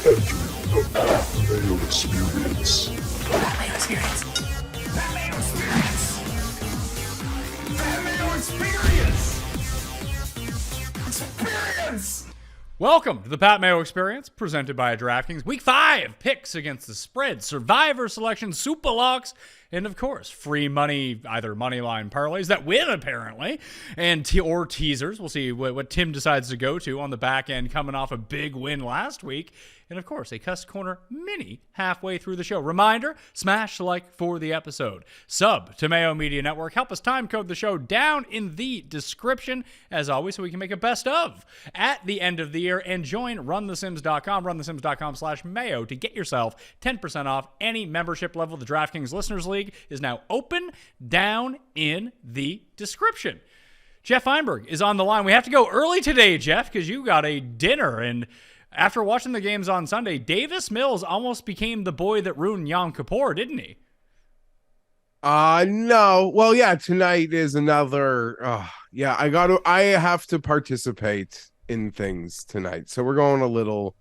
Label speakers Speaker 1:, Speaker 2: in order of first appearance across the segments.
Speaker 1: Entering the Mayo Experience.
Speaker 2: That Mayo Experience. That Mayo Experience. That Mayo Experience. Experience.
Speaker 3: Welcome to the Pat Mayo Experience, presented by DraftKings. Week 5 picks against the spread, survivor selection, super locks, and of course, free money, either money line parlays that win apparently, and or teasers. We'll see what Tim decides to go to on the back end, coming off a big win last week. And of course, a Cust Corner mini halfway through the show. Reminder, smash like for the episode. Sub to Mayo Media Network. Help us time code the show down in the description, as always, so we can make a best of at the end of the year. And join runthesims.com, runthesims.com/Mayo to get yourself 10% off any membership level. The DraftKings Listeners League is now open down in the description. Geoff Fienberg is on the line. We have to go early today, Geoff, because you got a dinner. And after watching the games on Sunday, Davis Mills almost became the boy that ruined Yom Kippur, didn't he?
Speaker 4: No. Well, yeah, tonight is another. I have to participate in things tonight. So we're going a little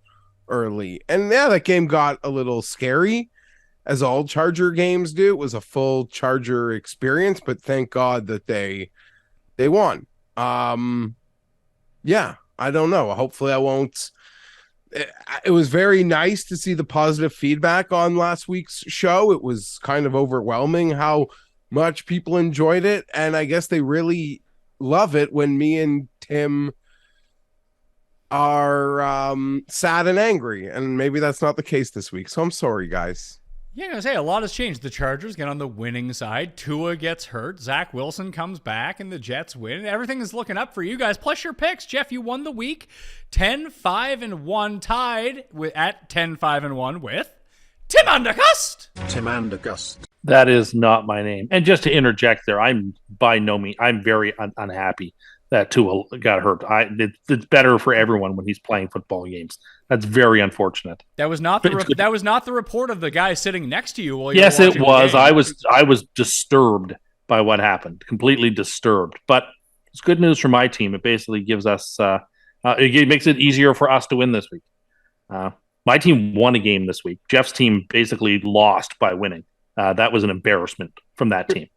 Speaker 4: early. And yeah, that game got a little scary, as all Charger games do. It was a full Charger experience, but thank God that they won. Yeah, I don't know. Hopefully I won't. It was very nice to see the positive feedback on last week's show. It was kind of overwhelming how much people enjoyed it. And I guess they really love it when me and Tim are sad and angry. And maybe that's not the case this week. So I'm sorry, guys.
Speaker 3: Yeah, I was gonna say, a lot has changed. The Chargers get on the winning side. Tua gets hurt. Zach Wilson comes back, and the Jets win. Everything is looking up for you guys. Plus your picks. Geoff, you won the week. 10-5-1, tied at 10-5-1 with Tim Undergust.
Speaker 5: Tim Undergust.
Speaker 6: That is not my name. And just to interject there, I'm by no means, I'm very unhappy that Tua got hurt. It's better for everyone when he's playing football games. That's very unfortunate.
Speaker 3: That was not the report of the guy sitting next to you while you
Speaker 6: Yes,
Speaker 3: were
Speaker 6: it
Speaker 3: watching
Speaker 6: was.
Speaker 3: the game.
Speaker 6: I was disturbed by what happened. Completely disturbed. But it's good news for my team. It basically gives us it makes it easier for us to win this week. My team won a game this week. Geoff's team basically lost by winning. That was an embarrassment from that team.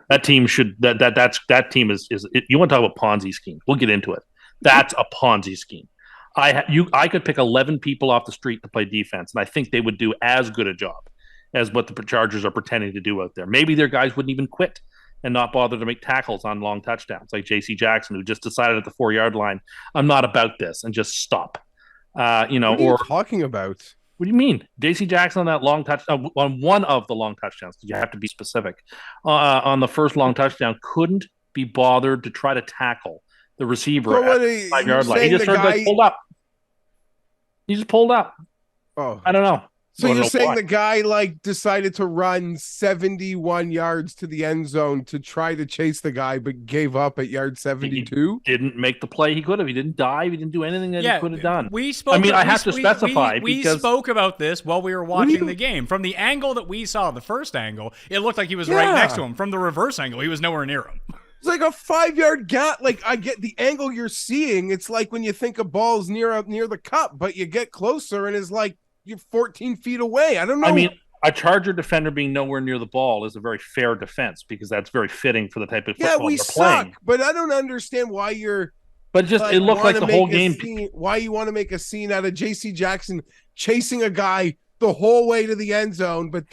Speaker 6: That team that team is you want to talk about Ponzi scheme? We'll get into it. That's a Ponzi scheme. I could pick 11 people off the street to play defense, and I think they would do as good a job as what the Chargers are pretending to do out there. Maybe their guys wouldn't even quit and not bother to make tackles on long touchdowns, like J.C. Jackson, who just decided at the 4-yard line, I'm not about this, and just stop.
Speaker 4: What are you talking about?
Speaker 6: What do you mean? J.C. Jackson on that long touchdown, on one of the long touchdowns, because you have to be specific, on the first long touchdown, couldn't be bothered to try to tackle the receiver at the 5-yard line. He just pulled up. He just pulled up.
Speaker 4: Oh,
Speaker 6: I don't know.
Speaker 4: So you're saying the guy decided to run 71 yards to the end zone to try to chase the guy, but gave up at yard 72?
Speaker 6: He didn't make the play he could have. He didn't dive. He didn't do anything that he could have done.
Speaker 3: We
Speaker 6: spoke about this
Speaker 3: while we were watching the game. From the angle that we saw, the first angle, it looked like he was right next to him. From the reverse angle, he was nowhere near him.
Speaker 4: It's like a 5-yard gap. I get the angle you're seeing. It's like when you think a ball's near the cup, but you get closer and it's like you're 14 feet away. I don't know.
Speaker 6: I mean, a Charger defender being nowhere near the ball is a very fair defense because that's very fitting for the type of football they're playing.
Speaker 4: But I don't understand why you're.
Speaker 6: But just it looked like the whole game.
Speaker 4: Why you want to make a scene out of J.C. Jackson chasing a guy the whole way to the end zone, but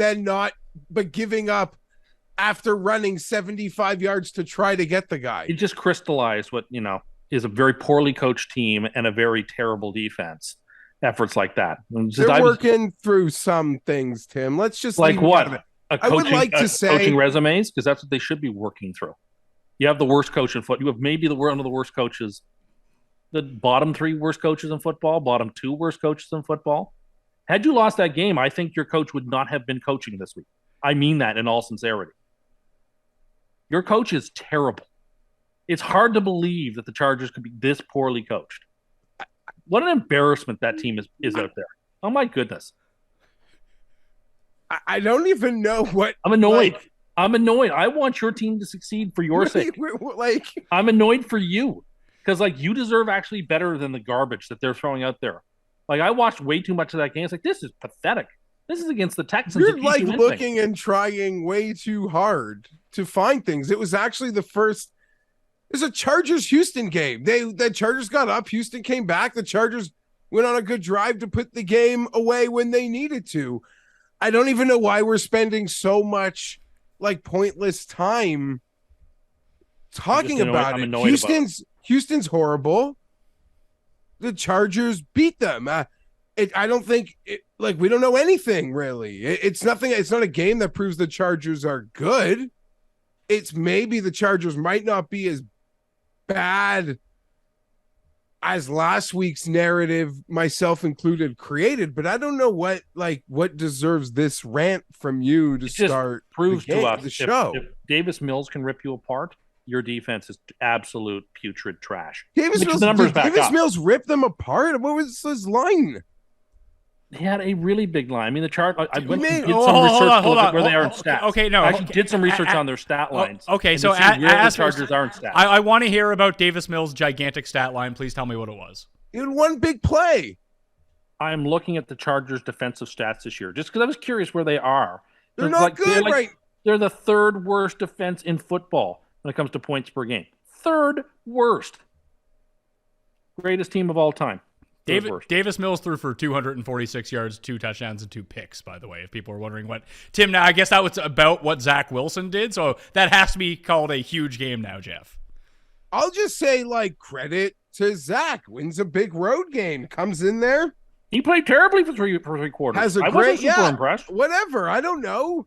Speaker 4: giving up after running 75 yards to try to get the guy.
Speaker 6: It just crystallized what, is a very poorly coached team and a very terrible defense. Efforts like that.
Speaker 4: They're working through some things, Tim. Let's just
Speaker 6: like what?
Speaker 4: I would like to say
Speaker 6: coaching resumes, because that's what they should be working through. You have the worst coach in football. You have maybe one of the worst coaches, the bottom 3 worst coaches in football, bottom 2 worst coaches in football. Had you lost that game, I think your coach would not have been coaching this week. I mean that in all sincerity. Your coach is terrible. It's hard to believe that the Chargers could be this poorly coached. What an embarrassment that team is out there. Oh, my goodness.
Speaker 4: I don't even know what...
Speaker 6: I'm annoyed. I'm annoyed. I want your team to succeed for your sake. I'm annoyed for you because, you deserve actually better than the garbage that they're throwing out there. Like, I watched way too much of that game. It's like, this is pathetic. This is against the Texans.
Speaker 4: You're like looking and trying way too hard to find things. It was actually the first. It's a Chargers-Houston game. The Chargers got up. Houston came back. The Chargers went on a good drive to put the game away when they needed to. I don't even know why we're spending so much like pointless time talking about it. Houston's horrible. The Chargers beat them. I don't think we don't know anything really. It's nothing. It's not a game that proves the Chargers are good. It's maybe the Chargers might not be as bad as last week's narrative, myself included, created, but I don't know what deserves this rant from you to start.
Speaker 6: Proves to us
Speaker 4: the show.
Speaker 6: If Davis Mills can rip you apart, your defense is absolute putrid trash.
Speaker 4: Davis Mills ripped them apart. What was his line?
Speaker 6: He had a really big line. I mean, the chart. I went and did some research where they are in stats.
Speaker 3: Okay, no.
Speaker 6: I actually did some research on their stat lines.
Speaker 3: Okay, so
Speaker 6: where the Chargers are in stats.
Speaker 3: I want to hear about Davis Mills' gigantic stat line. Please tell me what it was.
Speaker 4: He had one big play.
Speaker 6: I'm looking at the Chargers' defensive stats this year, just because I was curious where they are.
Speaker 4: They're not good, right?
Speaker 6: They're the third worst defense in football when it comes to points per game. Third worst. Greatest team of all time.
Speaker 3: Davis Mills threw for 246 yards, 2 touchdowns, and 2 picks, by the way, if people are wondering what. Tim, now I guess that was about what Zach Wilson did, so that has to be called a huge game now, Geoff.
Speaker 4: I'll just say, credit to Zach. Wins a big road game. Comes in there.
Speaker 6: He played terribly for three quarters.
Speaker 4: I wasn't
Speaker 6: super impressed.
Speaker 4: Whatever. I don't know.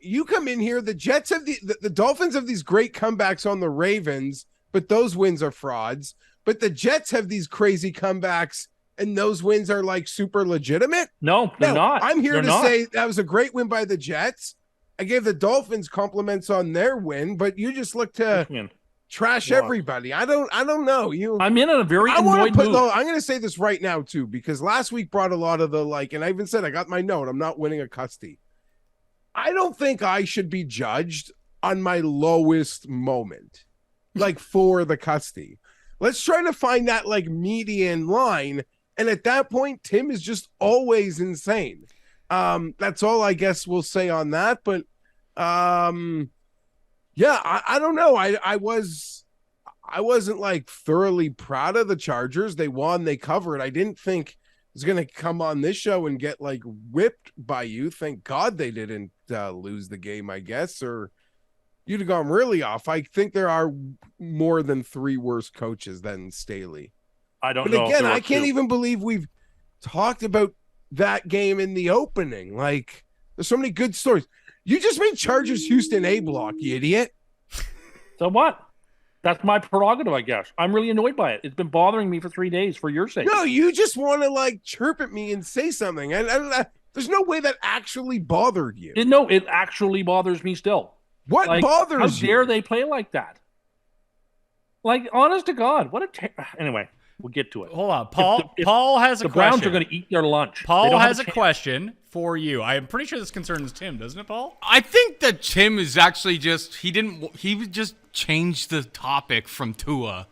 Speaker 4: You come in here, the Jets have the Dolphins have these great comebacks on the Ravens, but those wins are frauds. But the Jets have these crazy comebacks, and those wins are super legitimate.
Speaker 6: No, they're not.
Speaker 4: I'm here to say that was a great win by the Jets. I gave the Dolphins compliments on their win, but you just look to trash everybody. I don't know.
Speaker 6: I'm in a very annoyed mood.
Speaker 4: I'm going to say this right now too, because last week brought a lot of the and I even said I got my note. I'm not winning a Custy. I don't think I should be judged on my lowest moment, for the Custy. Let's try to find that median line. And at that point, Tim is just always insane. That's all I guess we'll say on that. But I don't know. I wasn't thoroughly proud of the Chargers. They won, they covered. I didn't think it was going to come on this show and get whipped by you. Thank God they didn't lose the game, I guess, or you'd have gone really off. I think there are more than 3 worse coaches than Staley.
Speaker 6: I don't know.
Speaker 4: But again, I can't even believe we've talked about that game in the opening. There's so many good stories. You just made Chargers Houston A block, you idiot.
Speaker 6: So what? That's my prerogative, I guess. I'm really annoyed by it. It's been bothering me for 3 days for your sake.
Speaker 4: No, you just want to chirp at me and say something. And there's no way that actually bothered you.
Speaker 6: No, it actually bothers me still.
Speaker 4: What bothers you?
Speaker 6: How dare they play like that? Honest to God, anyway, we'll get to it.
Speaker 3: Hold on, Paul has a question.
Speaker 6: The Browns are going to eat their lunch.
Speaker 3: Paul has a question for you. I am pretty sure this concerns Tim, doesn't it, Paul?
Speaker 5: I think that Tim is actually he just changed the topic from Tua,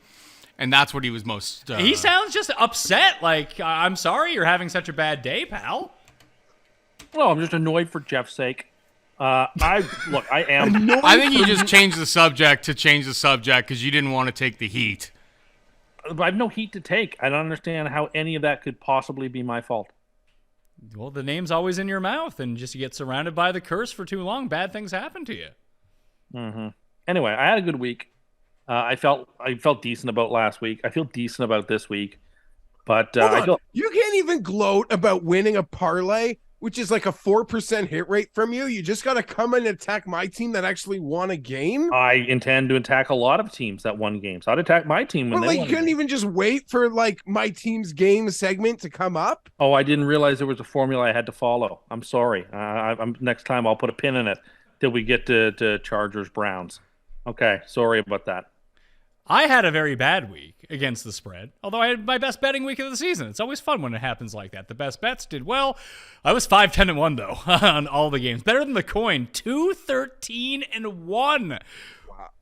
Speaker 5: and that's what he was most.
Speaker 3: He sounds just upset. I'm sorry you're having such a bad day, pal.
Speaker 6: Well, I'm just annoyed for Jeff's sake. I am.
Speaker 5: I think you just changed the subject to change the subject because you didn't want to take the heat.
Speaker 6: I have no heat to take. I don't understand how any of that could possibly be my fault.
Speaker 3: Well, the name's always in your mouth, and just you get surrounded by the curse for too long, bad things happen to you.
Speaker 6: Mm-hmm. Anyway, I had a good week. I felt decent about last week. I feel decent about this week, but
Speaker 4: you can't even gloat about winning a parlay, which is a 4% hit rate from you. You just got to come and attack my team that actually won a game.
Speaker 6: I intend to attack a lot of teams that won games. I'd attack my team when they won.
Speaker 4: You couldn't even just wait for my team's game segment to come up.
Speaker 6: Oh, I didn't realize there was a formula I had to follow. I'm sorry. Next time I'll put a pin in it till we get to Chargers Browns. Okay, sorry about that.
Speaker 3: I had a very bad week against the spread, although I had my best betting week of the season. It's always fun when it happens like that. The best bets did well. I was 5-10-1 though on all the games. Better than the coin. 2-13-1.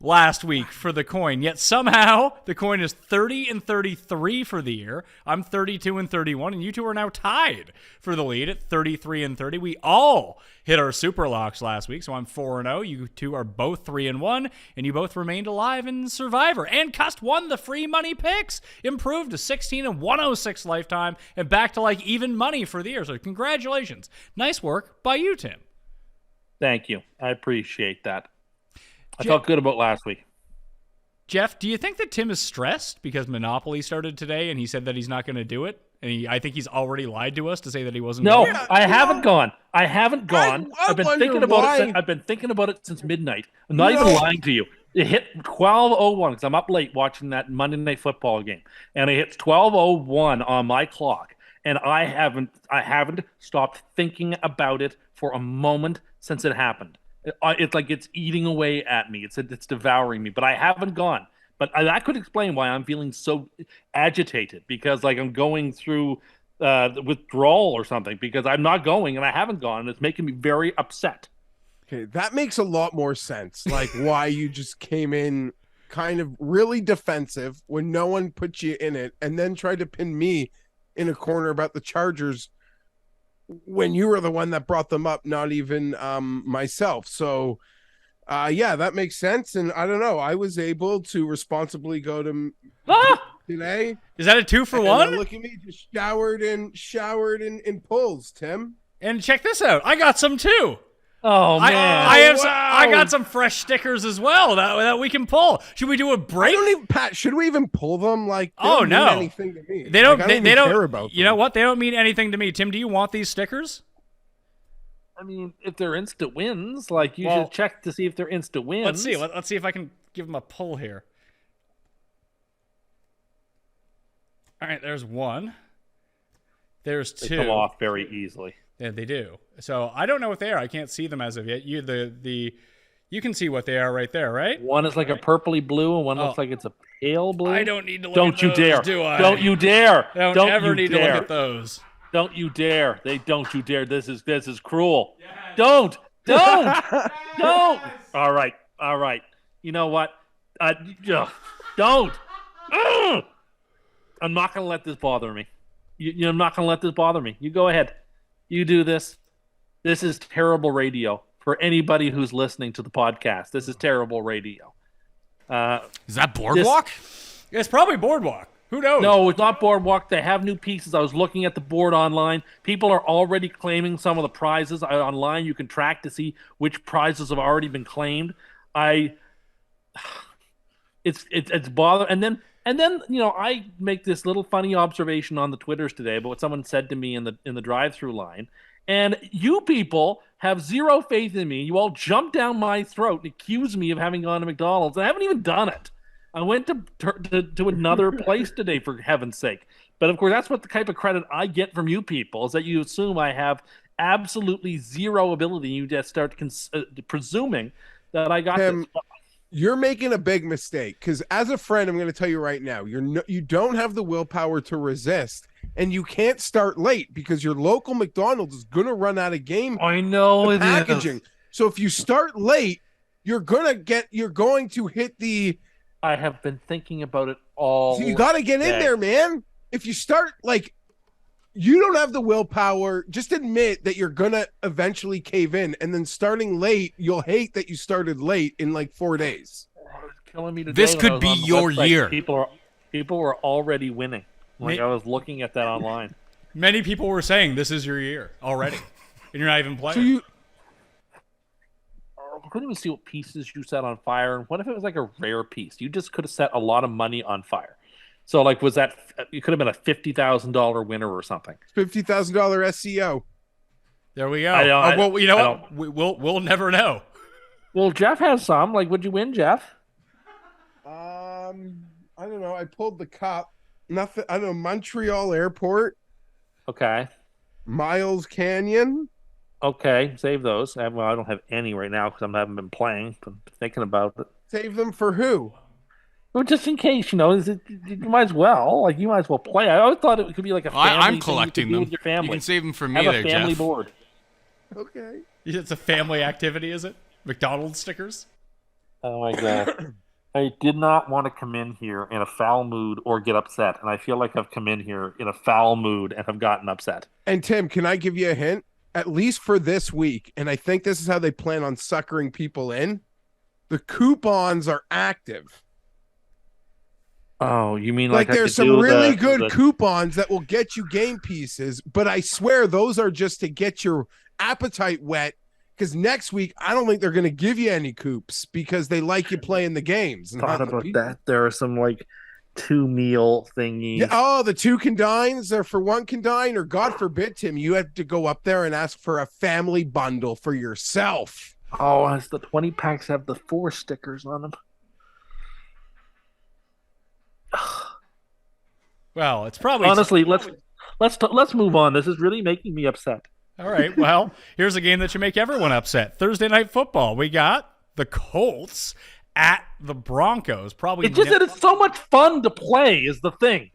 Speaker 3: last week for the coin. Yet somehow the coin is 30 and 33 for the year. I'm 32 and 31, and you two are now tied for the lead at 33 and 30. We all hit our super locks last week, so I'm 4-0. You two are both 3-1, and you both remained alive in Survivor. And Cust won the free money picks, improved to 16 and 106 lifetime, and back to like even money for the year. So congratulations. Nice work by you, Tim.
Speaker 6: Thank you. I appreciate that. I felt good about last week.
Speaker 3: Geoff, do you think that Tim is stressed because Monopoly started today and he said that he's not going to do it? And I think he's already lied to us to say that he wasn't.
Speaker 6: No,
Speaker 3: going to.
Speaker 6: I haven't gone. I haven't gone. I've been thinking about
Speaker 4: why.
Speaker 6: it. I've been thinking about it since midnight. I'm not even lying to you. It hit 12:01 because I'm up late watching that Monday Night Football game, and it hits 12:01 on my clock, and I haven't stopped thinking about it for a moment since it happened. It's like it's eating away at me. It's devouring me. But I haven't gone. But that could explain why I'm feeling so agitated, because like I'm going through the withdrawal or something, because I'm not going and I haven't gone. And it's making me very upset.
Speaker 4: Okay, that makes a lot more sense. Like why you just came in kind of really defensive when no one put you in it, and then tried to pin me in a corner about the Chargers when you were the one that brought them up, not even myself. So yeah, that makes sense. And I don't know, I was able to responsibly go to today.
Speaker 3: Is that a 2-for-1?
Speaker 4: Look at me, just showered in pulls, Tim.
Speaker 3: And check this out. I got some too.
Speaker 6: Oh man!
Speaker 3: I got some fresh stickers as well that we can pull. Should we do a break?
Speaker 4: Pat, should we even pull them? Like, they
Speaker 3: oh
Speaker 4: don't
Speaker 3: no,
Speaker 4: mean anything to me.
Speaker 3: They don't.
Speaker 4: Like,
Speaker 3: they don't
Speaker 4: care about them.
Speaker 3: You know what? They don't mean anything to me. Tim, do you want these stickers?
Speaker 6: I mean, if they're instant wins, like you should check to see if they're instant wins.
Speaker 3: Let's see. Let's see if I can give them a pull here. All right, there's one. There's two.
Speaker 6: They come off very easily.
Speaker 3: Yeah, they do. So I don't know what they are. I can't see them as of yet. You can see what they are right there, right?
Speaker 6: One is like a purpley blue, and one looks like it's a pale blue.
Speaker 3: I don't need to look
Speaker 6: Don't
Speaker 3: at
Speaker 6: you
Speaker 3: those,
Speaker 6: dare!
Speaker 3: do I?
Speaker 6: Don't you dare!
Speaker 3: I don't ever need to look at those.
Speaker 6: Don't you dare! Don't you dare! This is cruel. Yes. Don't. Don't. All right. You know what? Don't. I'm not gonna let this bother me. I'm not gonna let this bother me. You go ahead. You do this. This is terrible radio for anybody who's listening to the podcast. This is terrible radio.
Speaker 5: Is that Boardwalk?
Speaker 3: It's probably Boardwalk. Who knows?
Speaker 6: No, it's not Boardwalk. They have new pieces. I was looking at the board online. People are already claiming some of the prizes online. You can track to see which prizes have already been claimed. It's bother. And then I make this little funny observation on the Twitters today about what someone said to me in the drive-through line. And you people have zero faith in me. You all jump down my throat and accuse me of having gone to McDonald's. I haven't even done it. I went to another place today, for heaven's sake. But of course, that's what the type of credit I get from you people, is that you assume I have absolutely zero ability. You just start presuming that I got this.
Speaker 4: You're making a big mistake, because as a friend, I'm going to tell you right now, you don't have the willpower to resist, and you can't start late because your local McDonald's is going to run out of packaging. So if you start late, you're going to hit the.
Speaker 6: I have been thinking about it all.
Speaker 4: So you got to get in there, man. If you start you don't have the willpower. Just admit that you're gonna eventually cave in, and then starting late, you'll hate that you started late in 4 days.
Speaker 6: It's killing me today.
Speaker 5: This could be your year.
Speaker 6: People were already winning. I was looking at that online.
Speaker 3: Many people were saying this is your year already, and you're not even playing.
Speaker 6: I couldn't even see what pieces you set on fire. And what if it was a rare piece? You just could have set a lot of money on fire. So, was that? It could have been a $50,000 winner or something.
Speaker 4: $50,000 SEO.
Speaker 3: There we go. Well, you know what? We'll never know.
Speaker 6: Well, Geoff has some. Would you win, Geoff?
Speaker 4: I don't know. I pulled the cup. Nothing. I don't know. Montreal Airport.
Speaker 6: Okay.
Speaker 4: Miles Canyon.
Speaker 6: Okay, save those. I don't have any right now because I haven't been playing. But I'm thinking about it.
Speaker 4: Save them for who?
Speaker 6: Well, just in case, you might as well. You might as well play. I always thought it could be a family
Speaker 5: I'm
Speaker 6: thing
Speaker 5: collecting
Speaker 6: you could do
Speaker 5: them.
Speaker 6: with your family.
Speaker 5: You can save them for me
Speaker 6: Have
Speaker 5: there,
Speaker 6: a family
Speaker 5: Geoff.
Speaker 6: board.
Speaker 4: Okay.
Speaker 3: It's a family activity, is it? McDonald's stickers?
Speaker 6: Oh my god. I did not want to come in here in a foul mood or get upset, and I feel like I've come in here in a foul mood and have gotten upset.
Speaker 4: And Tim, can I give you a hint? At least for this week, and I think this is how they plan on suckering people in. The coupons are active.
Speaker 6: Oh, you mean
Speaker 4: Like
Speaker 6: I
Speaker 4: there's
Speaker 6: could
Speaker 4: some
Speaker 6: do
Speaker 4: really
Speaker 6: the-
Speaker 4: good
Speaker 6: the-
Speaker 4: coupons that will get you game pieces, but I swear those are just to get your appetite wet. Because next week, I don't think they're going to give you any coops because they like you playing the games. And
Speaker 6: thought
Speaker 4: not the
Speaker 6: about
Speaker 4: people.
Speaker 6: that. There are some like 2 meal thingies.
Speaker 4: Yeah, oh, the 2 can dines or for 1 can dine, or God forbid, Tim, you have to go up there and ask for a family bundle for yourself.
Speaker 6: Oh, as the 20 packs have the 4 stickers on them.
Speaker 3: Well, it's probably
Speaker 6: Honestly, let's move on. This is really making me upset.
Speaker 3: all right. Well, here's a game that should make everyone upset. Thursday night football. We got the Colts at the Broncos. Probably
Speaker 6: It's just that it's so much fun to play is the thing.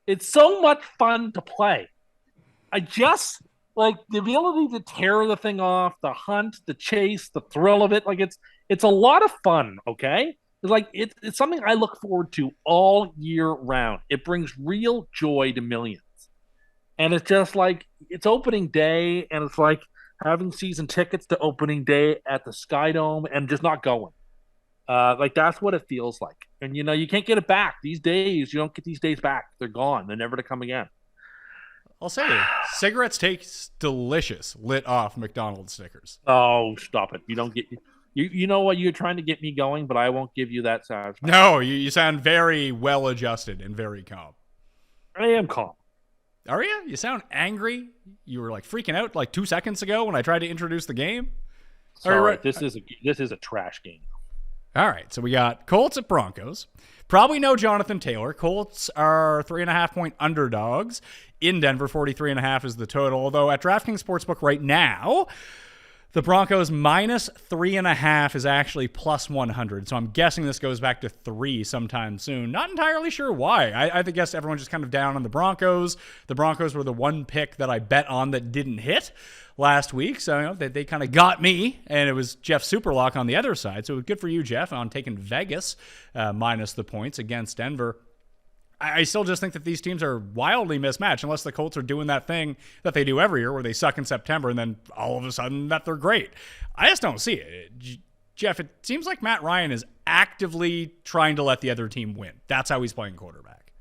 Speaker 6: It's so much fun to play. I just like the ability to tear the thing off, the hunt, the chase, the thrill of it. Like it's a lot of fun. Okay, it's like it's something I look forward to all year round. It brings real joy to millions, and it's just like it's opening day, and it's like having season tickets to opening day at the Sky Dome and just not going. Like that's what it feels like, and you can't get it back these days. You don't get these days back; they're gone. They're never to come again.
Speaker 3: I'll say, cigarettes taste delicious lit off McDonald's stickers.
Speaker 6: Oh, stop it! You don't get you know what? You're trying to get me going, but I won't give you that satisfaction.
Speaker 3: No, you sound very well adjusted and very calm.
Speaker 6: I am calm.
Speaker 3: Are you? You sound angry. You were like freaking out like 2 seconds ago when I tried to introduce the game.
Speaker 6: Sorry,
Speaker 3: right.
Speaker 6: this is a trash game.
Speaker 3: All right, so we got Colts at Broncos. Probably no Jonathan Taylor. Colts are 3.5-point underdogs in Denver. 43.5 is the total. Although at DraftKings Sportsbook right now, the Broncos minus 3.5 is actually plus 100. So I'm guessing this goes back to 3 sometime soon. Not entirely sure why. I guess everyone's just kind of down on the Broncos. The Broncos were the one pick that I bet on that didn't hit last week. So they kind of got me, and it was Geoff Superlock on the other side. So good for you, Geoff, on taking Vegas minus the points against Denver. I still just think that these teams are wildly mismatched unless the Colts are doing that thing that they do every year where they suck in September and then all of a sudden that they're great. I just don't see it. Geoff, it seems like Matt Ryan is actively trying to let the other team win. That's how he's playing quarterback.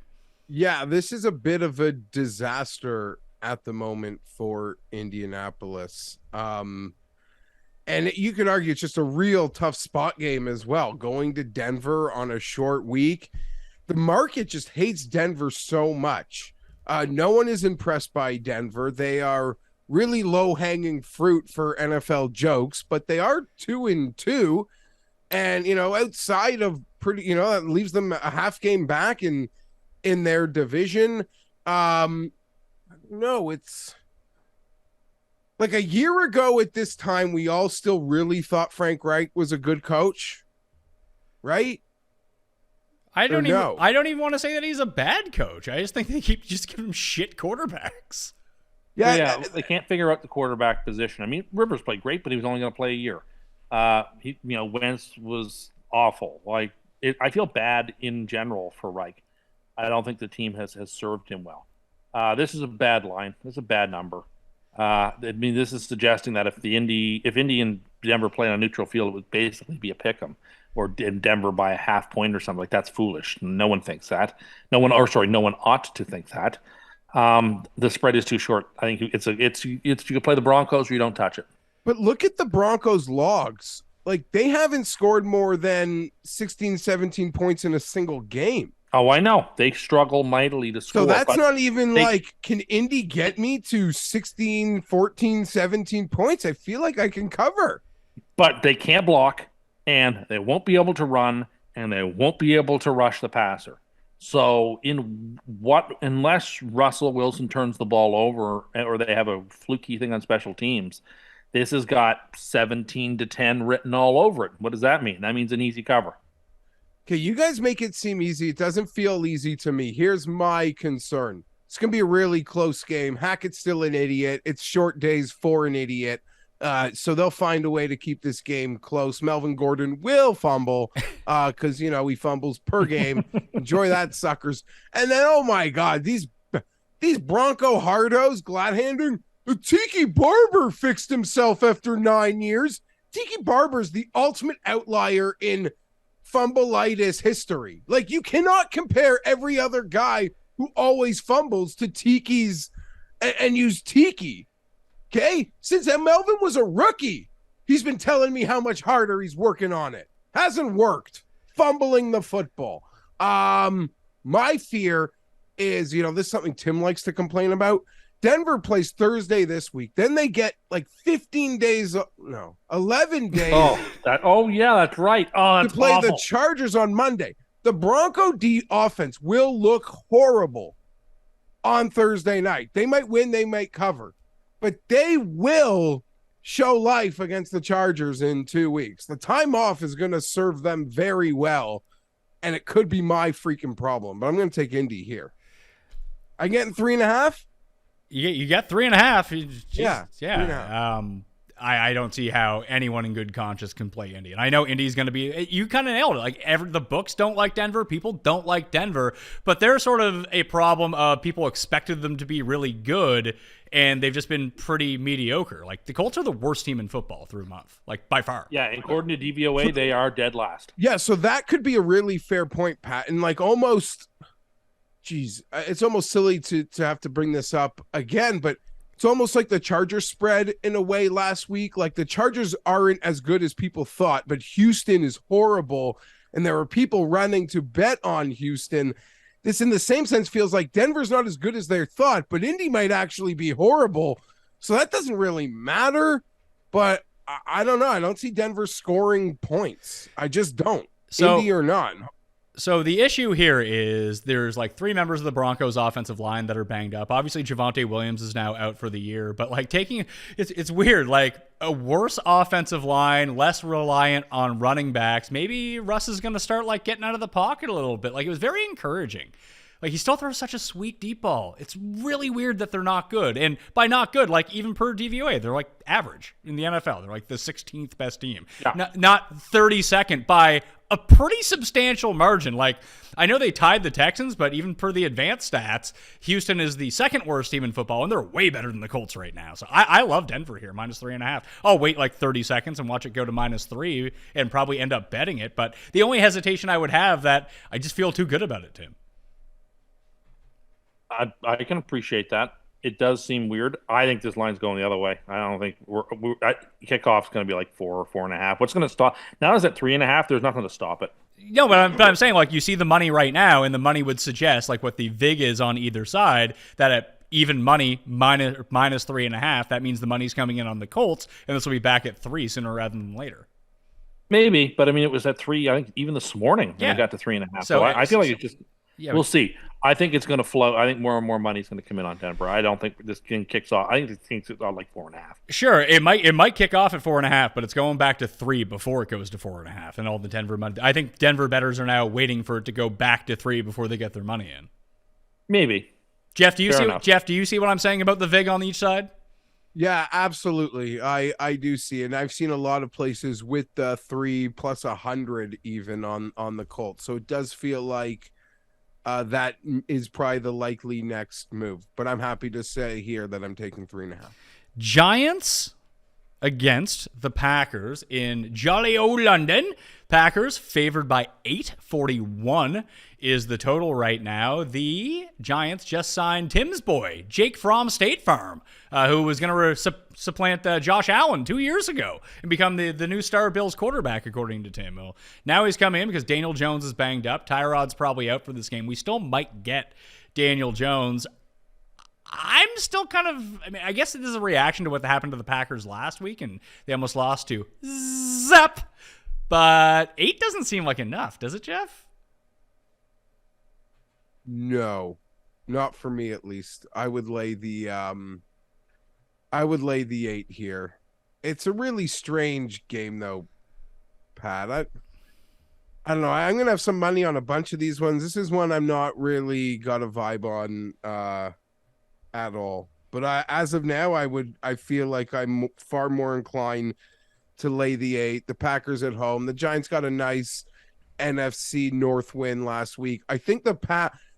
Speaker 4: Yeah, this is a bit of a disaster at the moment for Indianapolis. And you could argue it's just a real tough spot game as well. Going to Denver on a short week. The market just hates Denver so much. No one is impressed by Denver. They are really low-hanging fruit for NFL jokes, but they are 2-2. And, outside of that leaves them a half game back in their division. No, it's like a year ago at this time, we all still really thought Frank Reich was a good coach, right?
Speaker 3: I don't even want to say that he's a bad coach. I just think they keep just giving him shit quarterbacks.
Speaker 6: Yeah, they can't figure out the quarterback position. I mean, Rivers played great, but he was only going to play a year. Wentz was awful. I feel bad in general for Reich. I don't think the team has served him well. This is a bad line. This is a bad number. This is suggesting that if Indy and Denver play on a neutral field, it would basically be a pick'em, or in Denver by a half point or something. Like that's foolish. No one thinks that. No one ought to think that. The spread is too short. I think it's you can play the Broncos or you don't touch it.
Speaker 4: But look at the Broncos logs. Like they haven't scored more than 16, 17 points in a single game.
Speaker 6: Oh, I know. They struggle mightily to score.
Speaker 4: So that's not even can Indy get me to 16, 14, 17 points? I feel like I can cover.
Speaker 6: But they can't block, and they won't be able to run, and they won't be able to rush the passer. So unless Russell Wilson turns the ball over or they have a fluky thing on special teams, this has got 17-10 written all over it. What does that mean? That means an easy cover.
Speaker 4: Okay, you guys make it seem easy. It doesn't feel easy to me. Here's my concern. It's going to be a really close game. Hackett's still an idiot. It's short days for an idiot. So they'll find a way to keep this game close. Melvin Gordon will fumble because, he fumbles per game. Enjoy that, suckers. And then, oh, my God, these Bronco hardos, glad-handing. Tiki Barber fixed himself after 9 years. Tiki Barber's the ultimate outlier in fumbleitis history. Like, you cannot compare every other guy who always fumbles to Tiki's and use Tiki. Okay? Since Melvin was a rookie, he's been telling me how much harder he's working on it. Hasn't worked. Fumbling the football. My fear is, this is something Tim likes to complain about. Denver plays Thursday this week. Then they get like 11 days.
Speaker 6: Yeah, that's right. Oh, that's
Speaker 4: to play
Speaker 6: awful.
Speaker 4: the Chargers on Monday. The Bronco D offense will look horrible on Thursday night. They might win, they might cover, but they will show life against the Chargers in 2 weeks. The time off is going to serve them very well, and it could be my freaking problem, but I'm going to take Indy here. I'm getting 3.5.
Speaker 3: You get 3.5.
Speaker 4: Yeah.
Speaker 3: 3.5. I don't see how anyone in good conscience can play Indy. And I know Indy's going to be, you kind of nailed it. Like the books don't like Denver. People don't like Denver, but they're sort of a problem of people expected them to be really good and they've just been pretty mediocre. Like the Colts are the worst team in football through a month, like by far.
Speaker 6: Yeah, according to DVOA, they are dead last.
Speaker 4: Yeah, so that could be a really fair point, Pat. And like almost, it's almost silly to have to bring this up again, but it's almost like the Chargers spread in a way last week. Like the Chargers aren't as good as people thought, but Houston is horrible. And there were people running to bet on Houston. This in the same sense feels like Denver's not as good as they thought, but Indy might actually be horrible. So that doesn't really matter, but I don't know. I don't see Denver scoring points. I just don't. Indy or not.
Speaker 3: So the issue here is there's like 3 members of the Broncos offensive line that are banged up. Obviously, Javonte Williams is now out for the year, but like it's weird. Like a worse offensive line, less reliant on running backs. Maybe Russ is going to start like getting out of the pocket a little bit. Like it was very encouraging. Like he still throws such a sweet deep ball. It's really weird that they're not good. And by not good, like even per DVOA, they're like average in the NFL. They're like the 16th best team. Yeah. Not 32nd by a pretty substantial margin. Like I know they tied the Texans, but even per the advanced stats, Houston is the 2nd worst team in football, and they're way better than the Colts right now. So I love Denver here, -3.5. I'll wait like 30 seconds and watch it go to -3 and probably end up betting it. But the only hesitation I would have that I just feel too good about it, Tim.
Speaker 6: I can appreciate that. It does seem weird. I think this line's going the other way. I don't think kickoff's going to be like 4 or 4.5. What's going to stop? Now is at 3.5. There's nothing to stop it.
Speaker 3: No, but I'm saying like you see the money right now, and the money would suggest like what the vig is on either side that at even money minus 3.5. That means the money's coming in on the Colts, and this will be back at 3 sooner rather than later.
Speaker 6: Maybe, but I mean it was at 3. I think even this morning when we got to 3.5. So I feel like it's just. Yeah, we'll see. I think it's going to flow. I think more and more money is going to come in on Denver. I don't think this game kicks off. I think it kicks off like 4.5.
Speaker 3: Sure, it might kick off at 4.5, but it's going back to 3 before it goes to 4.5. And all the Denver money. I think Denver bettors are now waiting for it to go back to 3 before they get their money in.
Speaker 6: Maybe.
Speaker 3: Jeff, do you see what I'm saying about the vig on each side?
Speaker 4: Yeah, absolutely. I do see, and I've seen a lot of places with the 3 plus 100 even on the Colts. So it does feel like. That is probably the likely next move, but I'm happy to say here that I'm taking 3.5.
Speaker 3: Giants against the Packers in jolly old London. Packers favored by 8.41 is the total right now. The Giants just signed Tim's boy, Jake from State Farm, who was going to supplant Josh Allen 2 years ago and become the new star Bills quarterback, according to Tim. Well, now he's come in because Daniel Jones is banged up. Tyrod's probably out for this game. We still might get Daniel Jones. I'm still I guess this is a reaction to what happened to the Packers last week, and they almost lost to Zep. But 8 doesn't seem like enough, does it, Jeff?
Speaker 4: No, not for me at least. I would lay the 8 here. It's a really strange game though, Pat. I don't know. I'm gonna have some money on a bunch of these ones. This is one I'm not really got a vibe on at all. But as of now, I feel like I'm far more inclined to lay the 8. The Packers at home. The Giants got a nice NFC North win last week. I think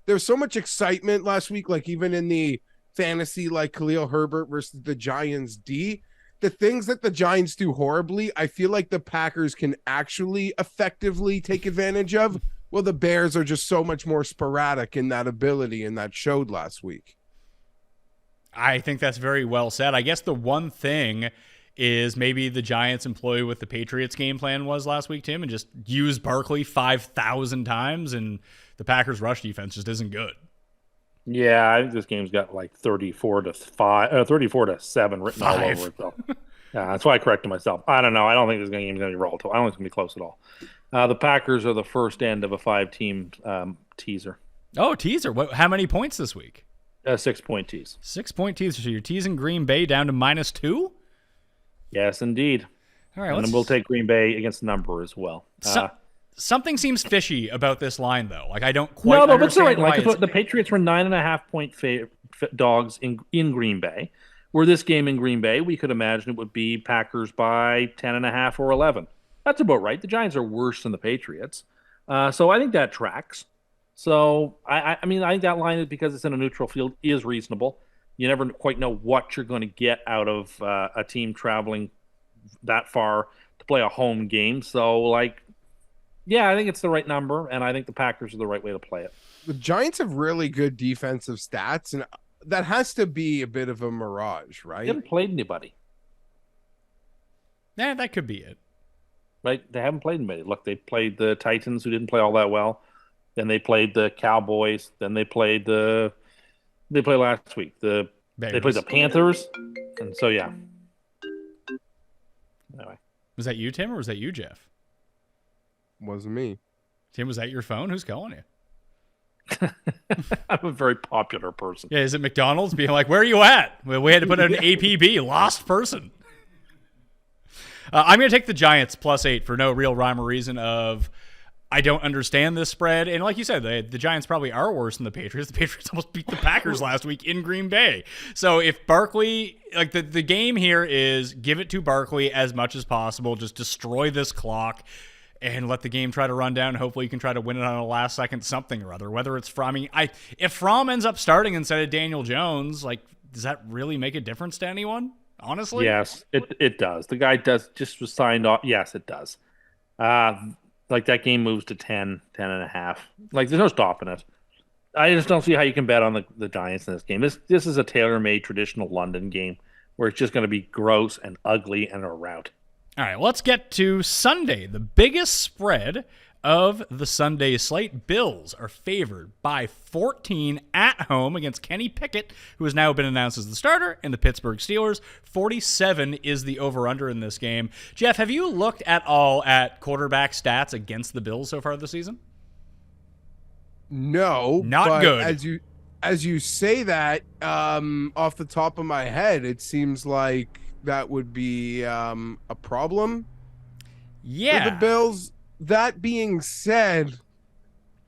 Speaker 4: there's so much excitement last week, like even in the fantasy, like Khalil Herbert versus the Giants D. The things that the Giants do horribly, I feel like the Packers can actually effectively take advantage of. Well, the Bears are just so much more sporadic in that ability, and that showed last week.
Speaker 3: I think that's very well said. I guess the one thing is maybe the Giants employ what the Patriots game plan was last week, Tim, and just use Barkley 5,000 times, and the Packers rush defense just isn't good.
Speaker 6: Yeah, I think this game's got like 34-7 written all over it. So. Yeah, that's why I corrected myself. I don't know. I don't think this game's going to be volatile. I don't think it's going to be close at all. The Packers are the first end of a 5-team teaser.
Speaker 3: Oh, teaser. How many points this week?
Speaker 6: 6-point tease.
Speaker 3: 6-point teaser. So you're teasing Green Bay down to -2?
Speaker 6: Yes, indeed.
Speaker 3: All right,
Speaker 6: and we'll take Green Bay against the number as well.
Speaker 3: Something seems fishy about this line, though. Like, I don't quite understand.
Speaker 6: No, that's right.
Speaker 3: Why
Speaker 6: Like, the Patriots were 9.5-point dogs in Green Bay. Were this game in Green Bay, we could imagine it would be Packers by 10.5 or 11. That's about right. The Giants are worse than the Patriots. So I think that tracks. So, I mean, I think that line is because it's in a neutral field is reasonable. You never quite know what you're going to get out of a team traveling that far to play a home game. So, like, yeah, I think it's the right number, and I think the Packers are the right way to play it.
Speaker 4: The Giants have really good defensive stats, and that has to be a bit of a mirage, right?
Speaker 6: They haven't played anybody.
Speaker 3: Yeah, that could be it.
Speaker 6: Right? They haven't played anybody. Look, they played the Titans, who didn't play all that well. Then they played the Cowboys. Then they played last week. They played the Panthers. And so, yeah. Anyway.
Speaker 3: Was that you, Tim, or was that you, Geoff?
Speaker 4: Wasn't me.
Speaker 3: Tim, was that your phone? Who's calling you?
Speaker 6: I'm a very popular person.
Speaker 3: Yeah, is it McDonald's being like, where are you at? Well, we had to put out an APB, lost person. I'm going to take the Giants +8 for no real rhyme or reason of I don't understand this spread. And like you said, the Giants probably are worse than the Patriots. The Patriots almost beat the Packers last week in Green Bay. So if Barkley, like the game here is give it to Barkley as much as possible, just destroy this clock and let the game try to run down. Hopefully you can try to win it on a last second something or other, whether it's Fromm. If Fromm ends up starting instead of Daniel Jones, like, does that really make a difference to anyone? Honestly?
Speaker 6: Yes, it does. The guy just was signed off. Yes, it does. Like that game moves to 10.5. Like there's no stopping it. I just don't see how you can bet on the Giants in this game. This is a tailor-made traditional London game where it's just going to be gross and ugly and a rout.
Speaker 3: All right, let's get to Sunday. The biggest spread of the Sunday slate. Bills are favored by 14 at home against Kenny Pickett, who has now been announced as the starter, and the Pittsburgh Steelers. 47 is the over-under in this game. Geoff, have you looked at all at quarterback stats against the Bills so far this season?
Speaker 4: No.
Speaker 3: Not good.
Speaker 4: As you say that, off the top of my head, it seems like that would be a problem
Speaker 3: for
Speaker 4: the Bills. That being said,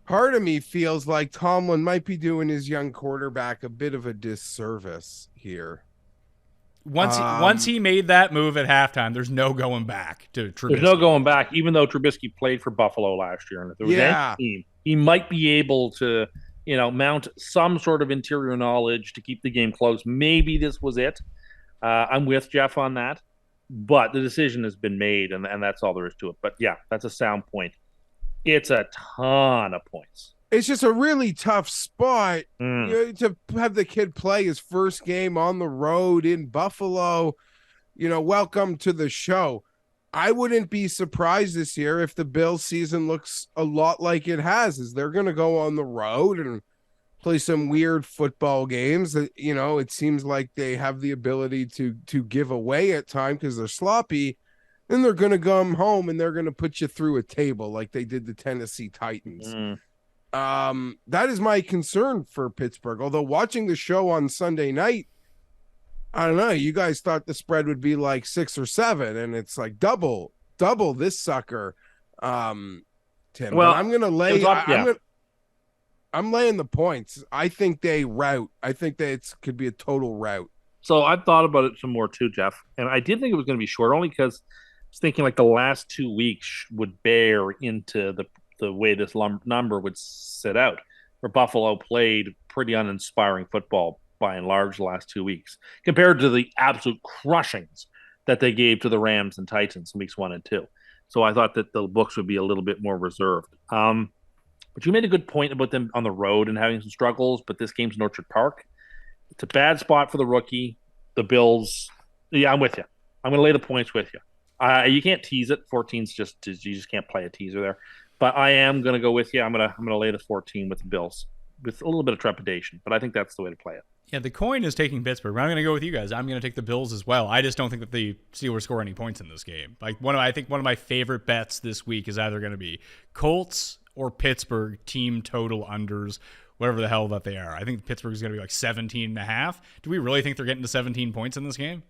Speaker 4: part of me feels like Tomlin might be doing his young quarterback a bit of a disservice here.
Speaker 3: Once he made that move at halftime, there's no going back to Trubisky.
Speaker 6: There's no going back, even though Trubisky played for Buffalo last year. And if there was any team, he might be able to, mount some sort of interior knowledge to keep the game close. Maybe this was it. I'm with Geoff on that. But the decision has been made, and that's all there is to it. But, yeah, that's a sound point. It's a ton of points.
Speaker 4: It's just a really tough spot to have the kid play his first game on the road in Buffalo. Welcome to the show. I wouldn't be surprised this year if the Bills season looks a lot like it has, is they're going to go on the road and play some weird football games that, it seems like they have the ability to give away at time because they're sloppy. Then they're going to come home and they're going to put you through a table like they did the Tennessee Titans. That is my concern for Pittsburgh. Although watching the show on Sunday night, I don't know, you guys thought the spread would be like 6 or 7, and it's like double this sucker. Tim, well, I'm going to lay I'm laying the points. I think they rout. I think that it could be a total rout.
Speaker 6: So I've thought about it some more too, Jeff, and I did think it was going to be short, only because I was thinking like the last 2 weeks would bear into the way this number would sit out. Where Buffalo played pretty uninspiring football by and large the last 2 weeks, compared to the absolute crushings that they gave to the Rams and Titans in weeks 1 and 2. So I thought that the books would be a little bit more reserved. But you made a good point about them on the road and having some struggles. But this game's in Orchard Park. It's a bad spot for the rookie. The Bills. Yeah, I'm with you. I'm going to lay the points with you. You can't tease it. 14's you just can't play a teaser there. But I am going to go with you. I'm going to lay the 14 with the Bills with a little bit of trepidation. But I think that's the way to play it.
Speaker 3: Yeah, the coin is taking Pittsburgh. I'm going to go with you guys. I'm going to take the Bills as well. I just don't think that the Steelers score any points in this game. I think one of my favorite bets this week is either going to be Colts or Pittsburgh team total unders, whatever the hell that they are. I think Pittsburgh is going to be like 17.5. Do we really think they're getting to 17 points in this game?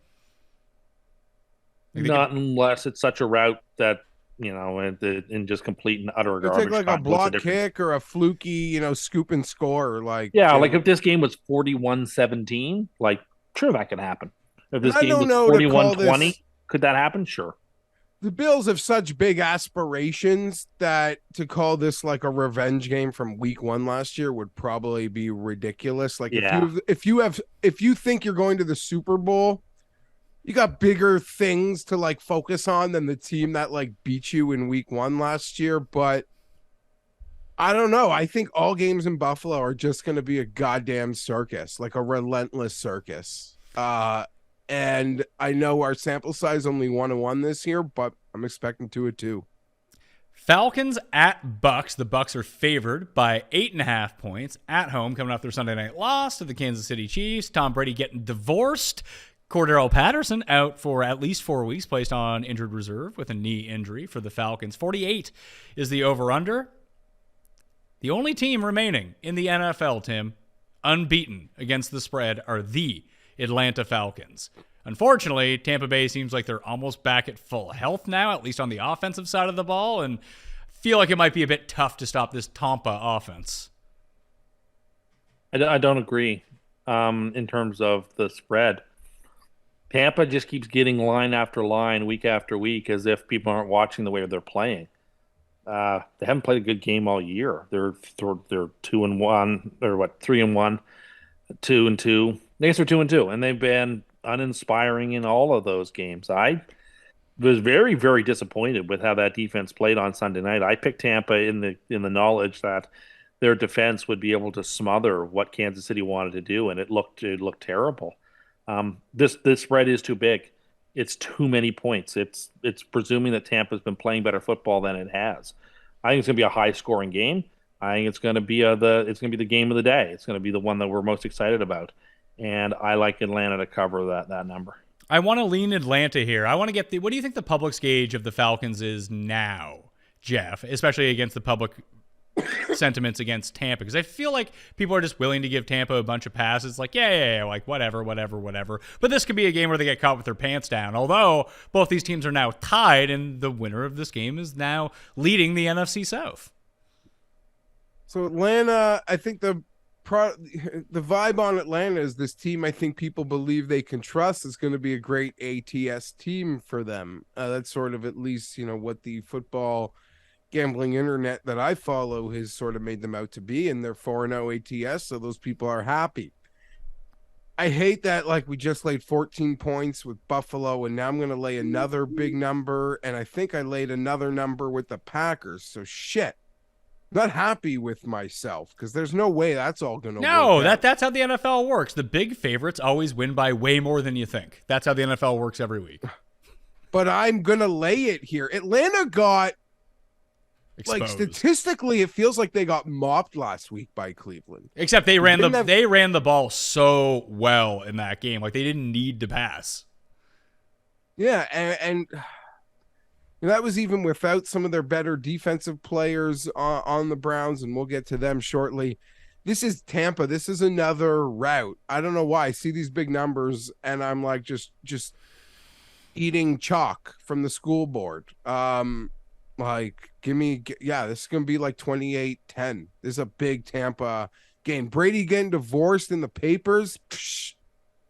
Speaker 6: Not unless it's such a route that, and just complete and utter
Speaker 4: It's
Speaker 6: garbage.
Speaker 4: like a block kick or a fluky, scoop and score. Like
Speaker 6: if this game was 41-17, sure, that could happen. If this game was 41-20, could that happen? Sure.
Speaker 4: The Bills have such big aspirations that to call this like a revenge game from week 1 last year would probably be ridiculous. Like if you think you're going to the Super Bowl, you got bigger things to like focus on than the team that like beat you in week 1 last year. But I don't know. I think all games in Buffalo are just going to be a goddamn circus, like a relentless circus. And I know our sample size only 1-1 this year, but I'm expecting 2-2.
Speaker 3: Falcons at Bucks. The Bucks are favored by 8.5 points at home, coming off their Sunday night loss to the Kansas City Chiefs. Tom Brady getting divorced. Cordero Patterson out for at least 4 weeks, placed on injured reserve with a knee injury for the Falcons. 48 is the over-under. The only team remaining in the NFL, Tim, unbeaten against the spread, are the Atlanta Falcons. Unfortunately, Tampa Bay seems like they're almost back at full health now, at least on the offensive side of the ball, and feel like it might be a bit tough to stop this Tampa offense.
Speaker 6: I don't agree in terms of the spread. Tampa just keeps getting line after line, week after week, as if people aren't watching the way they're playing. They haven't played a good game all year. They're 2-1, or what? 3-1, 2-2. I guess they're 2-2, and they've been uninspiring in all of those games. I was very, very disappointed with how that defense played on Sunday night. I picked Tampa in the knowledge that their defense would be able to smother what Kansas City wanted to do, and it looked terrible. This spread is too big. It's too many points. It's presuming that Tampa's been playing better football than it has. I think it's going to be a high scoring game. I think it's going to be the game of the day. It's going to be the one that we're most excited about, and I like Atlanta to cover that number.
Speaker 3: I want to lean Atlanta here. I want to get what do you think the public's gauge of the Falcons is now, Geoff, especially against the public sentiments against Tampa? Because I feel like people are just willing to give Tampa a bunch of passes, like, yeah, like whatever. But this could be a game where they get caught with their pants down, although both these teams are now tied, and the winner of this game is now leading the NFC South.
Speaker 4: So Atlanta, I think the vibe on Atlanta is this team I think people believe they can trust is going to be a great ATS team for them. That's sort of at least, what the football gambling internet that I follow has sort of made them out to be, and they're 4-0 ATS, so those people are happy. I hate that we just laid 14 points with Buffalo, and now I'm going to lay another big number, and I think I laid another number with the Packers, so shit. Not happy with myself because there's no way that's all going to work.
Speaker 3: No, that's how the NFL works. The big favorites always win by way more than you think. That's how the NFL works every week.
Speaker 4: But I'm going to lay it here. Atlanta got exposed. Statistically, it feels like they got mopped last week by Cleveland.
Speaker 3: Except they ran the ball so well in that game. Like they didn't need to pass.
Speaker 4: Yeah, and that was even without some of their better defensive players on the Browns, and we'll get to them shortly. This is Tampa. This is another route. I don't know why. I see these big numbers, and I'm like just eating chalk from the school board. This is going to be like 28-10. This is a big Tampa game. Brady getting divorced in the papers? Psh,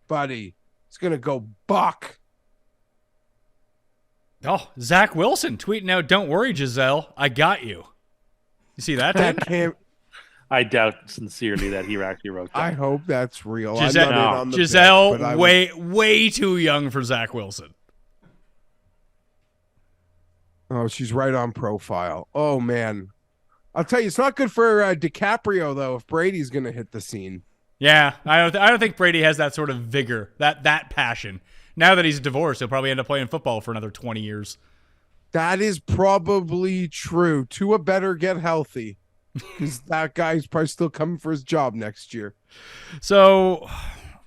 Speaker 4: buddy, It's gonna go Buck.
Speaker 3: Oh, Zach Wilson tweeting out, "Don't worry, Giselle, I got you." You see that?
Speaker 4: That
Speaker 3: Tim?
Speaker 4: can't.
Speaker 6: I doubt sincerely that he actually wrote that.
Speaker 4: I hope that's real.
Speaker 3: Giselle,
Speaker 4: I'm not in on the
Speaker 3: Giselle
Speaker 4: bit, but I
Speaker 3: way too young for Zach Wilson.
Speaker 4: Oh, she's right on profile. Oh man, I'll tell you, it's not good for DiCaprio though. If Brady's gonna hit the scene,
Speaker 3: Yeah, I don't think Brady has that sort of vigor, that passion. Now that he's divorced, he'll probably end up playing football for another 20 years.
Speaker 4: that is probably true. Tua better get healthy because that guy's probably still coming for his job next year.
Speaker 3: So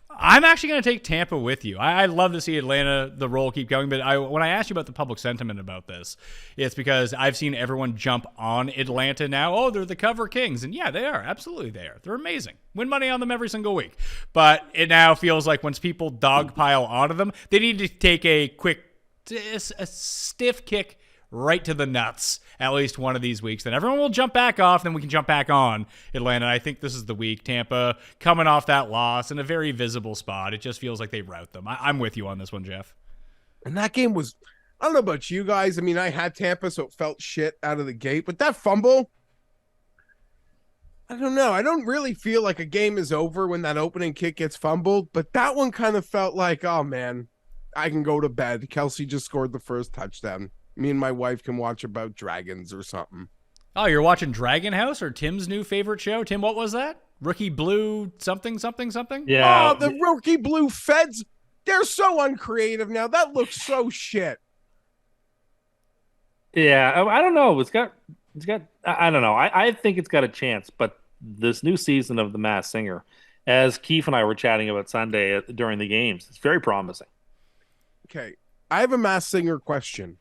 Speaker 3: I'm actually going to take Tampa with you. I'd love to see Atlanta, the roll keep going. But when I asked you about the public sentiment about this, it's because I've seen everyone jump on Atlanta now. Oh, they're the cover kings. And yeah, they are. Absolutely they are. They're amazing. Win money on them every single week. But it now feels like once people dogpile onto them, they need to take a stiff kick right to the nuts at least one of these weeks. Then everyone will jump back off, then we can jump back on Atlanta. I think this is the week. Tampa coming off that loss in a very visible spot. It just feels like they rout them. I'm with you on this one, Geoff.
Speaker 4: And that game was, I don't know about you guys. I mean, I had Tampa, so it felt shit out of the gate. But that fumble, I don't know. I don't really feel like a game is over when that opening kick gets fumbled. But that one kind of felt like, oh man, I can go to bed. Kelsey just scored the first touchdown. Me and my wife can watch about dragons or something.
Speaker 3: Oh, you're watching Dragon House or Tim's new favorite show? Tim, what was that? Rookie Blue something?
Speaker 6: Yeah.
Speaker 4: Oh, the Rookie Blue Feds. They're so uncreative now. That looks so shit.
Speaker 6: Yeah, I don't know. It's got. I don't know. I think it's got a chance, but this new season of The Masked Singer, as Keith and I were chatting about Sunday during the games, it's very promising.
Speaker 4: Okay, I have a Masked Singer question.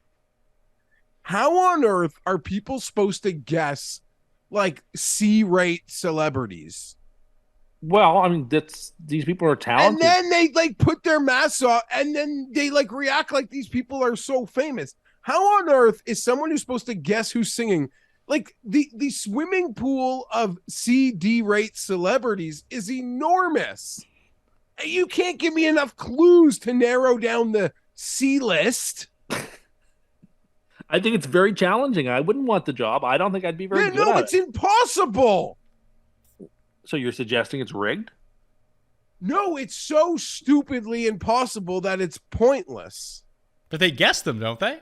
Speaker 4: How on earth are people supposed to guess like C-rate celebrities?
Speaker 6: Well, I mean, these people are talented.
Speaker 4: And then they like put their masks on and then they like react like these people are so famous. How on earth is someone who's supposed to guess who's singing? Like the swimming pool of CD rate celebrities is enormous. You can't give me enough clues to narrow down the C list.
Speaker 6: I think it's very challenging. I wouldn't want the job. I don't think I'd be very good at
Speaker 4: it's
Speaker 6: it.
Speaker 4: impossible.
Speaker 6: So you're suggesting it's rigged?
Speaker 4: No, it's so stupidly impossible that it's pointless.
Speaker 3: But they guess them, don't they?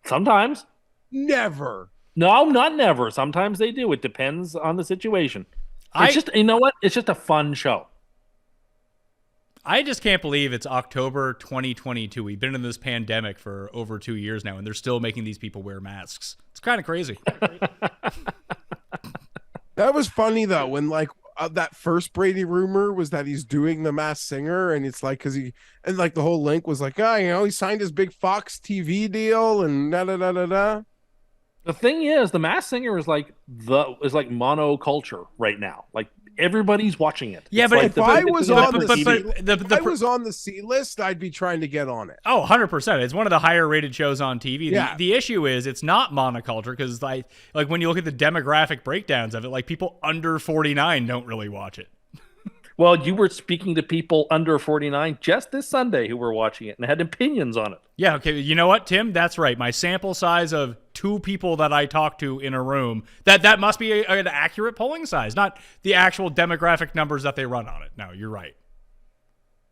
Speaker 6: Sometimes.
Speaker 4: Never.
Speaker 6: No, not never. Sometimes they do. It depends on the situation. It's just, you know what? It's just a fun show.
Speaker 3: I just can't believe it's October 2022. We've been in this pandemic for over 2 years now, and they're still making these people wear masks. It's kind of crazy.
Speaker 4: That was funny, though, when, like, that first Brady rumor was that he's doing The Masked Singer, and it's like, because and, like, the whole link was like, he signed his big Fox TV deal, and da-da-da-da-da.
Speaker 6: The thing is, The Masked Singer is like monoculture right now. Like, everybody's watching it.
Speaker 3: Yeah,
Speaker 6: It's
Speaker 3: but
Speaker 6: like
Speaker 4: If I was on
Speaker 3: the
Speaker 4: the C list, I'd be trying to get on it.
Speaker 3: Oh, 100%. It's one of the higher rated shows on TV.
Speaker 4: Yeah.
Speaker 3: The issue is it's not monoculture because like when you look at the demographic breakdowns of it, like people under 49 don't really watch it.
Speaker 6: Well, you were speaking to people under 49 just this Sunday who were watching it and had opinions on it.
Speaker 3: Yeah, okay. You know what, Tim? That's right. My sample size of 2 people that I talk to in a room, that must be an accurate polling size, not the actual demographic numbers that they run on it. No, you're right.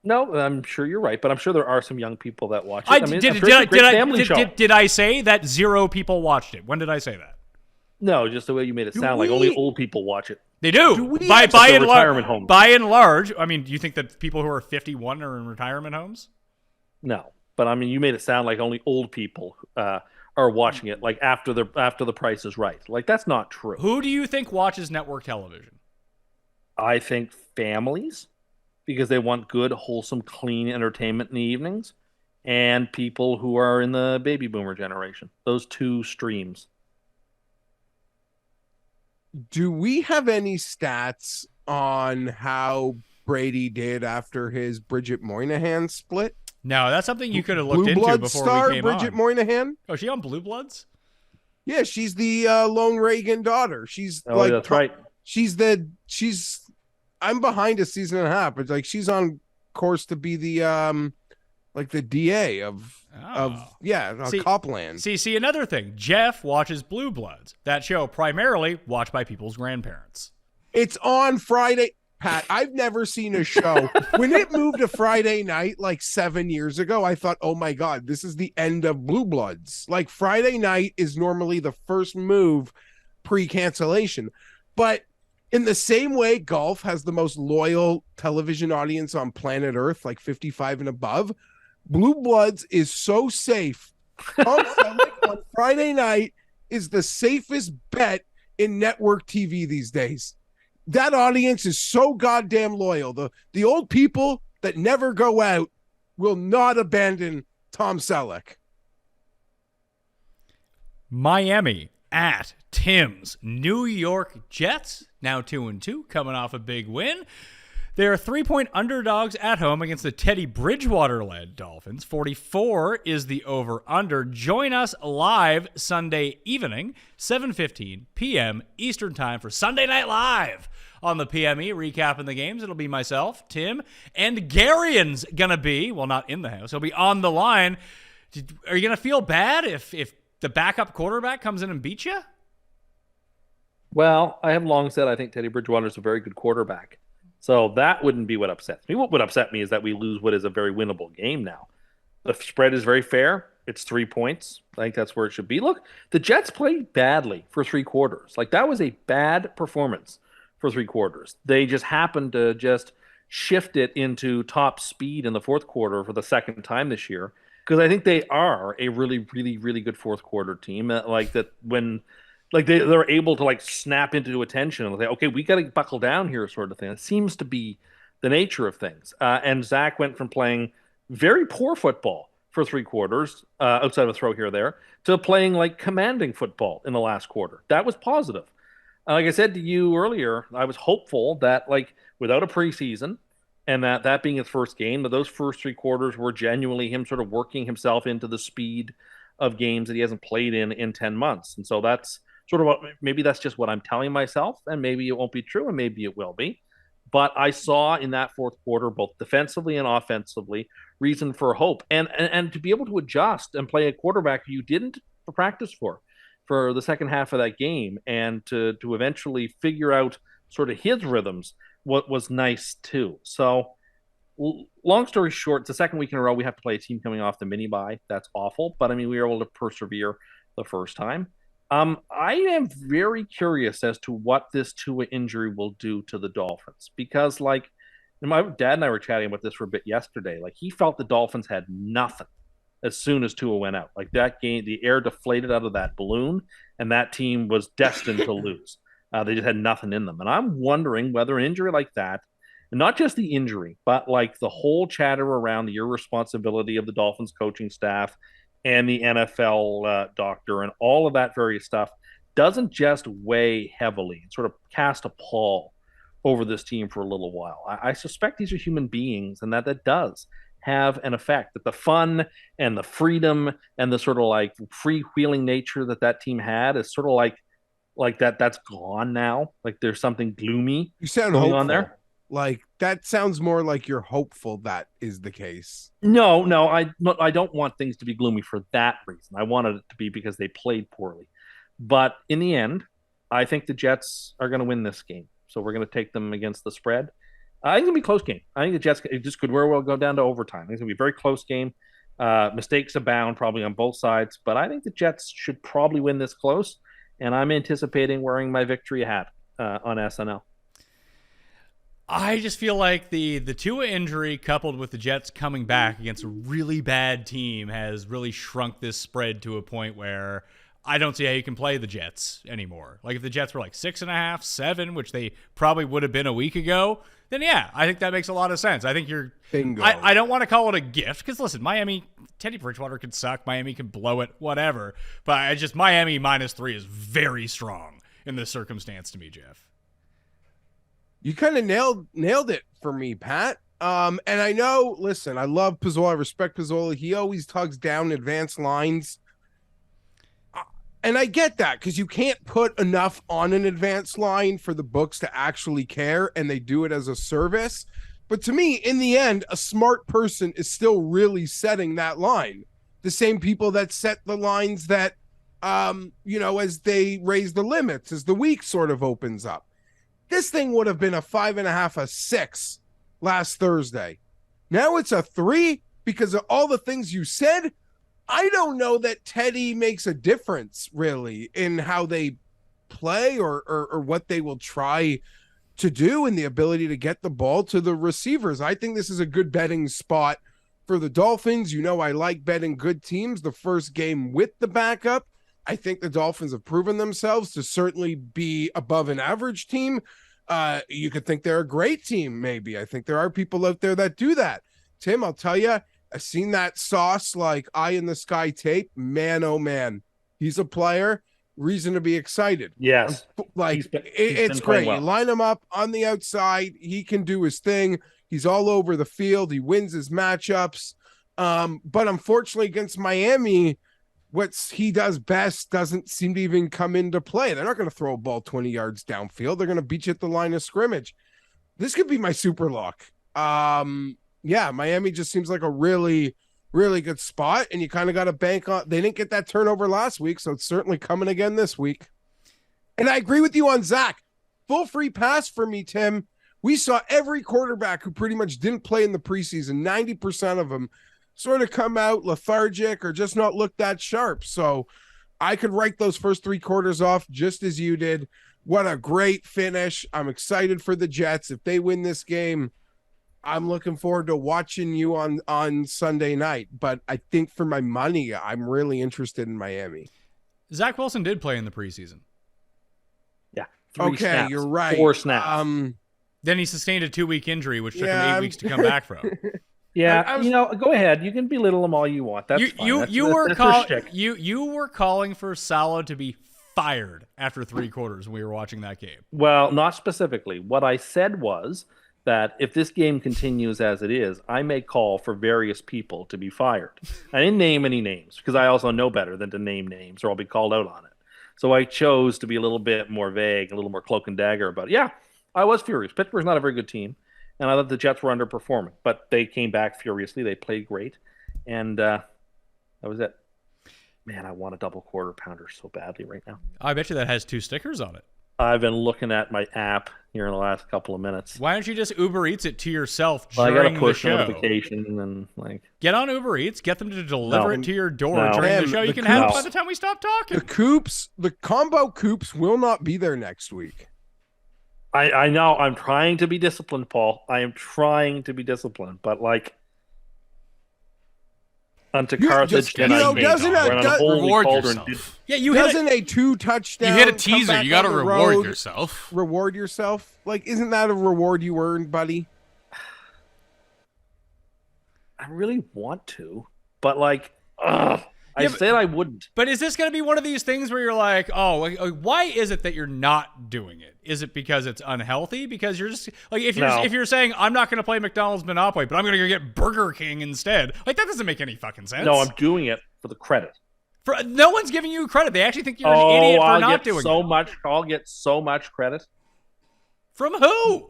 Speaker 6: No, I'm sure you're right, but I'm sure there are some young people that watch it.
Speaker 3: Did I say that 0 people watched it? When did I say that?
Speaker 6: No, just the way you made it sound like only old people watch it.
Speaker 3: They do. By and large, I mean, do you think that people who are 51 are in retirement homes?
Speaker 6: No, but I mean, you made it sound like only old people are watching it, like after the Price is Right. Like, that's not true.
Speaker 3: Who do you think watches network television?
Speaker 6: I think families, because they want good, wholesome, clean entertainment in the evenings, and people who are in the baby boomer generation. Those 2 streams.
Speaker 4: Do we have any stats on how Brady did after his Bridget Moynihan split?
Speaker 3: No, that's something you could have looked into before
Speaker 4: star,
Speaker 3: we came
Speaker 4: Bridget
Speaker 3: on.
Speaker 4: Moynihan?
Speaker 3: Oh, is she on Blue Bloods?
Speaker 4: Yeah, she's the lone Reagan daughter. She's
Speaker 6: that's right.
Speaker 4: I'm behind a season and a half, but like she's on course to be the like the DA of Copland.
Speaker 3: See, another thing. Geoff watches Blue Bloods. That show primarily watched by people's grandparents.
Speaker 4: It's on Friday. Pat, I've never seen a show. When it moved to Friday night like 7 years ago, I thought, oh my God, this is the end of Blue Bloods. Like Friday night is normally the first move pre-cancellation. But in the same way, golf has the most loyal television audience on planet Earth, like 55 and above. Blue Bloods is so safe. Tom Selleck on Friday night is the safest bet in network TV these days. That audience is so goddamn loyal. The old people that never go out will not abandon Tom Selleck.
Speaker 3: Miami at Tim's. New York Jets, now 2-2, coming off a big win. They are 3-point underdogs at home against the Teddy Bridgewater-led Dolphins. 44 is the over-under. Join us live Sunday evening, 7:15 p.m. Eastern Time for Sunday Night Live on the PME, recapping the games. It'll be myself, Tim, and Garion's going to be, well, not in the house. He'll be on the line. Are you going to feel bad if the backup quarterback comes in and beats you?
Speaker 6: Well, I have long said I think Teddy Bridgewater is a very good quarterback. So that wouldn't be what upsets me. What would upset me is that we lose what is a very winnable game now. The spread is very fair. It's 3 points. I think that's where it should be. Look, the Jets played badly for 3 quarters. Like, that was a bad performance for 3 quarters. They just happened to just shift it into top speed in the fourth quarter for the second time this year, because I think they are a really, really, really good fourth quarter team. Like that when – like they're able to like snap into attention and say, okay, we got to buckle down here, sort of thing. It seems to be the nature of things. And Zach went from playing very poor football for 3 quarters, outside of a throw here or there, to playing like commanding football in the last quarter. That was positive. Like I said to you earlier, I was hopeful that like without a preseason and that being his first game, that those first 3 quarters were genuinely him sort of working himself into the speed of games that he hasn't played in 10 months. And so that's sort of maybe that's just what I'm telling myself, and maybe it won't be true, and maybe it will be. But I saw in that fourth quarter, both defensively and offensively, reason for hope, and to be able to adjust and play a quarterback you didn't practice for the second half of that game, and to eventually figure out sort of his rhythms, what was nice too. So, long story short, it's the second week in a row we have to play a team coming off the mini bye. That's awful, but I mean we were able to persevere the first time. I am very curious as to what this Tua injury will do to the Dolphins, because like my dad and I were chatting about this for a bit yesterday. Like he felt the Dolphins had nothing as soon as Tua went out. Like that game, the air deflated out of that balloon, and that team was destined to lose. They just had nothing in them. And I'm wondering whether an injury like that, and not just the injury, but like the whole chatter around the irresponsibility of the Dolphins coaching staff and the NFL doctor and all of that various stuff, doesn't just weigh heavily and sort of cast a pall over this team for a little while. I suspect these are human beings, and that does have an effect, that the fun and the freedom and the sort of like freewheeling nature that team had is sort of like that's gone now. Like there's something gloomy
Speaker 4: you sound
Speaker 6: going
Speaker 4: hopeful.
Speaker 6: On there.
Speaker 4: Like that sounds more like you're hopeful that is the case.
Speaker 6: No, I don't want things to be gloomy for that reason. I wanted it to be because they played poorly. But in the end, I think the Jets are going to win this game. So we're going to take them against the spread. I think it's going to be a close game. I think the Jets just could very well go down to overtime. I think it's going to be a very close game. Mistakes abound probably on both sides. But I think the Jets should probably win this close. And I'm anticipating wearing my victory hat on SNL.
Speaker 3: I just feel like the Tua injury coupled with the Jets coming back against a really bad team has really shrunk this spread to a point where I don't see how you can play the Jets anymore. Like if the Jets were like 6.5, 7, which they probably would have been a week ago, then yeah, I think that makes a lot of sense. I think you're bingo. I don't want to call it a gift because listen, Miami, Teddy Bridgewater could suck, Miami can blow it, whatever. But I just Miami -3 is very strong in this circumstance to me, Geoff.
Speaker 4: You kind of nailed it for me, Pat. And I know, listen, I love Pizzola. I respect Pizzola. He always tugs down advanced lines. And I get that because you can't put enough on an advanced line for the books to actually care, and they do it as a service. But to me, in the end, a smart person is still really setting that line. The same people that set the lines that, as they raise the limits, as the week sort of opens up. This thing would have been a 5.5, a 6 last Thursday. Now it's a 3 because of all the things you said. I don't know that Teddy makes a difference really in how they play or what they will try to do and the ability to get the ball to the receivers. I think this is a good betting spot for the Dolphins. I like betting good teams the first game with the backup. I think the Dolphins have proven themselves to certainly be above an average team. You could think they're a great team, maybe. I think there are people out there that do that. Tim, I'll tell you, I've seen that sauce like eye in the sky tape. Man, oh man, he's a player. Reason to be excited.
Speaker 6: Yes.
Speaker 4: It's great. Well. You line him up on the outside. He can do his thing. He's all over the field. He wins his matchups. But unfortunately against Miami, what he does best doesn't seem to even come into play. They're not going to throw a ball 20 yards downfield. They're going to beat you at the line of scrimmage. This could be my super lock. Miami just seems like a really, really good spot, and you kind of got to bank on. They didn't get that turnover last week, so it's certainly coming again this week. And I agree with you on Zach. Full free pass for me, Tim. We saw every quarterback who pretty much didn't play in the preseason, 90% of them, sort of come out lethargic or just not look that sharp. So I could write those first 3 quarters off just as you did. What a great finish. I'm excited for the Jets. If they win this game, I'm looking forward to watching you on Sunday night. But I think for my money, I'm really interested in Miami.
Speaker 3: Zach Wilson did play in the preseason.
Speaker 6: Yeah.
Speaker 4: 3 snaps. You're right.
Speaker 6: 4 snaps.
Speaker 3: Then he sustained a 2-week injury, which took him 8 weeks to come back from.
Speaker 6: Yeah, go ahead. You can belittle them all you want. That's fine.
Speaker 3: You were calling for Salah to be fired after 3 quarters when we were watching that game.
Speaker 6: Well, not specifically. What I said was that if this game continues as it is, I may call for various people to be fired. I didn't name any names because I also know better than to name names or I'll be called out on it. So I chose to be a little bit more vague, a little more cloak and dagger about it. Yeah, I was furious. Pittsburgh's not a very good team. And I thought the Jets were underperforming, but they came back furiously. They played great, and that was it. Man, I want a double quarter pounder so badly right now.
Speaker 3: I bet you that has 2 stickers on it.
Speaker 6: I've been looking at my app here in the last couple of minutes.
Speaker 3: Why don't you just Uber Eats it to yourself during
Speaker 6: I got a push
Speaker 3: the show?
Speaker 6: Notification and
Speaker 3: get on Uber Eats, get them to deliver it to your door during the show. You can
Speaker 4: have
Speaker 3: it by the time we stop talking.
Speaker 4: The combo coops will not be there next week.
Speaker 6: I know. I'm trying to be disciplined, Paul. I am trying to be disciplined, but onto Carthage,
Speaker 4: doesn't
Speaker 3: reward yourself. Yeah,
Speaker 4: doesn't a 2 touchdown.
Speaker 5: You hit a teaser. You got to reward yourself.
Speaker 4: Reward yourself. Isn't that a reward you earned, buddy?
Speaker 6: I really want to, but I said I wouldn't.
Speaker 3: But is this going to be one of these things where you're like, why is it that you're not doing it? Is it because it's unhealthy? Because you're just if you're saying I'm not going to play McDonald's Monopoly, but I'm going to go get Burger King instead. That doesn't make any fucking sense.
Speaker 6: No, I'm doing it for the credit.
Speaker 3: No one's giving you credit. They actually think you're an idiot for not doing it.
Speaker 6: I'll get so much credit.
Speaker 3: From who?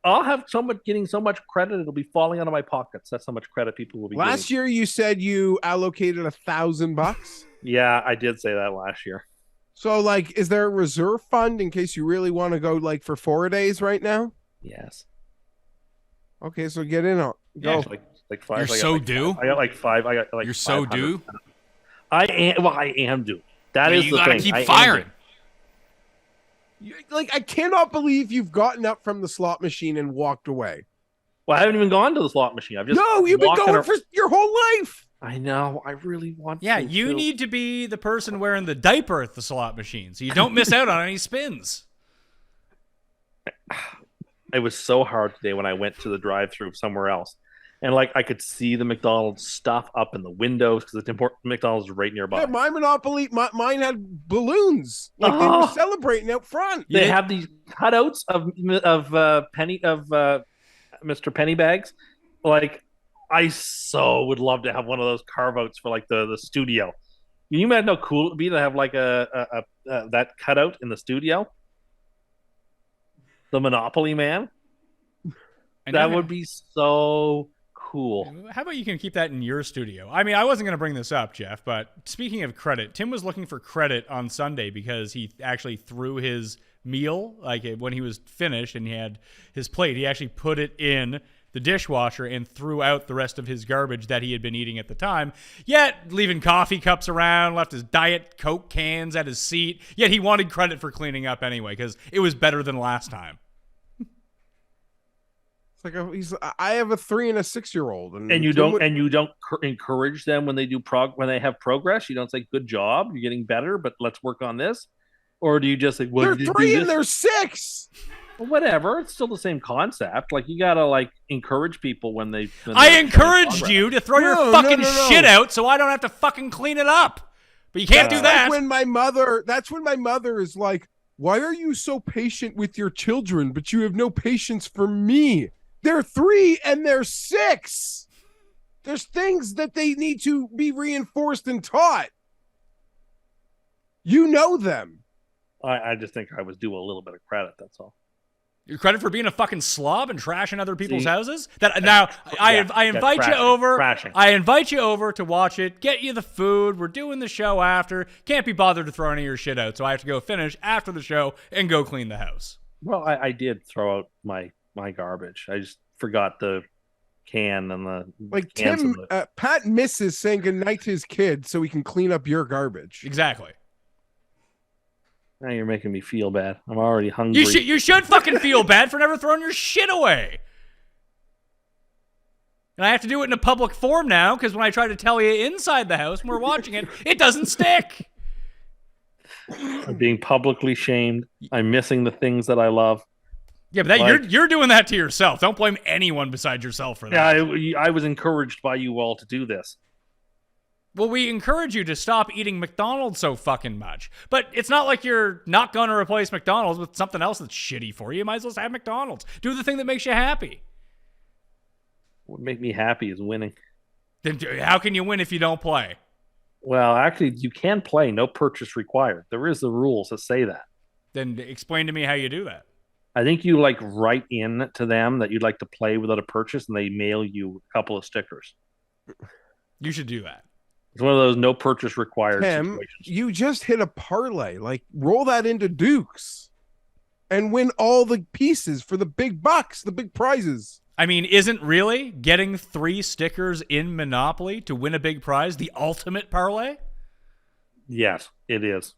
Speaker 6: I'll have someone getting so much credit it'll be falling out of my pockets. That's how much credit people will be getting.
Speaker 4: Last year you said you allocated $1,000.
Speaker 6: Yeah, I did say that last year.
Speaker 4: So is there a reserve fund in case you really want to go for 4 days right now?
Speaker 6: Yes.
Speaker 4: Okay, so get in on go.
Speaker 6: Yeah, 5.
Speaker 3: You're so due.
Speaker 6: I got 5. I got
Speaker 3: You're so due.
Speaker 6: I am due. That is the thing. You gotta
Speaker 5: keep firing.
Speaker 4: I cannot believe you've gotten up from the slot machine and walked away.
Speaker 6: Well, I haven't even gone to the slot machine.
Speaker 4: You've been going for your whole life.
Speaker 6: I know. I really want to.
Speaker 3: Yeah, you need to be the person wearing the diaper at the slot machine so you don't miss out on any spins.
Speaker 6: It was so hard today when I went to the drive-thru somewhere else. And I could see the McDonald's stuff up in the windows because the McDonald's is right nearby.
Speaker 4: Yeah, my Monopoly, mine had balloons. They were celebrating out front.
Speaker 6: They have these cutouts of Mr. Pennybags. I so would love to have one of those carve-outs for the studio. Can you imagine how cool it would be to have that cutout in the studio? The Monopoly man.
Speaker 3: And
Speaker 6: That
Speaker 3: you're
Speaker 6: would be so cool.
Speaker 3: How about you can keep that in your studio? I mean, I wasn't going to bring this up, Geoff, but speaking of credit, Tim was looking for credit on Sunday because he actually threw his meal, like when he was finished and he had his plate, he actually put it in the dishwasher and threw out the rest of his garbage that he had been eating at the time, yet leaving coffee cups around, left his Diet Coke cans at his seat, yet he wanted credit for cleaning up anyway because it was better than last time.
Speaker 4: It's like I have a 3 and a 6-year-old,
Speaker 6: And you don't encourage them when they do when they have progress. You don't say, "Good job, you're getting better, but let's work on this." Or do you just say, "Well,
Speaker 4: they're 3 and they're 6."
Speaker 6: Well, whatever. It's still the same concept. Like you gotta encourage people when they.
Speaker 3: I encouraged you to throw your fucking shit out so I don't have to fucking clean it up. But you can't do that.
Speaker 4: That's when my mother is like, "Why are you so patient with your children, but you have no patience for me?" They're 3 and they're 6. There's things that they need to be reinforced and taught. You know them.
Speaker 6: I just think I was due a little bit of credit. That's all.
Speaker 3: Your credit for being a fucking slob and trashing other people's houses? I invite you over.
Speaker 6: Crashing.
Speaker 3: I invite you over to watch it, get you the food. We're doing the show after. Can't be bothered to throw any of your shit out, so I have to go finish after the show and go clean the house.
Speaker 6: Well, I did throw out my garbage. I just forgot the can and the
Speaker 4: Tim. Pat misses saying goodnight to his kid so he can clean up your garbage.
Speaker 3: Exactly.
Speaker 6: Now you're making me feel bad. I'm already hungry.
Speaker 3: You should fucking feel bad for never throwing your shit away. And I have to do it in a public forum now because when I try to tell you inside the house when we're watching it, it doesn't stick.
Speaker 6: I'm being publicly shamed. I'm missing the things that I love.
Speaker 3: Yeah, but you're doing that to yourself. Don't blame anyone besides yourself for that.
Speaker 6: Yeah, I was encouraged by you all to do this.
Speaker 3: Well, we encourage you to stop eating McDonald's so fucking much. But it's not like you're not going to replace McDonald's with something else that's shitty for you. You might as well have McDonald's. Do the thing that makes you happy.
Speaker 6: What would make me happy is winning.
Speaker 3: Then how can you win if you don't play?
Speaker 6: Well, actually, you can play. No purchase required. There is the rules that say that.
Speaker 3: Then explain to me how you do that.
Speaker 6: I think you write in to them that you'd like to play without a purchase, and they mail you a couple of stickers.
Speaker 3: You should do that.
Speaker 6: It's one of those no purchase required
Speaker 4: Tim,
Speaker 6: situations.
Speaker 4: you just hit a parlay. Roll that into Dukes and win all the pieces for the big bucks, the big prizes.
Speaker 3: I mean, isn't really getting 3 stickers in Monopoly to win a big prize the ultimate parlay?
Speaker 6: Yes, it is.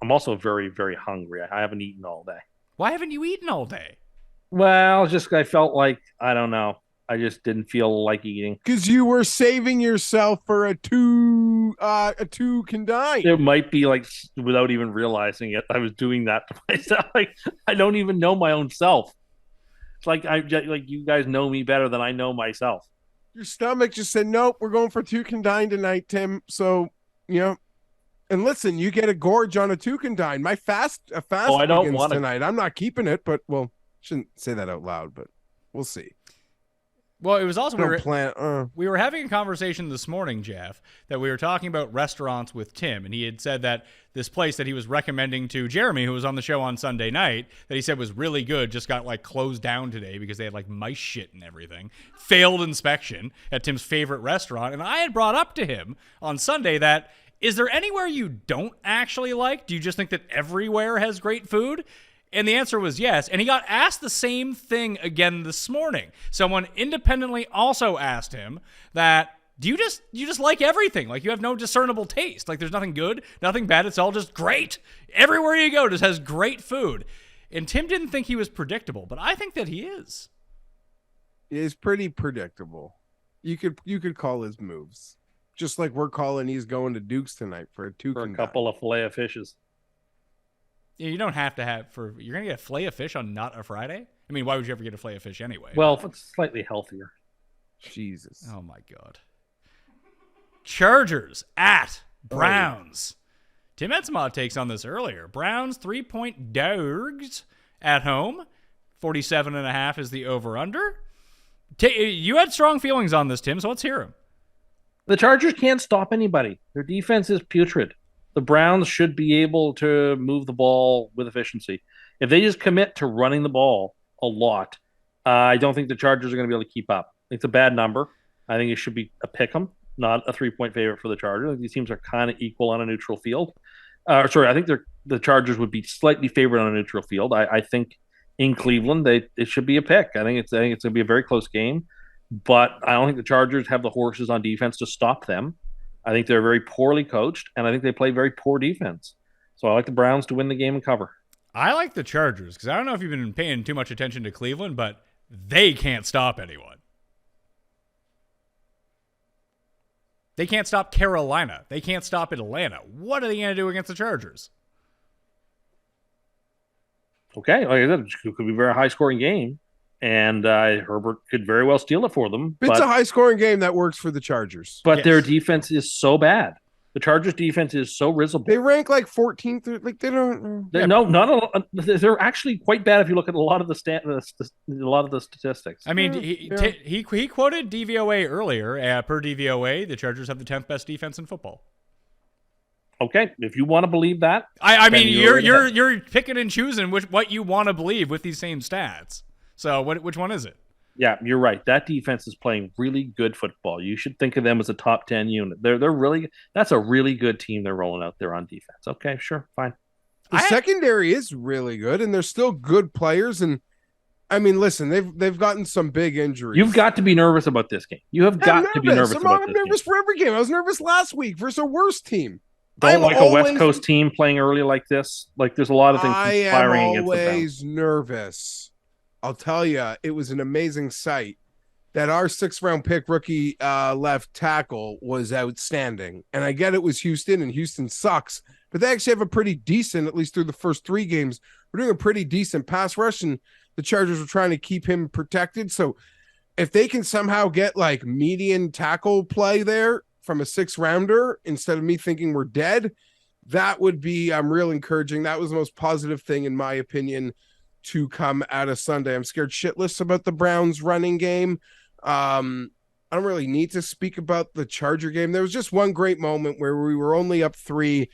Speaker 6: I'm also very, very hungry. I haven't eaten all day.
Speaker 3: Why haven't you eaten all day?
Speaker 6: Well, I felt like, I don't know. I just didn't feel like eating.
Speaker 4: Because you were saving yourself for a two can dine.
Speaker 6: It might be without even realizing it, I was doing that to myself. I don't even know my own self. It's like you guys know me better than I know myself.
Speaker 4: Your stomach just said, "Nope, we're going for 2 can dine tonight, Tim." So, and listen, you get a gorge on a 2 can dine. My fast
Speaker 6: I don't
Speaker 4: begins
Speaker 6: want
Speaker 4: tonight. I'm not keeping it, but shouldn't say that out loud, but we'll see.
Speaker 3: Well, it was also we were having a conversation this morning, Geoff, that we were talking about restaurants with Tim, and he had said that this place that he was recommending to Jeremy, who was on the show on Sunday night, that he said was really good, just got closed down today because they had mice shit and everything. Failed inspection at Tim's favorite restaurant, and I had brought up to him on Sunday that, is there anywhere you don't actually like? Do you just think that everywhere has great food? And the answer was yes. And he got asked the same thing again this morning. Someone independently also asked him that, do you just like everything? You have no discernible taste. There's nothing good, nothing bad. It's all just great. Everywhere you go just has great food. And Tim didn't think he was predictable, but I think that he is.
Speaker 4: He is pretty predictable. You could call his moves. Just like we're calling he's going to Duke's tonight for a
Speaker 6: couple of filet of fishes.
Speaker 3: Yeah, you don't have to you're going to get a fillet of fish on not a Friday? I mean, why would you ever get a fillet of fish anyway?
Speaker 6: Well, it's slightly healthier.
Speaker 4: Jesus.
Speaker 3: Oh, my God. Chargers at Browns. Tim Etzma takes on this earlier. Browns 3-point dogs at home. 47.5 is the over-under. You had strong feelings on this, Tim, so let's hear them.
Speaker 6: The Chargers can't stop anybody. Their defense is putrid. The Browns should be able to move the ball with efficiency. If they just commit to running the ball a lot, I don't think the Chargers are going to be able to keep up. It's a bad number. I think it should be a pick 'em, not a 3-point favorite for the Chargers. These teams are kind of equal on a neutral field. I think the Chargers would be slightly favored on a neutral field. I think in Cleveland, it should be a pick. I think it's going to be a very close game, but I don't think the Chargers have the horses on defense to stop them. I think they're very poorly coached, and I think they play very poor defense. So I like the Browns to win the game and cover.
Speaker 3: I like the Chargers because I don't know if you've been paying too much attention to Cleveland, but they can't stop anyone. They can't stop Carolina. They can't stop Atlanta. What are they going to do against the Chargers?
Speaker 6: Okay, like I said, it could be a very high-scoring game, and Herbert could very well steal it for them.
Speaker 4: It's a high-scoring game that works for the Chargers.
Speaker 6: But their defense is so bad. The Chargers' defense is so risible.
Speaker 4: They rank like 14th. Like they don't.
Speaker 6: They're actually quite bad if you look at a lot of the statistics.
Speaker 3: I mean, he quoted DVOA earlier. Per DVOA, the Chargers have the 10th best defense in football.
Speaker 6: Okay, if you want to believe that,
Speaker 3: I mean, you're picking and choosing what you want to believe with these same stats. So which one is it?
Speaker 6: Yeah, you're right. That defense is playing really good football. You should think of them as a top 10 unit. They're really that's a really good team they're rolling out there on defense. Okay, sure, fine.
Speaker 4: The secondary is really good, and they're still good players. And I mean, listen, they've gotten some big injuries.
Speaker 6: You've got to be nervous about this game. You have got to be nervous about this game. I'm
Speaker 4: nervous for every game. I was nervous last week versus a worse team.
Speaker 6: Don't like a West Coast team playing early like this. Like, there's a lot of things conspiring against them.
Speaker 4: I am always nervous. I'll tell you, it was an amazing sight that our 6th-round pick rookie left tackle was outstanding. And I get it was Houston, and Houston sucks, but they actually have a pretty decent, at least through the first 3 games, we're doing a pretty decent pass rush, and the Chargers were trying to keep him protected. So if they can somehow get like median tackle play there from a 6th-rounder instead of me thinking we're dead, that would be real encouraging. That was the most positive thing, in my opinion, to come out of Sunday. I'm scared shitless about the Browns running game. I don't really need to speak about the Charger game. There was just one great moment where we were only up 3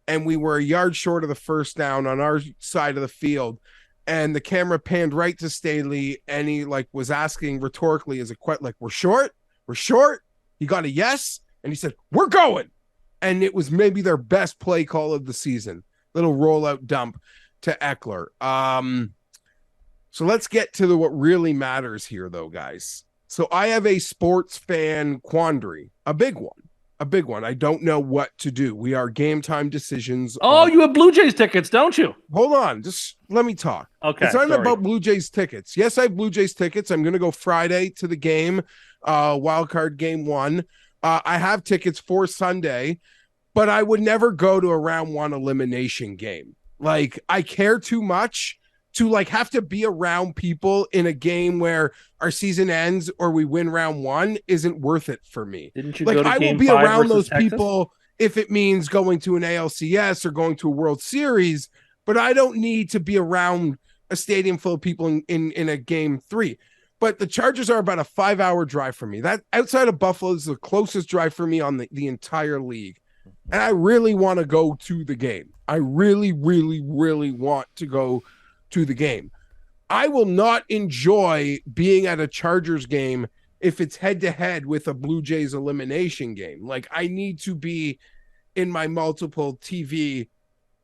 Speaker 4: and we were a yard short of the first down on our side of the field. And the camera panned right to Staley, and he was asking rhetorically, we're short? We're short? He got a yes. And he said, we're going. And it was maybe their best play call of the season. Little rollout dump to Eckler. So let's get to what really matters here, though, guys. So I have a sports fan quandary, a big one. I don't know what to do. We are game time decisions.
Speaker 6: Oh, you have Blue Jays tickets, don't you?
Speaker 4: Hold on. Just let me talk.
Speaker 6: Okay.
Speaker 4: It's not about Blue Jays tickets. Yes, I have Blue Jays tickets. I'm going to go Friday to the game, wild card game 1. I have tickets for Sunday, but I would never go to a round 1 elimination game. Like, I care too much to have to be around people in a game where our season ends or we win round 1 isn't worth it for me.
Speaker 6: Didn't you go to
Speaker 4: I
Speaker 6: game
Speaker 4: will be
Speaker 6: 5
Speaker 4: around those
Speaker 6: Texas?
Speaker 4: people if it means going to an ALCS or going to a World Series, but I don't need to be around a stadium full of people in a game 3. But the Chargers are about a 5-hour drive from me. That outside of Buffalo is the closest drive for me on the entire league. And I really want to go to the game. I really, really, really want to go to the game. I will not enjoy being at a Chargers game if it's head-to-head with a Blue Jays elimination game. I need to be in my multiple TV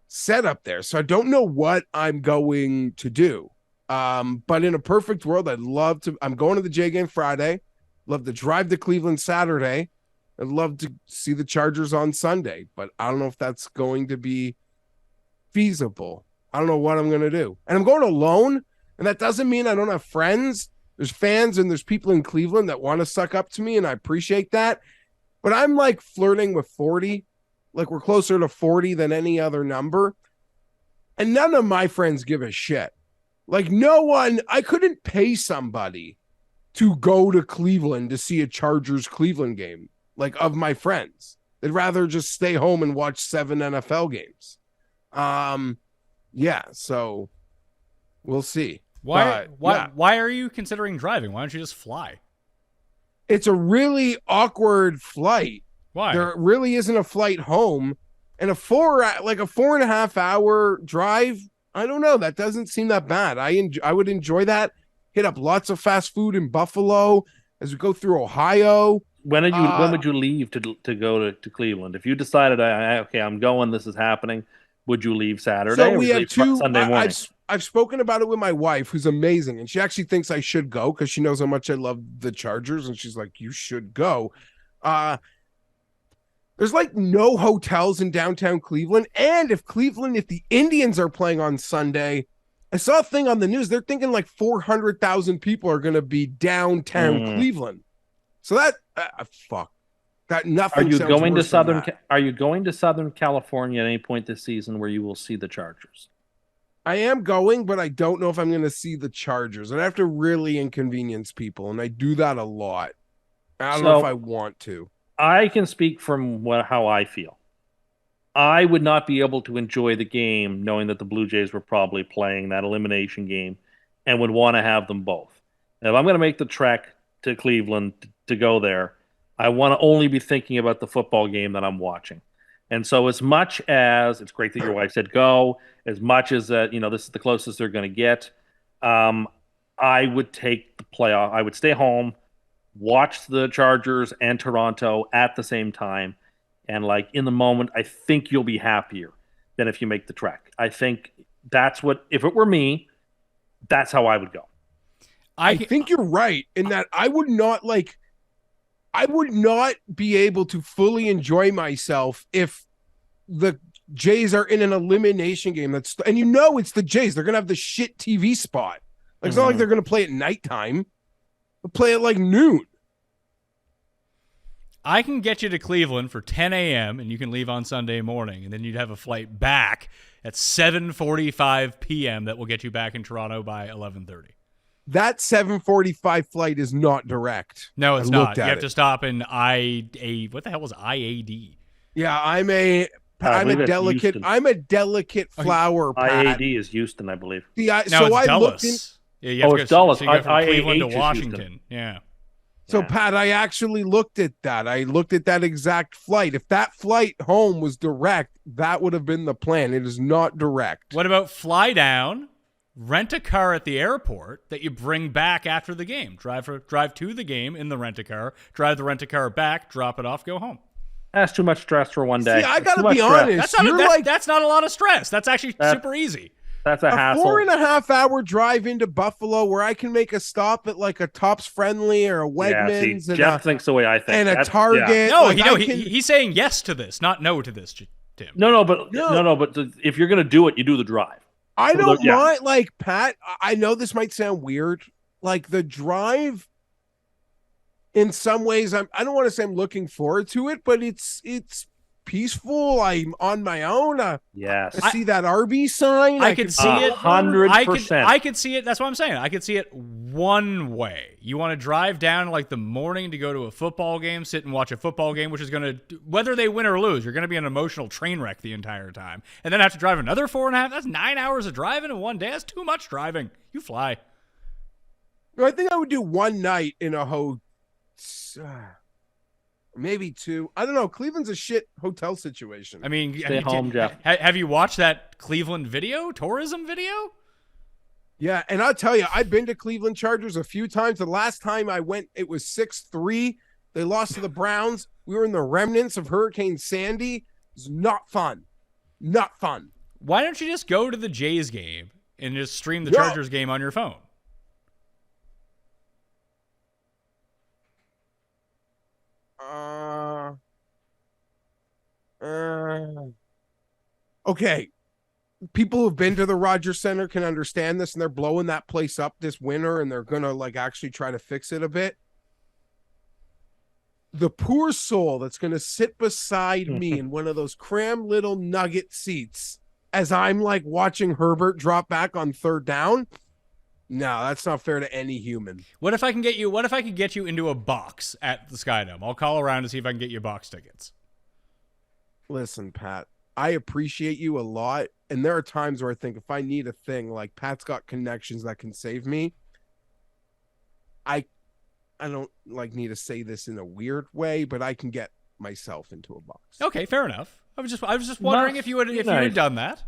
Speaker 4: setup there. So I don't know what I'm going to do. But in a perfect world, I'm going to the J game Friday. Love to drive to Cleveland Saturday. I'd love to see the Chargers on Sunday, but I don't know if that's going to be feasible. I don't know what I'm going to do. And I'm going alone, and that doesn't mean I don't have friends. There's fans and there's people in Cleveland that want to suck up to me, and I appreciate that. But I'm flirting with 40. We're closer to 40 than any other number. And none of my friends give a shit. No one, I couldn't pay somebody to go to Cleveland to see a Chargers Cleveland game, of my friends. They'd rather just stay home and watch 7 NFL games. Yeah, so we'll see.
Speaker 3: Why are you considering driving? Why don't you just fly?
Speaker 4: It's a really awkward flight.
Speaker 3: Why?
Speaker 4: There really isn't a flight home, and a 4.5 hour drive. I don't know. That doesn't seem that bad. I would enjoy that hit up lots of fast food in Buffalo as we go through Ohio.
Speaker 6: When would you leave to go to Cleveland? If you decided, okay, I'm going, this is happening, would you leave Saturday?
Speaker 4: So
Speaker 6: or
Speaker 4: we
Speaker 6: would you
Speaker 4: have
Speaker 6: leave
Speaker 4: two.
Speaker 6: Sunday morning.
Speaker 4: I've spoken about it with my wife, who's amazing, and she actually thinks I should go because she knows how much I love the Chargers, and she's like, "You should go." There's like no hotels in downtown Cleveland, and if the Indians are playing on Sunday, I saw a thing on the news. They're thinking like 400,000 people are going to be downtown Cleveland. So that fuck. That nothing.
Speaker 6: Are you going to Southern?
Speaker 4: That.
Speaker 6: Are you going to Southern California at any point this season where you will see the Chargers?
Speaker 4: I am going, but I don't know if I'm going to see the Chargers. I'd have to really inconvenience people, and I do that a lot. I don't know if I want to.
Speaker 6: I can speak from how I feel. I would not be able to enjoy the game knowing that the Blue Jays were probably playing that elimination game and would want to have them both. And if I'm going to make the trek to Cleveland to go there, I want to only be thinking about the football game that I'm watching. And so as much as it's great that your wife said go, as much as that, this is the closest they're going to get, I would take the playoff. I would stay home, watch the Chargers and Toronto at the same time. And like in the moment, I think you'll be happier than if you make the trek. I think that's if it were me, that's how I would go.
Speaker 4: I think you're right in that I would not be able to fully enjoy myself if the Jays are in an elimination game. And it's the Jays. They're going to have the shit TV spot. Like, it's not like they're going to play at nighttime. They'll play at like noon.
Speaker 3: I can get you to Cleveland for 10 a.m. and you can leave on Sunday morning, and then you'd have a flight back at 7:45 p.m. that will get you back in Toronto by 11:30. That
Speaker 4: 7:45 flight is not direct.
Speaker 3: No, it's not. You have to stop in what the hell was IAD?
Speaker 4: Yeah, I'm a delicate flower.
Speaker 6: IAD is Houston, I believe.
Speaker 3: It's Dulles.
Speaker 6: It's Dulles.
Speaker 3: So you go from Cleveland to
Speaker 6: is
Speaker 3: Washington.
Speaker 6: Houston.
Speaker 3: Yeah.
Speaker 4: So, Pat, I actually looked at that. I looked at that exact flight. If that flight home was direct, that would have been the plan. It is not direct.
Speaker 3: What about fly down, rent a car at the airport that you bring back after the game? Drive to the game in the rent-a-car, drive the rent-a-car back, drop it off, go home.
Speaker 6: That's too much stress for one day.
Speaker 4: See, I got to be honest.
Speaker 3: That's not a lot of stress. That's actually super easy.
Speaker 6: That's a hassle.
Speaker 4: 4.5 hour drive into Buffalo where I can make a stop at like a Tops Friendly or a Wegmans.
Speaker 6: Yeah, Jeff thinks the way I think.
Speaker 4: And a Target.
Speaker 3: Yeah. No, he's saying yes to this, not no to this, Tim.
Speaker 6: No, but if you're going to do it, you do the drive.
Speaker 4: I don't mind, like, Pat, I know this might sound weird. Like, the drive, in some ways, I don't want to say I'm looking forward to it, but it's peaceful. I'm on my own.
Speaker 6: Yes.
Speaker 4: I see that RB sign.
Speaker 3: I could see it
Speaker 6: 100%.
Speaker 3: I could see it. That's what I'm saying. I could see it one way. You want to drive down like the morning to go to a football game, sit and watch a football game, which is going to, whether they win or lose, you're going to be an emotional train wreck the entire time. And then have to drive another 4.5. That's 9 hours of driving in one day. That's too much driving. You fly.
Speaker 4: I think I would do one night in a hotel. Maybe two. I don't know. Cleveland's a shit hotel situation.
Speaker 3: I mean,
Speaker 6: stay home, Jeff.
Speaker 3: Have you watched that Cleveland tourism video?
Speaker 4: Yeah, and I'll tell you, I've been to Cleveland Chargers a few times. The last time I went, it was 6-3. They lost to the Browns. We were in the remnants of Hurricane Sandy. It was not fun. Not fun.
Speaker 3: Why don't you just go to the Jays game and just stream the Chargers game on your phone?
Speaker 4: Okay. People who've been to the Rogers Center can understand this, and they're blowing that place up this winter, and they're gonna like actually try to fix it a bit. The poor soul that's gonna sit beside me in one of those cram little nugget seats as I'm like watching Herbert drop back on third down. No, that's not fair to any human. What if I could get you into a box at the Skydome? I'll call around to see if I can get you box tickets. Listen, Pat, I appreciate you a lot. And there are times where I think if I need a thing, like Pat's got connections that can save me. I don't like need to say this in a weird way, but I can get myself into a box. Okay, fair enough. I was just wondering if you had done that.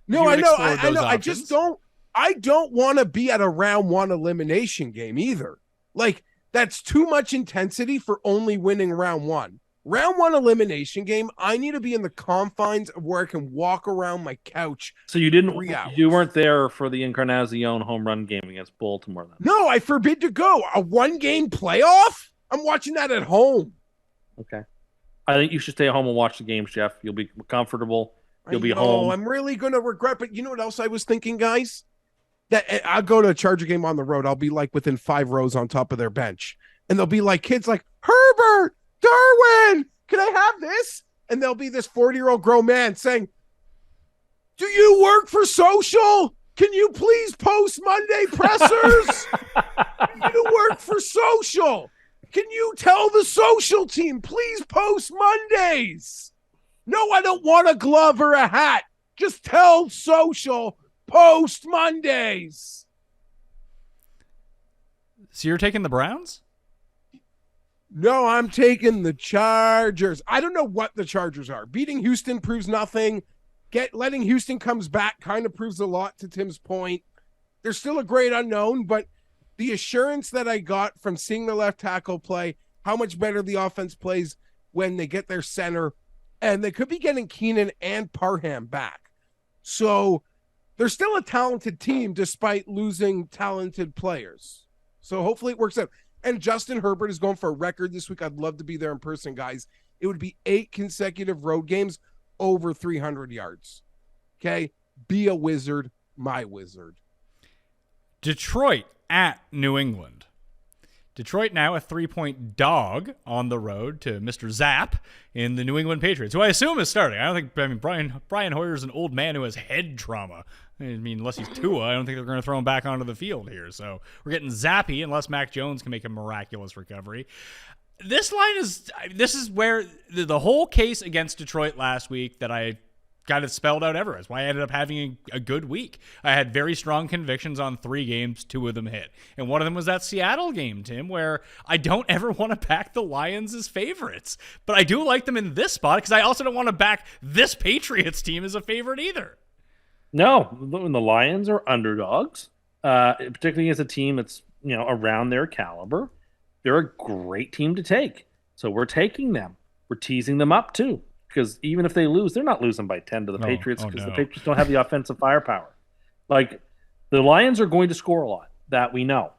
Speaker 4: No, I know. I just don't. I don't want to be at a round one elimination game either. Like, that's too much intensity for only winning round one. Round one elimination game, I need to be in the confines of where I can walk around my couch.
Speaker 6: So you weren't there for the Encarnacion home run game against Baltimore then?
Speaker 4: No, I forbid to go. A one-game playoff? I'm watching that at home.
Speaker 6: Okay. I think you should stay at home and watch the games, Geoff. You'll be comfortable. You'll be home.
Speaker 4: I'm really going to regret, but you know what else I was thinking, guys? That I'll go to a Charger game on the road. I'll be like within 5 rows on top of their bench. And they'll be like kids like, Herbert, Darwin, can I have this? And there'll be this 40-year-old grown man saying, do you work for social? Can you please post Monday pressers? You work for social. Can you tell the social team, please post Mondays? No, I don't want a glove or a hat. Just tell social, post Mondays.
Speaker 3: So you're taking the Browns?
Speaker 4: No, I'm taking the Chargers. I don't know what the Chargers are. Beating Houston proves nothing. Letting Houston comes back kind of proves a lot, to Tim's point. They're still a great unknown, but the assurance that I got from seeing the left tackle play, how much better the offense plays when they get their center, and they could be getting Keenan and Parham back. So they're still a talented team despite losing talented players. So hopefully it works out. And Justin Herbert is going for a record this week. I'd love to be there in person, guys. It would be 8 consecutive road games over 300 yards. Okay? Be a wizard, my wizard.
Speaker 3: Detroit at New England. Detroit now a 3-point dog on the road to Mr. Zapp in the New England Patriots, who I assume is starting. Brian Hoyer's an old man who has head trauma. I mean, unless he's Tua, I don't think they're going to throw him back onto the field here. So we're getting zappy unless Mac Jones can make a miraculous recovery. This is where the whole case against Detroit last week that I kind of spelled out ever. That's why I ended up having a good week. I had very strong convictions on 3 games, 2 of them hit. And one of them was that Seattle game, Tim, where I don't ever want to back the Lions as favorites. But I do like them in this spot because I also don't want to back this Patriots team as a favorite either.
Speaker 6: No, when the Lions are underdogs, particularly as a team that's around their caliber, they're a great team to take. So we're taking them. We're teasing them up too, because even if they lose, they're not losing by 10 to the Patriots because the Patriots don't have the offensive firepower. Like, the Lions are going to score a lot, that we know.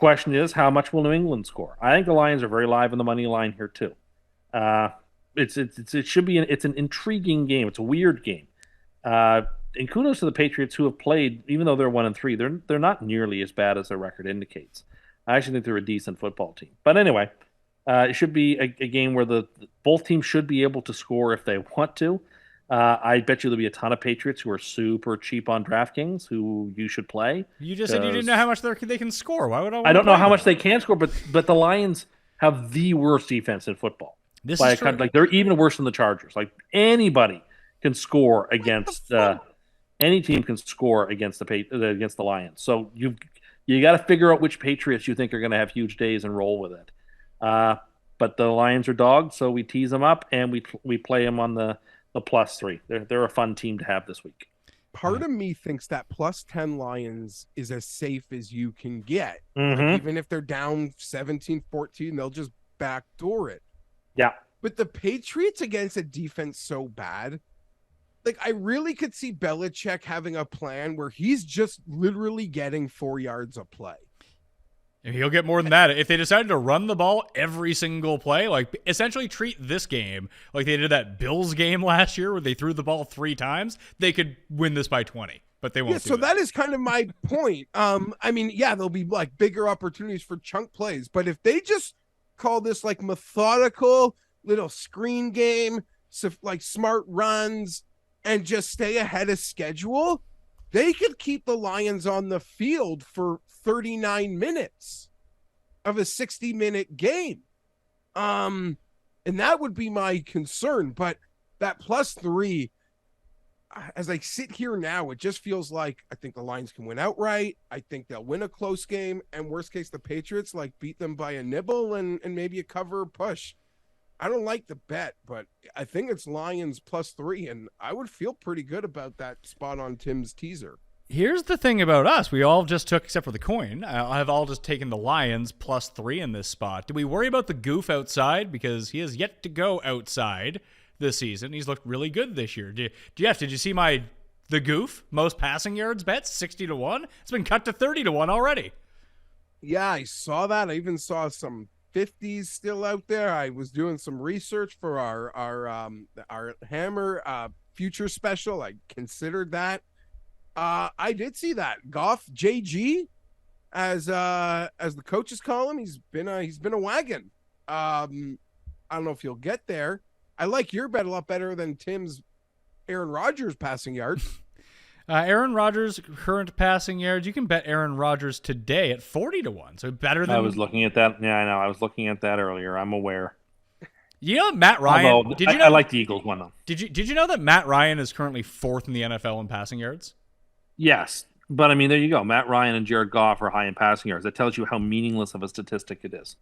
Speaker 6: Question is, how much will New England score? I think the Lions are very live in the money line here too. It should be it's an intriguing game. It's a weird game. And kudos to the Patriots who have played, even though they're 1-3, they're not nearly as bad as their record indicates. I actually think they're a decent football team. But anyway, it should be a game where both teams should be able to score if they want to. I bet you there'll be a ton of Patriots who are super cheap on DraftKings who you should play.
Speaker 3: You just said you didn't know how much they can score. Why would I?
Speaker 6: I don't know how much they can score, but the Lions have the worst defense in football.
Speaker 3: This is true.
Speaker 6: Like, they're even worse than the Chargers. Like, anybody can score against any team can score against the Lions. So you got to figure out which Patriots you think are going to have huge days and roll with it. But the Lions are dogs, so we tease them up and we play them on the +3. They're a fun team to have this week.
Speaker 4: Part of me thinks that +10 Lions is as safe as you can get.
Speaker 6: Mm-hmm.
Speaker 4: Like, even if they're down 17-14, they'll just backdoor it.
Speaker 6: Yeah.
Speaker 4: But the Patriots against a defense so bad, like, I really could see Belichick having a plan where he's just literally getting 4 yards a play.
Speaker 3: And he'll get more than that. If they decided to run the ball every single play, like, essentially treat this game like they did that Bills game last year where they threw the ball 3 times, they could win this by 20. But they won't.
Speaker 4: Yeah, so that is kind of my point. I mean, yeah, there'll be like bigger opportunities for chunk plays, but if they just call this like methodical little screen game, so like smart runs, and just stay ahead of schedule, they could keep the Lions on the field for 39 minutes of a 60-minute game. And that would be my concern. But that +3, as I sit here now, it just feels like I think the Lions can win outright. I think they'll win a close game. And worst case, the Patriots beat them by a nibble and maybe a cover or push. I don't like the bet, but I think it's Lions +3, and I would feel pretty good about that spot on Tim's teaser.
Speaker 3: Here's the thing about us. We all just took, except for the coin, I've all just taken the Lions +3 in this spot. Do we worry about the goof outside? Because he has yet to go outside this season. He's looked really good this year. Geoff, did you see the goof? Most passing yards bets, 60-1? It's been cut to 30-1 already.
Speaker 4: Yeah, I saw that. I even saw some 50s still out there. I was doing some research for our Hammer future special. I considered that. I did see that. Goff JG, as the coaches call him, he's been a wagon. I don't know if you'll get there. I like your bet a lot better than Tim's Aaron Rodgers passing yards.
Speaker 3: Aaron Rodgers current passing yards. You can bet Aaron Rodgers today at 40-1. So better than
Speaker 6: I was looking at that. Yeah, I know. I was looking at that earlier. I'm aware.
Speaker 3: You know Matt Ryan.
Speaker 6: Although, I like the Eagles one though.
Speaker 3: Did you know that Matt Ryan is currently 4th in the NFL in passing yards?
Speaker 6: Yes, but I mean, there you go. Matt Ryan and Jared Goff are high in passing yards. That tells you how meaningless of a statistic it is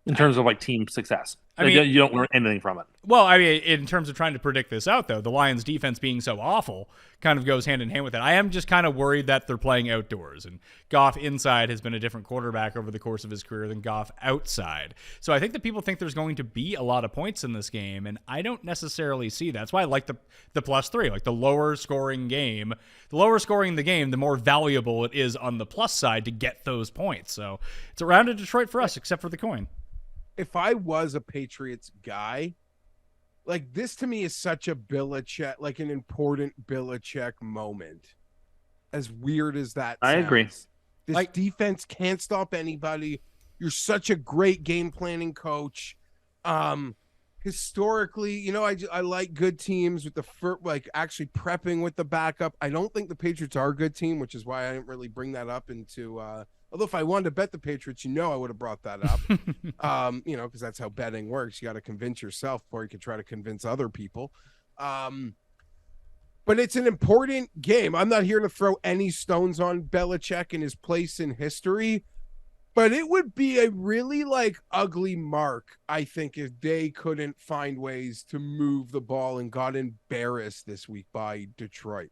Speaker 6: in terms of like team success. I mean, you don't learn anything from it.
Speaker 3: Well, I mean, in terms of trying to predict this out, though, the Lions' defense being so awful kind of goes hand in hand with it. I am just kind of worried that they're playing outdoors, and Goff inside has been a different quarterback over the course of his career than Goff outside. So I think that people think there's going to be a lot of points in this game, and I don't necessarily see that. That's why I like the +3, like the lower scoring game. The lower scoring the game, the more valuable it is on the plus side to get those points. So it's around to Detroit for us, except for the coin.
Speaker 4: If I was a Patriots guy, like this to me is such a Belichick, like an important Belichick moment. As weird as that sounds.
Speaker 6: I agree.
Speaker 4: This defense can't stop anybody. You're such a great game planning coach. Historically, you know, I like good teams with the like actually prepping with the backup. I don't think the Patriots are a good team, which is why I didn't really bring that up into although if I wanted to bet the Patriots, you know, I would have brought that up. You know, because that's how betting works. You got to convince yourself before you can try to convince other people. But it's an important game. I'm not here to throw any stones on Belichick and his place in history, but it would be a really like ugly mark, I think, if they couldn't find ways to move the ball and got embarrassed this week by Detroit.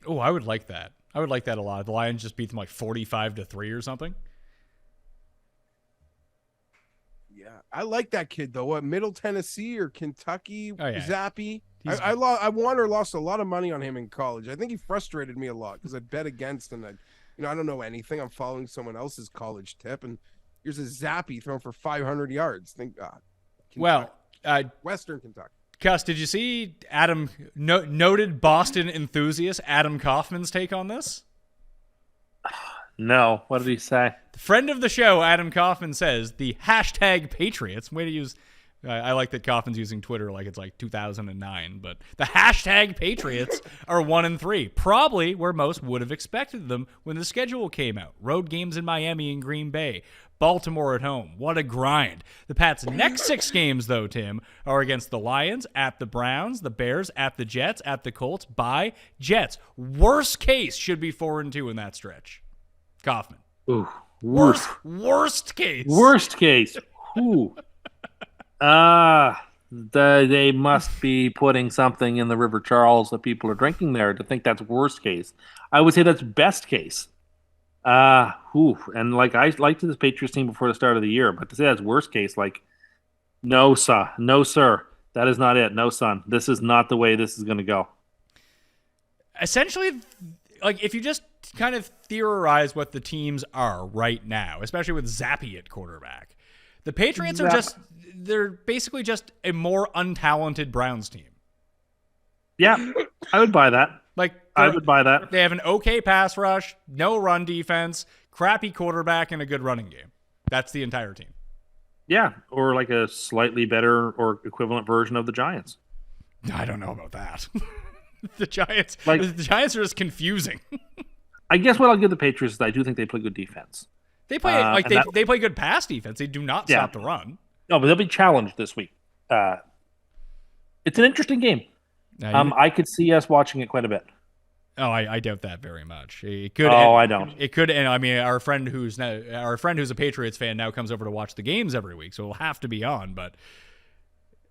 Speaker 3: Oh, I would like that. I would like that a lot. The Lions just beat them like 45-3 or something.
Speaker 4: Yeah, I like that kid though. What, Middle Tennessee or Kentucky?
Speaker 3: Oh, yeah.
Speaker 4: Zappy. I won or lost a lot of money on him in college. I think he frustrated me a lot because I bet against him. I don't know anything. I'm following someone else's college tip, and here's a Zappy thrown for 500 yards. Thank God.
Speaker 3: Well,
Speaker 4: Western Kentucky.
Speaker 3: Cust, did you see noted Boston enthusiast Adam Kaufman's take on this?
Speaker 6: No. What did he say?
Speaker 3: The friend of the show, Adam Kaufman, says the #Patriots. Way to use. I like that Kaufman's using Twitter like it's like 2009, but the #Patriots are 1-3, probably where most would have expected them when the schedule came out. Road games in Miami and Green Bay, Baltimore at home. What a grind. The Pats' next 6 games, though, Tim, are against the Lions, at the Browns, the Bears, at the Jets, at the Colts, by Jets. Worst case should be 4-2 in that stretch. Kaufman.
Speaker 6: Ooh,
Speaker 3: Worst case.
Speaker 6: Worst case. Ooh. They must be putting something in the River Charles that people are drinking there to think that's worst case. I would say that's best case. And like I liked this Patriots team before the start of the year, but to say that's worst case, like, no, sir, that is not it. No, son, this is not the way this is going to go.
Speaker 3: Essentially, like if you just kind of theorize what the teams are right now, especially with Zappy at quarterback, the Patriots are they're basically just a more untalented Browns team.
Speaker 6: Yeah, I would buy that. I would buy that.
Speaker 3: They have an okay pass rush, no run defense, crappy quarterback, and a good running game. That's the entire team.
Speaker 6: Yeah, or like a slightly better or equivalent version of the Giants.
Speaker 3: I don't know about that. The Giants are just confusing.
Speaker 6: I guess what I'll give the Patriots is I do think they play good defense.
Speaker 3: They play they play good pass defense. They do not stop the run.
Speaker 6: No, but they'll be challenged this week. It's an interesting game. I could see us watching it quite a bit.
Speaker 3: Oh, I doubt that very much. It could.
Speaker 6: I don't.
Speaker 3: It could, and I mean, our friend who's a Patriots fan now comes over to watch the games every week, so it'll have to be on. But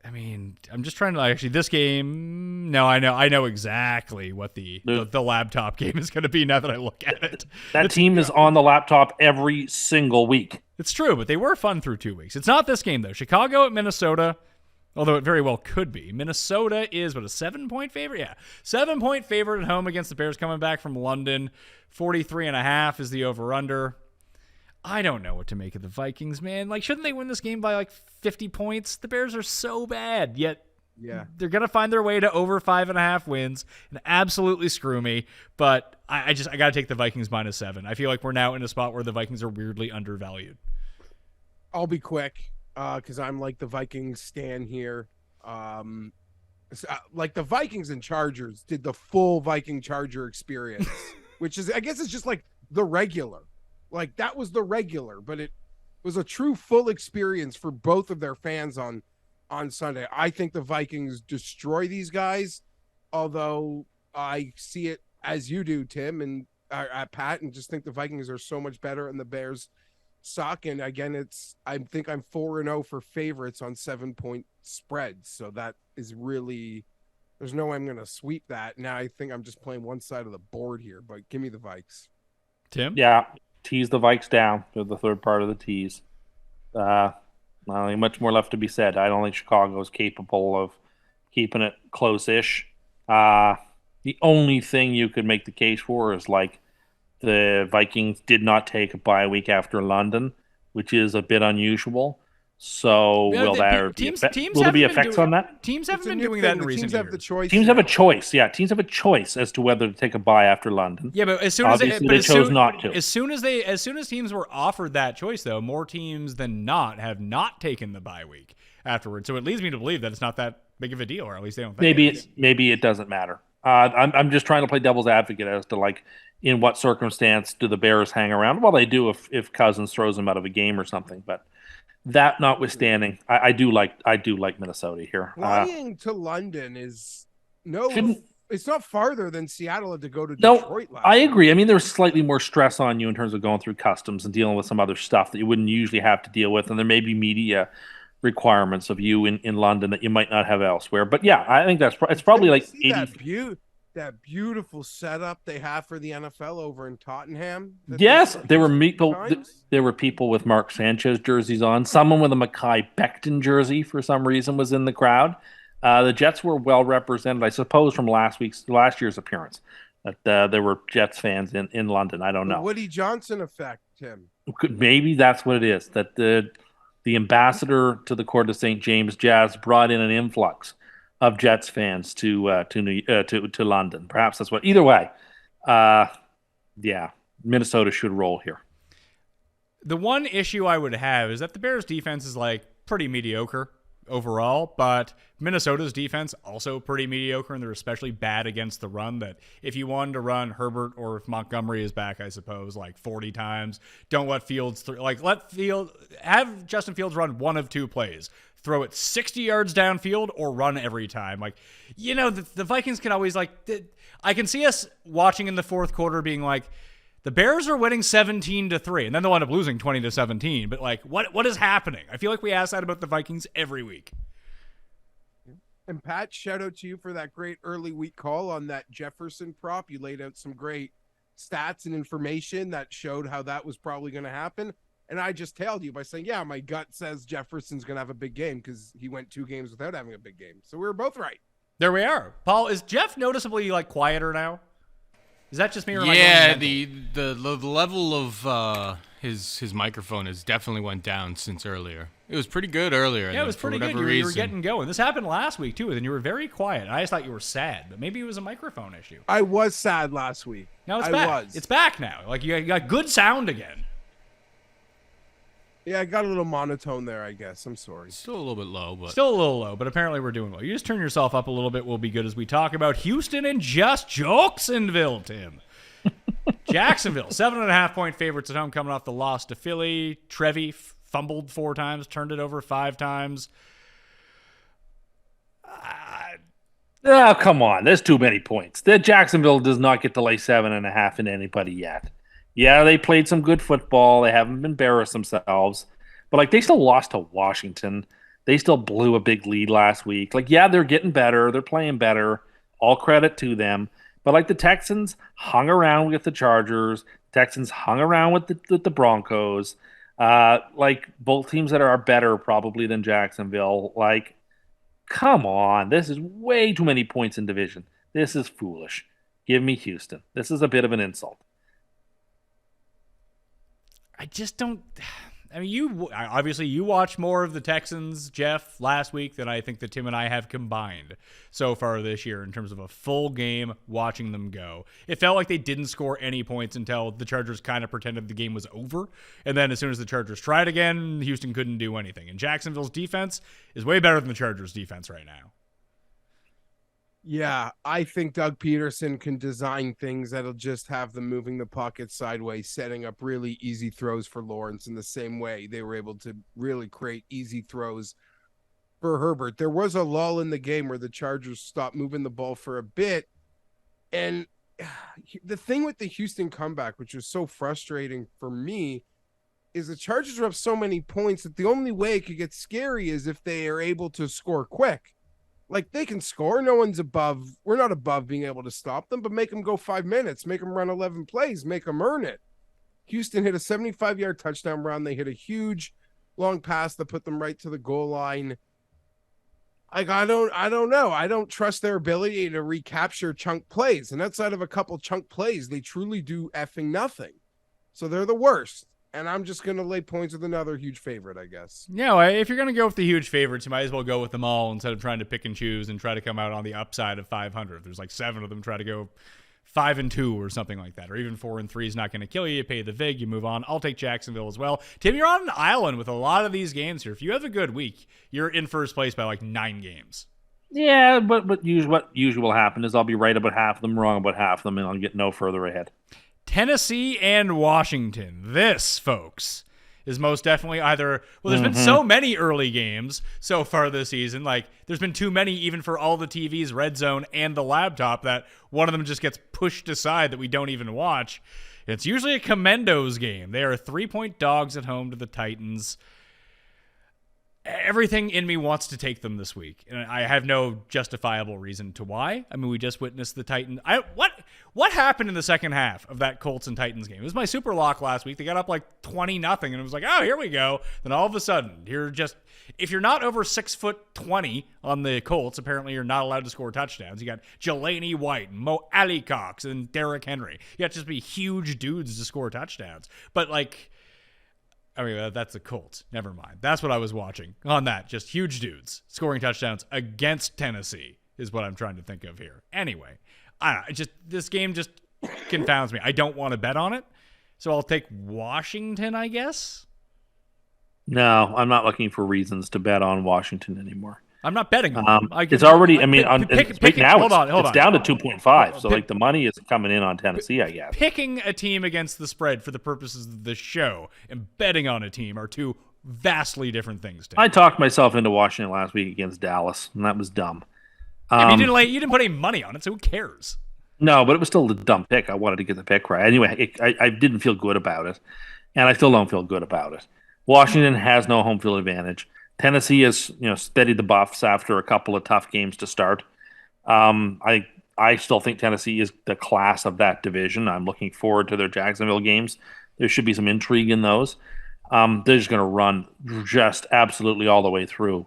Speaker 3: I mean, I'm just trying to actually this game. No, I know exactly what the laptop game is going to be now that I look at it.
Speaker 6: That team is on the laptop every single week.
Speaker 3: It's true, but they were fun through 2 weeks. It's not this game though. Chicago at Minnesota, although it very well could be. Minnesota is what, a 7-point favorite? Yeah, 7-point favorite at home against the Bears coming back from London. 43.5 is the over/under. I don't know what to make of the Vikings, man. Like, shouldn't they win this game by like 50 points? The Bears are so bad, yet they're going to find their way to over 5.5 wins and absolutely screw me. But I got to take the Vikings -7. I feel like we're now in a spot where the Vikings are weirdly undervalued.
Speaker 4: I'll be quick because I'm like the Vikings stan here. Like the Vikings and Chargers did the full Viking Charger experience, which is, I guess it's just like the regular. Like that was the regular, but it was a true full experience for both of their fans on Sunday. I think the Vikings destroy these guys, although I see it as you do, Tim, and Pat, and just think the Vikings are so much better and the Bears suck. And again, I think I'm 4-0 for favorites on 7-point spreads. So that is really, there's no way I'm going to sweep that. Now I think I'm just playing one side of the board here, but give me the Vikes.
Speaker 3: Tim?
Speaker 6: Yeah, tease the Vikes down. They're the third part of the tease. Not really much more left to be said. I don't think Chicago is capable of keeping it close-ish. The only thing you could make the case for is like the Vikings did not take a bye week after London, which is a bit unusual. So will there be effects on that?
Speaker 3: Teams haven't been doing that in recent years.
Speaker 4: Teams have the choice.
Speaker 6: Teams have a choice. Yeah, teams have a choice as to whether to take a bye after London.
Speaker 3: Yeah, but as soon as
Speaker 6: they chose not to.
Speaker 3: As soon as teams were offered that choice, though, more teams than not have not taken the bye week afterwards. So it leads me to believe that it's not that big of a deal, or at least they don't think
Speaker 6: maybe it doesn't matter. I'm just trying to play devil's advocate as to like in what circumstance do the Bears hang around? Well, they do if Cousins throws them out of a game or something, but. That notwithstanding, I do like Minnesota here.
Speaker 4: Flying to London is it's not farther than Seattle had to go to Detroit last
Speaker 6: I agree. I mean, there's slightly more stress on you in terms of going through customs and dealing with some other stuff that you wouldn't usually have to deal with, and there may be media requirements of you in London that you might not have elsewhere. But yeah, I think it's probably like 80.
Speaker 4: That beautiful setup they have for the NFL over in Tottenham.
Speaker 6: Yes, there were people with Mark Sanchez jerseys on. Someone with a Mekhi Becton jersey for some reason was in the crowd. The Jets were well represented, I suppose, from last year's appearance. That there were Jets fans in London. I don't know.
Speaker 4: The Woody Johnson effect, Tim.
Speaker 6: Maybe that's what it is. That the ambassador to the court of St. James Jazz brought in an influx of Jets fans to London. Perhaps that's what. Either way, Minnesota should roll here.
Speaker 3: The one issue I would have is that the Bears' defense is like pretty mediocre overall, but Minnesota's defense also pretty mediocre, and they're especially bad against the run. That if you wanted to run Herbert or if Montgomery is back, I suppose, like 40 times, don't let Fields have Justin Fields run one of two plays. Throw it 60 yards downfield or run every time. Like, you know, the Vikings can always I can see us watching in the fourth quarter being like, the Bears are winning 17-3, and then they'll end up losing 20-17. But like, what is happening? I feel like we ask that about the Vikings every week.
Speaker 4: And Pat, shout out to you for that great early week call on that Jefferson prop. You laid out some great stats and information that showed how that was probably going to happen. And I just tailed you by saying, yeah, my gut says Jefferson's going to have a big game because he went 2 games without having a big game. So we were both right.
Speaker 3: There we are. Paul, is Geoff noticeably quieter now? Is that just me? Or
Speaker 5: the level of his microphone has definitely went down since earlier. It was pretty good earlier.
Speaker 3: Yeah, it was pretty good. You were getting going. This happened last week too, and you were very quiet. I just thought you were sad, but maybe it was a microphone issue.
Speaker 4: I was sad last week.
Speaker 3: No, it's back. It's back now. Like you got good sound again.
Speaker 4: Yeah, I got a little monotone there, I guess. I'm sorry.
Speaker 5: Still a little bit low,
Speaker 3: but apparently we're doing well. You just turn yourself up a little bit, we'll be good as we talk about Houston and just Jacksonville, Tim. Jacksonville, 7.5-point favorites at home coming off the loss to Philly. Trevi fumbled 4 times, turned it over 5 times.
Speaker 6: Oh, come on. There's too many points. Jacksonville does not get to lay 7.5 in anybody yet. Yeah, they played some good football. They haven't embarrassed themselves. But, like, they still lost to Washington. They still blew a big lead last week. Like, yeah, they're getting better. They're playing better. All credit to them. But like the Texans hung around with the Chargers. Texans hung around with the Broncos. Like both teams that are better probably than Jacksonville. Like, come on. This is way too many points in division. This is foolish. Give me Houston. This is a bit of an insult.
Speaker 3: I just don't. I mean, you watched more of the Texans, Geoff, last week than I think that Tim and I have combined so far this year in terms of a full game watching them go. It felt like they didn't score any points until the Chargers kind of pretended the game was over. And then as soon as the Chargers tried again, Houston couldn't do anything. And Jacksonville's defense is way better than the Chargers' defense right now.
Speaker 4: Yeah, I think Doug Peterson can design things that'll just have them moving the pocket sideways, setting up really easy throws for Lawrence in the same way they were able to really create easy throws for Herbert. There was a lull in the game where the Chargers stopped moving the ball for a bit. And the thing with the Houston comeback, which was so frustrating for me, is the Chargers are up so many points that the only way it could get scary is if they are able to score quick. Like, they can score. No one's above. We're not above being able to stop them, but make them go 5 minutes. Make them run 11 plays. Make them earn it. Houston hit a 75-yard touchdown run. They hit a huge long pass that put them right to the goal line. Like, I don't know. I don't trust their ability to recapture chunk plays. And outside of a couple chunk plays, they truly do effing nothing. So they're the worst. And I'm just going to lay points with another huge favorite, I guess.
Speaker 3: No, if you're going to go with the huge favorites, you might as well go with them all instead of trying to pick and choose and try to come out on the upside of 500. There's like 7 of them. Try to go 5-2 or something like that, or even 4-3 is not going to kill you. You pay the vig, you move on. I'll take Jacksonville as well. Tim, you're on an island with a lot of these games here. If you have a good week, you're in first place by like 9 games.
Speaker 6: Yeah, but what usually will happen is I'll be right about half of them, wrong about half of them, and I'll get no further ahead.
Speaker 3: Tennessee and Washington. This, folks, is most definitely either, well, there's been so many early games so far this season. Like, there's been too many even for all the TVs, Red Zone, and the laptop that one of them just gets pushed aside that we don't even watch. It's usually a Commendos game. They are 3-point dogs at home to the Titans. Everything in me wants to take them this week, and I have no justifiable reason to why. I mean, we just witnessed the Titans. What happened in the second half of that Colts and Titans game? It was my super lock last week. They got up like 20-0, and it was like, oh, here we go. Then all of a sudden, if you're not over 6'20" on the Colts, apparently you're not allowed to score touchdowns. You got Jelani White, Mo Alley Cox, and Derrick Henry. You have to just be huge dudes to score touchdowns. But like, I mean, that's the Colts. Never mind. That's what I was watching on that. Just huge dudes scoring touchdowns against Tennessee is what I'm trying to think of here. Anyway, I don't know. This game just confounds me. I don't want to bet on it, so I'll take Washington, I guess.
Speaker 6: No, I'm not looking for reasons to bet on Washington anymore.
Speaker 3: I'm not betting on them.
Speaker 6: It's already, I mean,
Speaker 3: pick
Speaker 6: now
Speaker 3: hold on.
Speaker 6: It's down to 2.5. So, like, the money is coming in on Tennessee, I guess.
Speaker 3: Picking a team against the spread for the purposes of this show and betting on a team are two vastly different things.
Speaker 6: I talked myself into Washington last week against Dallas, and that was dumb.
Speaker 3: You didn't put any money on it, so who cares?
Speaker 6: No, but it was still a dumb pick. I wanted to get the pick right. Anyway, I didn't feel good about it, and I still don't feel good about it. Washington has no home field advantage. Tennessee has, steadied the buffs after a couple of tough games to start. I still think Tennessee is the class of that division. I'm looking forward to their Jacksonville games. There should be some intrigue in those. They're just going to run just absolutely all the way through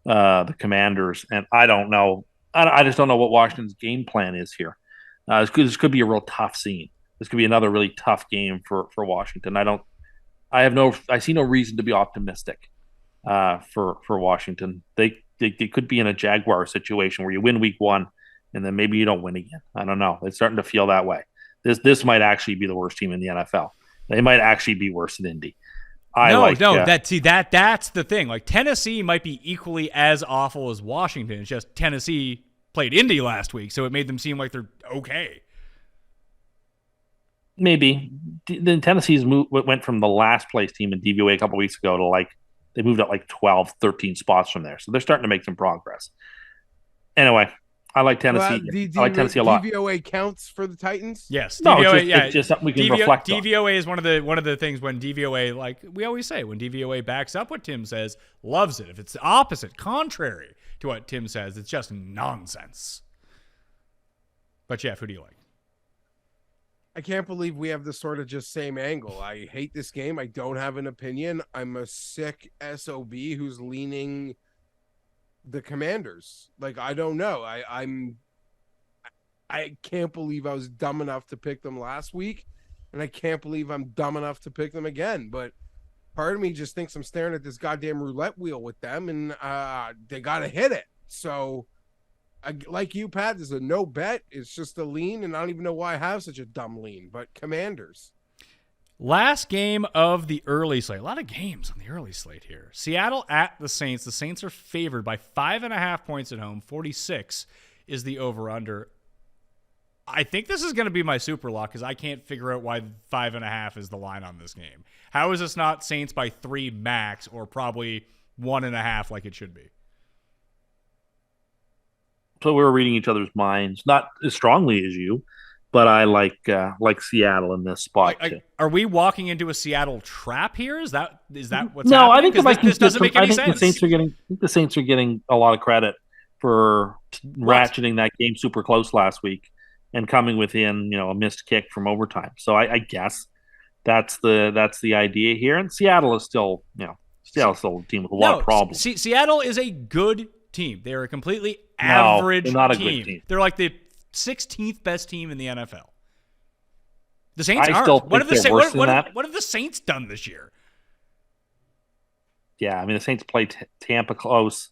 Speaker 6: the Commanders, and I don't know. I just don't know what Washington's game plan is here. This could be a real tough scene. This could be another really tough game for Washington. I see no reason to be optimistic. For Washington, they could be in a Jaguar situation where you win week 1 and then maybe you don't win again. I don't know. It's starting to feel that way. This might actually be the worst team in the NFL. They might actually be worse than Indy.
Speaker 3: That's the thing. Like, Tennessee might be equally as awful as Washington. It's just Tennessee played Indy last week, so it made them seem like they're okay.
Speaker 6: Maybe. Then Tennessee's went from the last place team in DVOA a couple weeks ago to they moved up like 12, 13 spots from there. So they're starting to make some progress. Anyway, I like Tennessee. I like Tennessee a lot.
Speaker 4: DVOA counts for the Titans.
Speaker 3: Yes,
Speaker 6: No,
Speaker 3: DVOA.
Speaker 6: it's just something we can reflect on.
Speaker 3: DVOA is one of the things when DVOA, like we always say, when DVOA backs up what Tim says, loves it. If it's the opposite, contrary to what Tim says, it's just nonsense. But Geoff, who do you like?
Speaker 4: I can't believe we have the sort of just same angle. I hate this game. I don't have an opinion. I'm a sick SOB who's leaning the Commanders. Like, I don't know. I can't believe I was dumb enough to pick them last week, and I can't believe I'm dumb enough to pick them again. But part of me just thinks I'm staring at this goddamn roulette wheel with them, and they got to hit it. So, like you, Pat, there's a no bet. It's just a lean, and I don't even know why I have such a dumb lean. But Commanders.
Speaker 3: Last game of the early slate. A lot of games on the early slate here. Seattle at the Saints. The Saints are favored by 5.5 points at home. 46 is the over-under. I think this is going to be my super lock because I can't figure out why 5.5 is the line on this game. How is this not Saints by 3 max or probably 1.5 like it should be?
Speaker 6: So we were reading each other's minds, not as strongly as you, but I like Seattle in this spot.
Speaker 3: Are we walking into a Seattle trap here? Is that what's happening?
Speaker 6: No, I think
Speaker 3: this doesn't make any sense.
Speaker 6: The Saints are getting a lot of credit for ratcheting that game super close last week and coming within, a missed kick from overtime. So I guess that's the idea here. And Seattle is still, Seattle's still a team with a lot of problems.
Speaker 3: Seattle is a good team. They are a completely average
Speaker 6: they're not a
Speaker 3: team.
Speaker 6: good team.
Speaker 3: They're like the 16th best team in the NFL. The Saints aren't.
Speaker 6: Still think they're worse than that.
Speaker 3: What have the Saints done this year?
Speaker 6: Yeah, I mean, the Saints played Tampa close.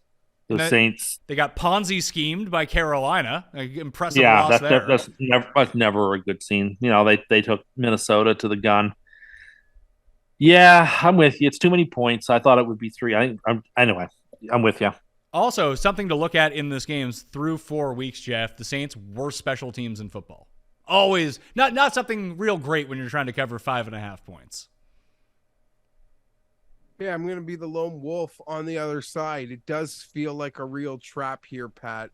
Speaker 6: Saints.
Speaker 3: They got Ponzi schemed by Carolina. Impressive loss there.
Speaker 6: That's never a good scene. They took Minnesota to the gun. Yeah, I'm with you. It's too many points. I thought it would be 3. Anyway, I'm with you.
Speaker 3: Also, something to look at in this game is through 4 weeks, Geoff, the Saints' worst special teams in football. Always not something real great when you're trying to cover 5.5 points.
Speaker 4: Yeah, I'm going to be the lone wolf on the other side. It does feel like a real trap here, Pat.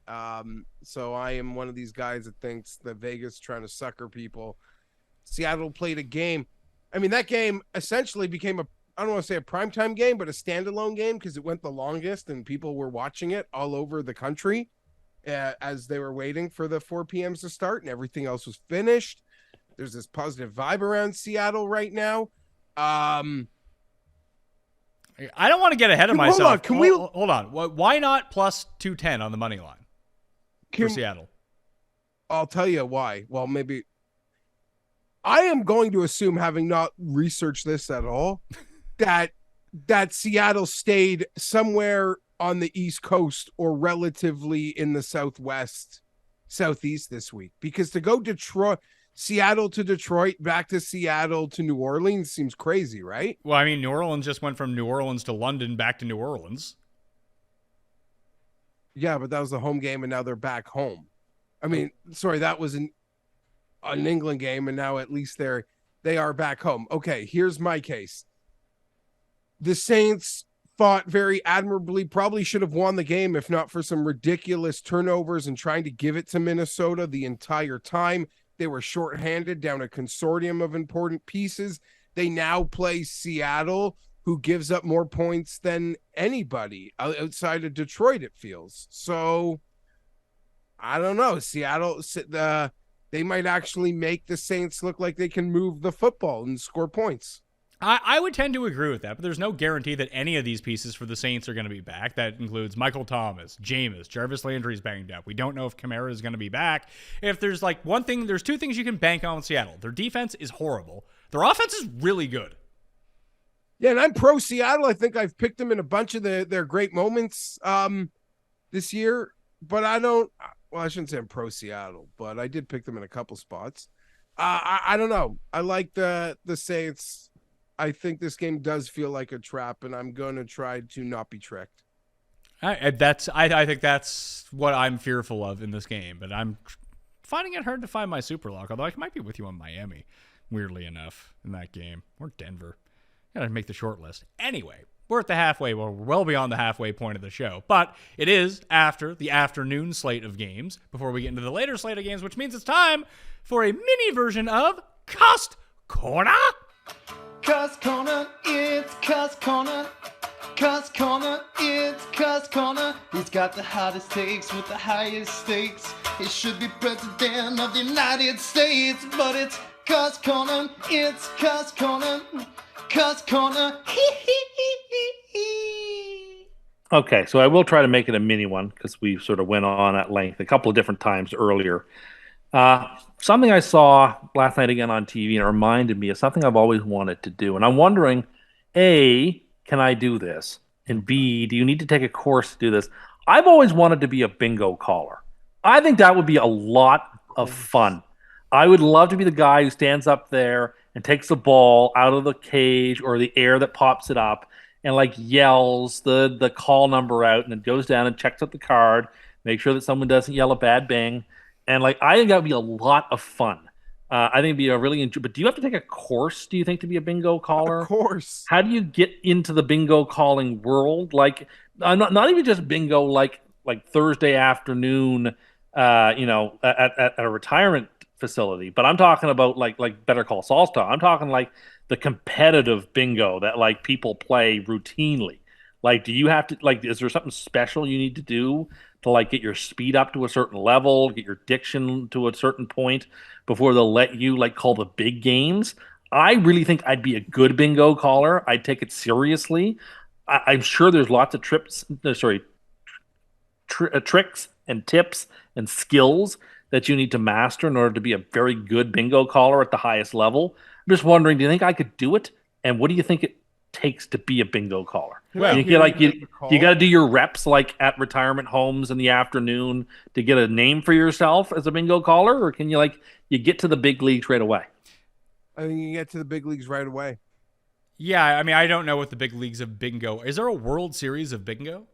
Speaker 4: So I am one of these guys that thinks that Vegas trying to sucker people. Seattle played a game. I mean, that game essentially became I don't want to say a primetime game, but a standalone game because it went the longest and people were watching it all over the country as they were waiting for the 4 p.m.s to start and everything else was finished. There's this positive vibe around Seattle right now. I
Speaker 3: don't want to get ahead of myself.
Speaker 4: Hold
Speaker 3: on. Why not plus 210 on the money line for Seattle?
Speaker 4: I'll tell you why. Well, maybe I am going to assume, having not researched this at all, that Seattle stayed somewhere on the East Coast or relatively in the Southeast this week. Because to go Seattle to Detroit, back to Seattle to New Orleans seems crazy, right?
Speaker 3: Well, I mean, New Orleans just went from New Orleans to London, back to New Orleans.
Speaker 4: Yeah, but that was the home game, and now they're back home. I mean, sorry, that was an England game, and now at least they are back home. Okay, here's my case. The Saints fought very admirably, probably should have won the game if not for some ridiculous turnovers and trying to give it to Minnesota the entire time. They were shorthanded down a consortium of important pieces. They now play Seattle, who gives up more points than anybody outside of Detroit, it feels. So, I don't know. Seattle, they might actually make the Saints look like they can move the football and score points.
Speaker 3: I would tend to agree with that, but there's no guarantee that any of these pieces for the Saints are going to be back. That includes Michael Thomas, Jameis, Jarvis Landry's banged up. We don't know if Kamara is going to be back. If there's there's 2 things you can bank on with Seattle. Their defense is horrible. Their offense is really good.
Speaker 4: Yeah, and I'm pro Seattle. I think I've picked them in a bunch of their great moments this year, but I shouldn't say I'm pro Seattle, but I did pick them in a couple spots. I don't know. I like the Saints. I think this game does feel like a trap, and I'm going to try to not be tricked.
Speaker 3: I think that's what I'm fearful of in this game, but I'm finding it hard to find my super lock, although I might be with you on Miami, weirdly enough, in that game, or Denver. Gotta make the short list. Anyway, we're at the halfway, well, we're well beyond the halfway point of the show. But it is after the afternoon slate of games before we get into the later slate of games, which means it's time for a mini version of Cust Corner.
Speaker 7: Cust Corner, it's Cust Corner. Cust Corner, it's Cust Corner. He's got the hottest takes with the highest stakes. He should be president of the United States, but it's Cust Corner, it's Cust Corner. Cust Corner,
Speaker 6: Okay, so I will try to make it a mini one because we sort of went on at length a couple of different times earlier. Something I saw last night again on TV and it reminded me of something I've always wanted to do. And I'm wondering, A, can I do this? And B, do you need to take a course to do this? I've always wanted to be a bingo caller. I think that would be a lot of fun. I would love to be the guy who stands up there and takes the ball out of the cage or the air that pops it up and like yells the call number out and it goes down and checks out the card, make sure that someone doesn't yell a bad bang. And like, I think that would be a lot of fun. I think it'd be a really but do you have to take a course, do you think, to be a bingo caller?
Speaker 4: Of course.
Speaker 6: How do you get into the bingo calling world? Like, not even just bingo, like Thursday afternoon, at a retirement facility. But I'm talking about like Better Call Saul style. I'm talking like the competitive bingo that like people play routinely. Like, do you have to is there something special you need to do to like get your speed up to a certain level, get your diction to a certain point before they'll let you like call the big games? I really think I'd be a good bingo caller. I'd take it seriously. I'm sure there's lots of tricks and tips and skills that you need to master in order to be a very good bingo caller at the highest level. I'm just wondering, do you think I could do it? And what do you think it takes to be a bingo caller?
Speaker 3: Well,
Speaker 6: you got to do your reps like at retirement homes in the afternoon to get a name for yourself as a bingo caller, or can you get to the big leagues right away?
Speaker 4: I think you can get to the big leagues right away.
Speaker 3: Yeah, I mean, I don't know what the big leagues of bingo. Is there a World Series of bingo?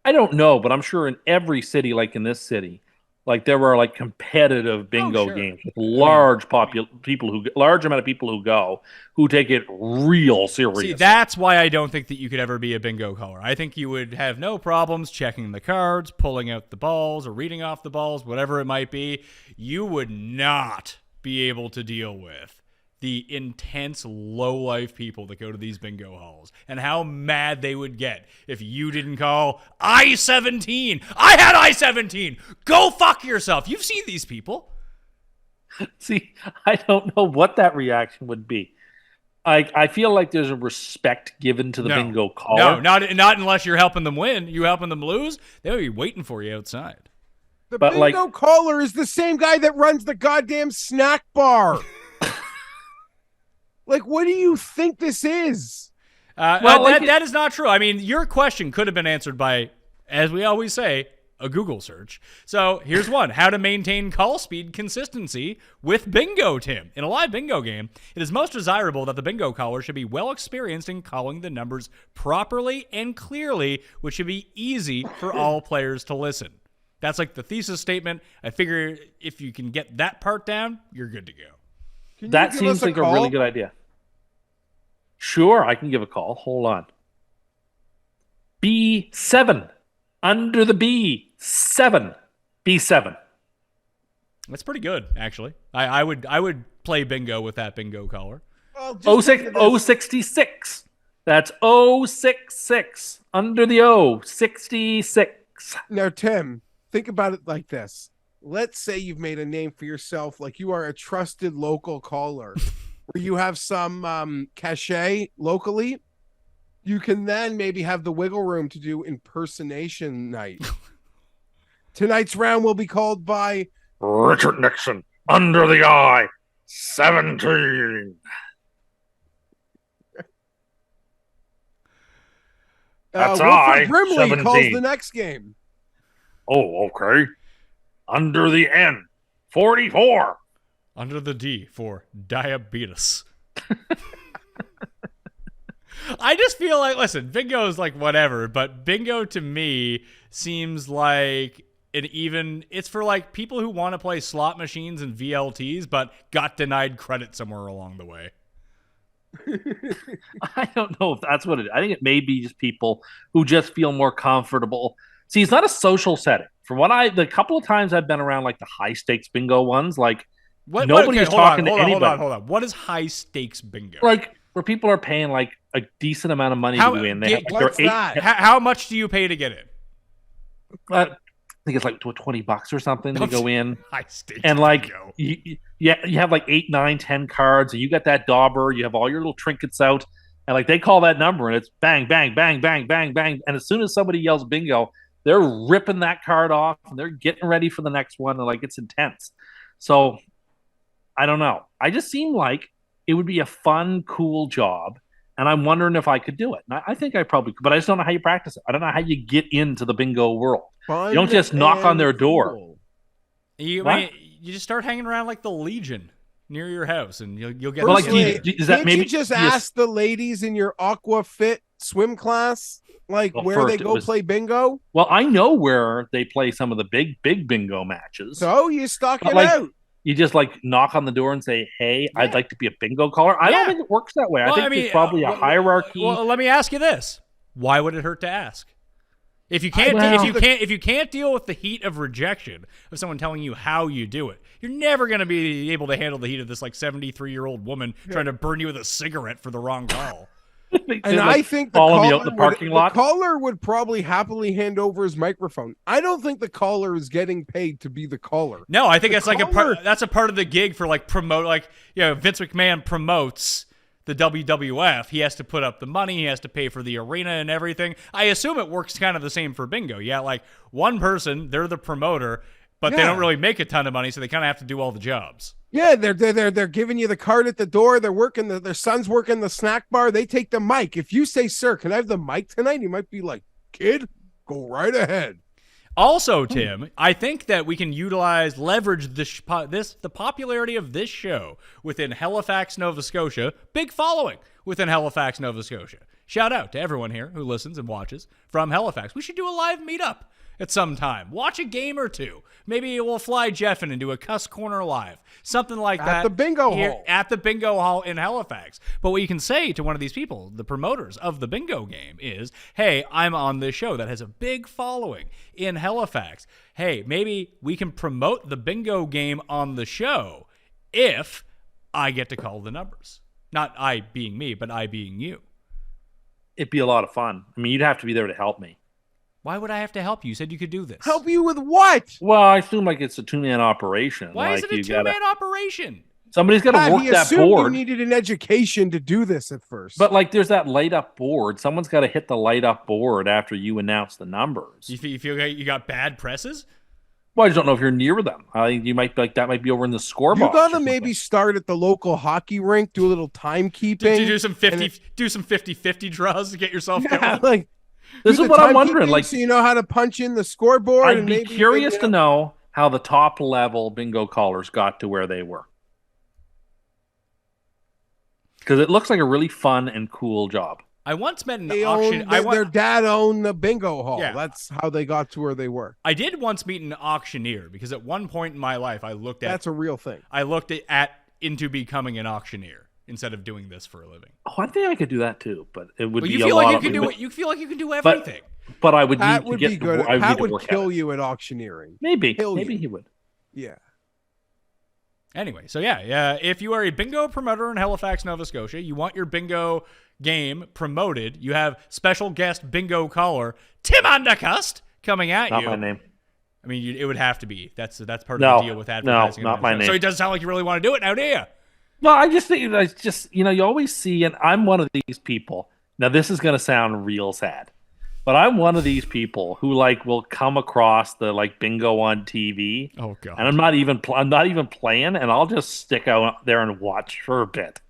Speaker 6: I don't know, but I'm sure in every city, like in this city, like there were like competitive bingo games with large amount of people who go who take it real serious.
Speaker 3: See, that's why I don't think that you could ever be a bingo caller. I think you would have no problems checking the cards, pulling out the balls, or reading off the balls, whatever it might be. You would not be able to deal with the intense low-life people that go to these bingo halls and how mad they would get if you didn't call I-17. I had I-17. Go fuck yourself. You've seen these people.
Speaker 6: See, I don't know what that reaction would be. I feel like there's a respect given to the bingo caller.
Speaker 3: No, not unless you're helping them win. You helping them lose, they'll be waiting for you outside.
Speaker 4: The bingo caller is the same guy that runs the goddamn snack bar. Like, what do you think this is?
Speaker 3: That is not true. I mean, your question could have been answered by, as we always say, a Google search. So here's one. How to maintain call speed consistency with bingo, Tim. In a live bingo game, it is most desirable that the bingo caller should be well experienced in calling the numbers properly and clearly, which should be easy for all players to listen. That's like the thesis statement. I figure if you can get that part down, you're good to go.
Speaker 6: That seems like a really good idea. Sure, I can give a call. Hold on. B7. Under the B7. B7.
Speaker 3: That's pretty good, actually. I would play bingo with that bingo caller.
Speaker 4: Well,
Speaker 6: 066. That's 066. Under the O. 66.
Speaker 4: Now, Tim, think about it like this. Let's say you've made a name for yourself, like you are a trusted local caller, where you have some cachet locally. You can then maybe have the wiggle room to do impersonation night. Tonight's round will be called by
Speaker 6: Richard Nixon, under the eye, 17. That's
Speaker 4: Wilford Brimley 17. Calls the next game.
Speaker 6: Oh, okay. Under the N, 44.
Speaker 3: Under the D for diabetes. I just feel like, listen, bingo is like whatever, but bingo to me seems like it's for like people who want to play slot machines and VLTs, but got denied credit somewhere along the way.
Speaker 6: I don't know if that's what it is. I think it may be just people who just feel more comfortable. See, it's not a social setting. From the couple of times I've been around like the high stakes bingo ones, like nobody's talking to anybody.
Speaker 3: Hold on. What is high stakes bingo?
Speaker 6: Like where people are paying like a decent amount of money to win. They have,
Speaker 4: what's that?
Speaker 3: How much do you pay to get in?
Speaker 6: I think it's like $20 or something to go in.
Speaker 3: High stakes
Speaker 6: and like
Speaker 3: bingo.
Speaker 6: you have like 8, 9, 10 cards, and you got that dauber. You have all your little trinkets out, and like they call that number, and it's bang, bang, bang, bang, bang, bang. And as soon as somebody yells bingo, they're ripping that card off, and they're getting ready for the next one, and like it's intense. So I don't know. I just seem like it would be a fun, cool job, and I'm wondering if I could do it. And I think I probably could, but I just don't know how you practice it. I don't know how you get into the bingo world.
Speaker 4: Fun
Speaker 6: You don't just knock on their door.
Speaker 4: cool.
Speaker 3: You just start hanging around like the Legion near your house, and you'll get.
Speaker 6: Well, like,
Speaker 4: Personally,
Speaker 6: is that
Speaker 4: can't
Speaker 6: maybe
Speaker 4: you just ask the ladies in your Aqua Fit swim class, like
Speaker 6: Well,
Speaker 4: where
Speaker 6: first
Speaker 4: they
Speaker 6: it
Speaker 4: go
Speaker 6: was-
Speaker 4: play bingo?
Speaker 6: Well, I know where they play some of the big bingo matches.
Speaker 4: So you stock
Speaker 6: But,
Speaker 4: it
Speaker 6: like,
Speaker 4: out.
Speaker 6: You just like knock on the door and say, "Hey, I'd like to be a bingo caller." I
Speaker 3: Yeah.
Speaker 6: don't think it works that way. I think there's probably a hierarchy.
Speaker 3: Well, let me ask you this: why would it hurt to ask? If you can't, if you can't deal with the heat of rejection of someone telling you how you do it, you're never going to be able to handle the heat of this like 73-year-old woman trying to burn you with a cigarette for the wrong call.
Speaker 4: And I think the
Speaker 6: follow me
Speaker 4: caller,
Speaker 6: out in the parking lot.
Speaker 4: the caller would probably happily hand over his microphone. I don't think the caller is getting paid to be the caller.
Speaker 3: No, I think
Speaker 4: The
Speaker 3: that's like
Speaker 4: caller-
Speaker 3: that's a part of the gig for like promote, like Vince McMahon promotes the WWF. He has to put up the money, he has to pay for the arena and everything. I assume it works kind of the same for bingo. Yeah, like one person, they're the promoter, but they don't really make a ton of money, so they kind of have to do all the jobs.
Speaker 4: Yeah, they're giving you the card at the door. They're working their son's working the snack bar. They take the mic. If you say, "Sir, can I have the mic tonight?" He might be like, "Kid, go right ahead."
Speaker 3: Also, Tim, I think that we can leverage the popularity of this show within Halifax, Nova Scotia. Big following within Halifax, Nova Scotia. Shout out to everyone here who listens and watches from Halifax. We should do a live meetup at some time. Watch a game or two. Maybe we'll fly Geoff in and do a Cust Corner live. Something like that.
Speaker 4: At the bingo hall.
Speaker 3: At the bingo hall in Halifax. But what you can say to one of these people, the promoters of the bingo game, is, hey, I'm on this show that has a big following in Halifax. Hey, maybe we can promote the bingo game on the show if I get to call the numbers. Not I being me, but I being you.
Speaker 6: It'd be a lot of fun. I mean, you'd have to be there to help me.
Speaker 3: Why would I have to help you? You said you could do this.
Speaker 4: Help you with what?
Speaker 6: Well, I assume like it's a 2-man operation.
Speaker 3: Why
Speaker 6: like
Speaker 3: is it a two-man operation?
Speaker 6: Somebody's got to work
Speaker 4: He
Speaker 6: that
Speaker 4: assumed
Speaker 6: board.
Speaker 4: you needed an education to do this at first.
Speaker 6: But like, there's that light up board. Someone's got to hit the light up board after you announce the numbers.
Speaker 3: You feel like you got bad presses?
Speaker 6: Well, I just don't know if you're near them. I think you might like that might be over in the score
Speaker 4: you
Speaker 6: box.
Speaker 4: gotta maybe start at the local hockey rink, do a little timekeeping.
Speaker 3: Did you do some 50-50 draws to get yourself going?
Speaker 4: Yeah, like
Speaker 6: This
Speaker 4: do
Speaker 6: is
Speaker 4: the
Speaker 6: what I'm wondering.
Speaker 4: timekeeping
Speaker 6: Like,
Speaker 4: so you know how to punch in the scoreboard.
Speaker 6: I'd
Speaker 4: and
Speaker 6: be
Speaker 4: maybe
Speaker 6: curious to know how the top level bingo callers got to where they were. Because it looks like a really fun and cool job.
Speaker 3: I once met an
Speaker 4: They
Speaker 3: auction.
Speaker 4: own, their dad owned the bingo hall.
Speaker 3: Yeah.
Speaker 4: That's how they got to where they were.
Speaker 3: I did once meet an auctioneer because at one point in my life I looked
Speaker 4: That's a real thing.
Speaker 3: into becoming an auctioneer instead of doing this for a living.
Speaker 6: Oh, I think I could do that too, but it would
Speaker 3: But
Speaker 6: be
Speaker 3: you
Speaker 6: a
Speaker 3: feel
Speaker 6: lot
Speaker 3: like you
Speaker 6: of
Speaker 3: can do
Speaker 6: but,
Speaker 3: it. You feel like you can do everything.
Speaker 6: But I would
Speaker 4: Pat
Speaker 6: need
Speaker 4: would
Speaker 6: to
Speaker 4: be
Speaker 6: get.
Speaker 4: good.
Speaker 6: I would
Speaker 4: Pat
Speaker 6: need to
Speaker 4: would
Speaker 6: work at
Speaker 4: kill
Speaker 6: it.
Speaker 4: you at auctioneering.
Speaker 6: Maybe
Speaker 4: Kill you.
Speaker 6: he would.
Speaker 4: Yeah.
Speaker 3: Anyway, so yeah, if you are a bingo promoter in Halifax, Nova Scotia, you want your bingo game promoted, you have special guest bingo caller Tim Undercust coming at
Speaker 6: Not
Speaker 3: you.
Speaker 6: my name.
Speaker 3: I mean, it would have to be. That's part
Speaker 6: No,
Speaker 3: of the deal with advertising.
Speaker 6: no, not my name.
Speaker 3: So it doesn't sound like you really want to do it now, do you?
Speaker 6: Well, I just think it's just you always see, and I'm one of these people. Now, this is going to sound real sad, but I'm one of these people who like will come across the like bingo on TV.
Speaker 3: Oh god!
Speaker 6: And I'm not even playing, and I'll just stick out there and watch for a bit,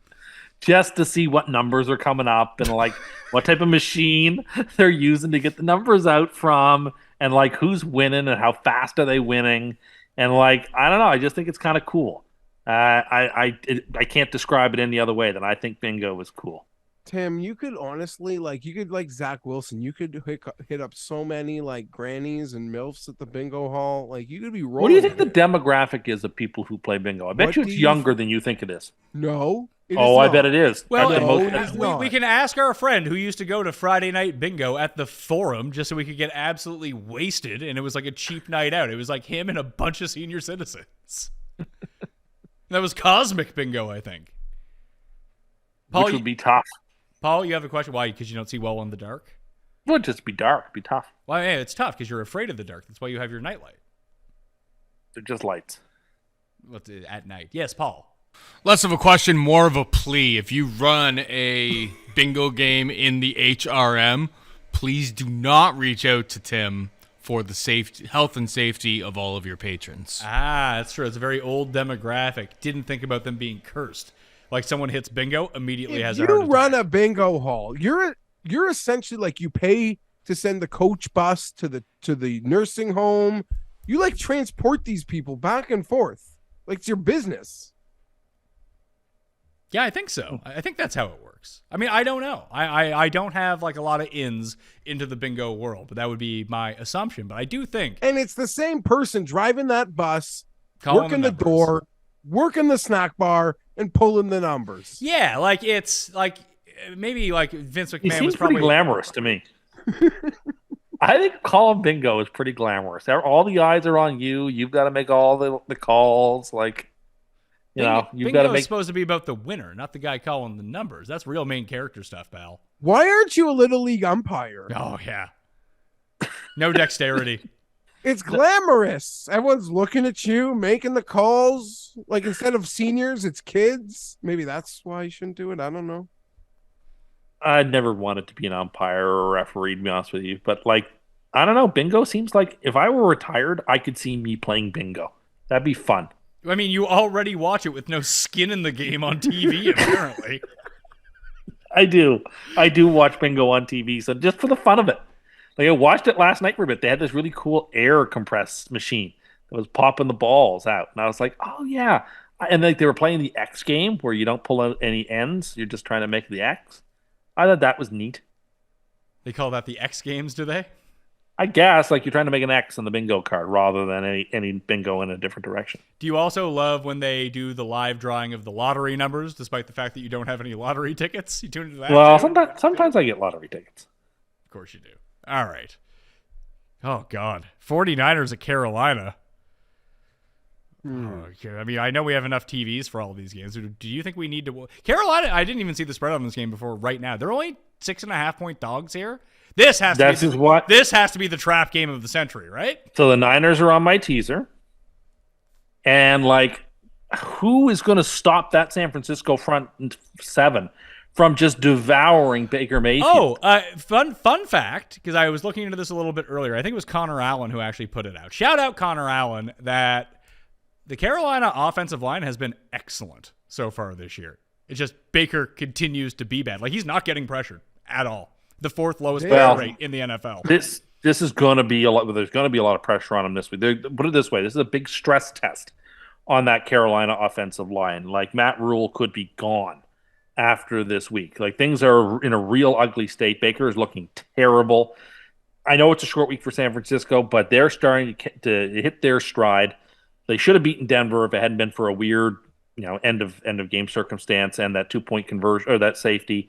Speaker 6: just to see what numbers are coming up and like what type of machine they're using to get the numbers out from, and like who's winning and how fast are they winning, and like I don't know, I just think it's kind of cool. I can't describe it any other way than I think bingo is cool.
Speaker 4: Tim, you could honestly like Zach Wilson. You could hit up so many like grannies and milfs at the bingo hall. Like you could be rolling.
Speaker 6: What do you think the
Speaker 4: there.
Speaker 6: demographic is of people who play bingo? I bet
Speaker 4: What
Speaker 6: you
Speaker 4: do
Speaker 6: it's
Speaker 4: you
Speaker 6: younger than you think it is.
Speaker 4: No, It is
Speaker 6: Oh, I
Speaker 4: not.
Speaker 6: bet it is.
Speaker 3: Well,
Speaker 6: I bet
Speaker 4: No,
Speaker 6: most-
Speaker 4: it is
Speaker 3: we
Speaker 4: not.
Speaker 3: can ask our friend who used to go to Friday night bingo at the Forum just so we could get absolutely wasted, and it was like a cheap night out. It was like him and a bunch of senior citizens. That was Cosmic Bingo, I think. Paul,
Speaker 6: which would be tough.
Speaker 3: Paul, you have a question? Why? Because you don't see well in the dark?
Speaker 6: It would just be dark. It'd be tough.
Speaker 3: Well, yeah, it's tough because you're afraid of the dark. That's why you have your nightlight.
Speaker 6: They're just lights.
Speaker 3: At night. Yes, Paul.
Speaker 5: Less of a question, more of a plea. If you run a bingo game in the HRM, please do not reach out to Tim for the safety, health and safety of all of your patrons.
Speaker 3: Ah, that's true. It's a very old demographic. Didn't think about them being cursed. Like someone hits bingo, immediately has a
Speaker 4: If
Speaker 3: heart
Speaker 4: you
Speaker 3: attack.
Speaker 4: run a bingo hall, you're essentially like you pay to send the coach bus to the nursing home. You like transport these people back and forth. Like it's your business.
Speaker 3: Yeah, I think so. I think that's how it works. I mean, I don't know. I don't have like a lot of ins into the bingo world, but that would be my assumption. But I do think
Speaker 4: And it's the same person driving that bus,
Speaker 3: calling
Speaker 4: working the
Speaker 3: numbers.
Speaker 4: door, working the snack bar, and pulling the numbers.
Speaker 3: Yeah, like it's like maybe like Vince
Speaker 6: He
Speaker 3: McMahon
Speaker 6: seems
Speaker 3: was probably
Speaker 6: pretty glamorous to me. I think calling bingo is pretty glamorous. All the eyes are on you. You've got to make all the calls. Like, you know, you've got to
Speaker 3: bingo is
Speaker 6: make.
Speaker 3: supposed to be about the winner, not the guy calling the numbers. That's real main character stuff, pal.
Speaker 4: Why aren't you a little league umpire?
Speaker 3: Oh yeah, no dexterity.
Speaker 4: It's glamorous. Everyone's looking at you, making the calls. Like instead of seniors, it's kids. Maybe that's why you shouldn't do it. I don't know.
Speaker 6: I never wanted to be an umpire or a referee, to be honest with you. But like, I don't know. Bingo seems like if I were retired, I could see me playing bingo. That'd be fun.
Speaker 3: I mean, you already watch it with no skin in the game on TV, apparently.
Speaker 6: I do watch bingo on TV, so just for the fun of it. Like I watched it last night for a bit. They had this really cool air compressed machine that was popping the balls out, and I was like, "Oh yeah!" And like they were playing the X game where you don't pull out any ends; you're just trying to make the X. I thought that was neat.
Speaker 3: They call that the X Games, do they?
Speaker 6: I guess like you're trying to make an X on the bingo card rather than any bingo in a different direction.
Speaker 3: Do you also love when they do the live drawing of the lottery numbers, despite the fact that you don't have any lottery tickets? You tune into that?
Speaker 6: Well,
Speaker 3: too?
Speaker 6: sometimes I get lottery tickets.
Speaker 3: Of course you do. All right. Oh, God. 49ers at Carolina. Oh, okay. I mean, I know we have enough TVs for all of these games. Do you think we need to... Carolina, I didn't even see the spread on this game before right now. They're only 6.5-point dogs here. This has to This has to be the trap game of the century, right?
Speaker 6: So the Niners are on my teaser. And like, who is going to stop that San Francisco front seven from just devouring Baker Mayfield?
Speaker 3: Oh, fun fact, because I was looking into this a little bit earlier. I think it was Connor Allen who actually put it out. Shout out Connor Allen that the Carolina offensive line has been excellent so far this year. It's just Baker continues to be bad. Like he's not getting pressured at all. The fourth lowest pressure rate in the NFL.
Speaker 6: This is going to be a lot. There's going to be a lot of pressure on him this week. Put it this way: this is a big stress test on that Carolina offensive line. Like Matt Rule could be gone after this week. Like things are in a real ugly state. Baker is looking terrible. I know it's a short week for San Francisco, but they're starting to hit their stride. They should have beaten Denver if it hadn't been for a weird, end of game circumstance and that 2-point conversion or that safety.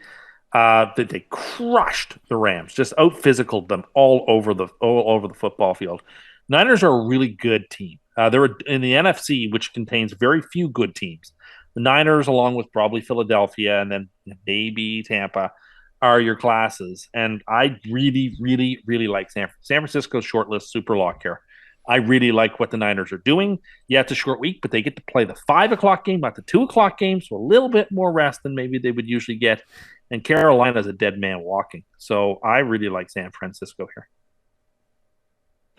Speaker 6: That they crushed the Rams, just out physicaled them all over the football field. Niners are a really good team. They're in the NFC, which contains very few good teams. The Niners, along with probably Philadelphia and then maybe Tampa, are your classes. And I really, really, really like San Francisco's shortlist super lock here. I really like what the Niners are doing. Yeah, it's a short week, but they get to play the 5 o'clock game, not the 2 o'clock game, so a little bit more rest than maybe they would usually get. And Carolina's a dead man walking. So I really like San Francisco here.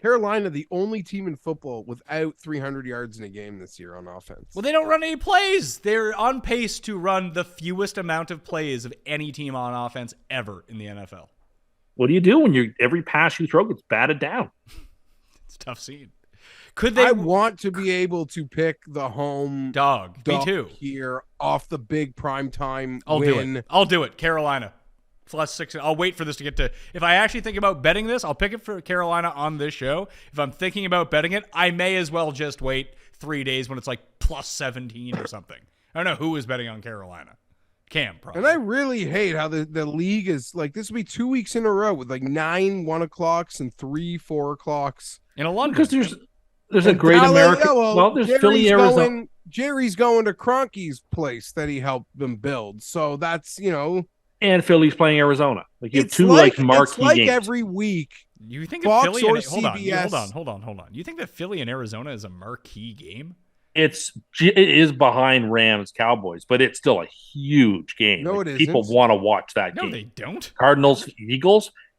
Speaker 4: Carolina, the only team in football without 300 yards in a game this year on offense.
Speaker 3: Well, they don't run any plays. They're on pace to run the fewest amount of plays of any team on offense ever in the NFL.
Speaker 6: What do you do when every pass you throw gets batted down?
Speaker 3: It's a tough scene. Could they?
Speaker 4: I want to be able to pick the home
Speaker 3: dog. Me too.
Speaker 4: Here off the big primetime
Speaker 3: win. I'll do it. Carolina. +6. I'll wait for this to get to. If I actually think about betting this, I'll pick it for Carolina on this show. If I'm thinking about betting it, I may as well just wait 3 days when it's like +17 or something. I don't know who is betting on Carolina. Cam, probably.
Speaker 4: And I really hate how the league is like, this will be 2 weeks in a row with like 9 1 o'clocks and 3 4 o'clocks.
Speaker 3: in a London.
Speaker 6: Because there's a
Speaker 4: And
Speaker 6: great
Speaker 4: Dallas-
Speaker 6: American.
Speaker 4: yeah,
Speaker 6: well, there's Philly, Arizona.
Speaker 4: Jerry's going to Cronky's place that he helped them build. So that's,
Speaker 6: And Philly's playing Arizona. Like you have
Speaker 4: it's
Speaker 6: two
Speaker 4: like
Speaker 6: marquee
Speaker 4: it's like
Speaker 6: games.
Speaker 4: every week.
Speaker 3: You think
Speaker 4: Fox
Speaker 3: that Philly
Speaker 4: or
Speaker 3: and, hold
Speaker 4: CBS.
Speaker 3: on. You think that Philly and Arizona is a marquee game?
Speaker 6: It is behind Rams Cowboys, but it's still a huge game.
Speaker 4: No,
Speaker 6: Like,
Speaker 4: it
Speaker 6: people
Speaker 4: isn't.
Speaker 6: want to watch that
Speaker 3: No,
Speaker 6: game.
Speaker 3: they don't.
Speaker 6: Cardinals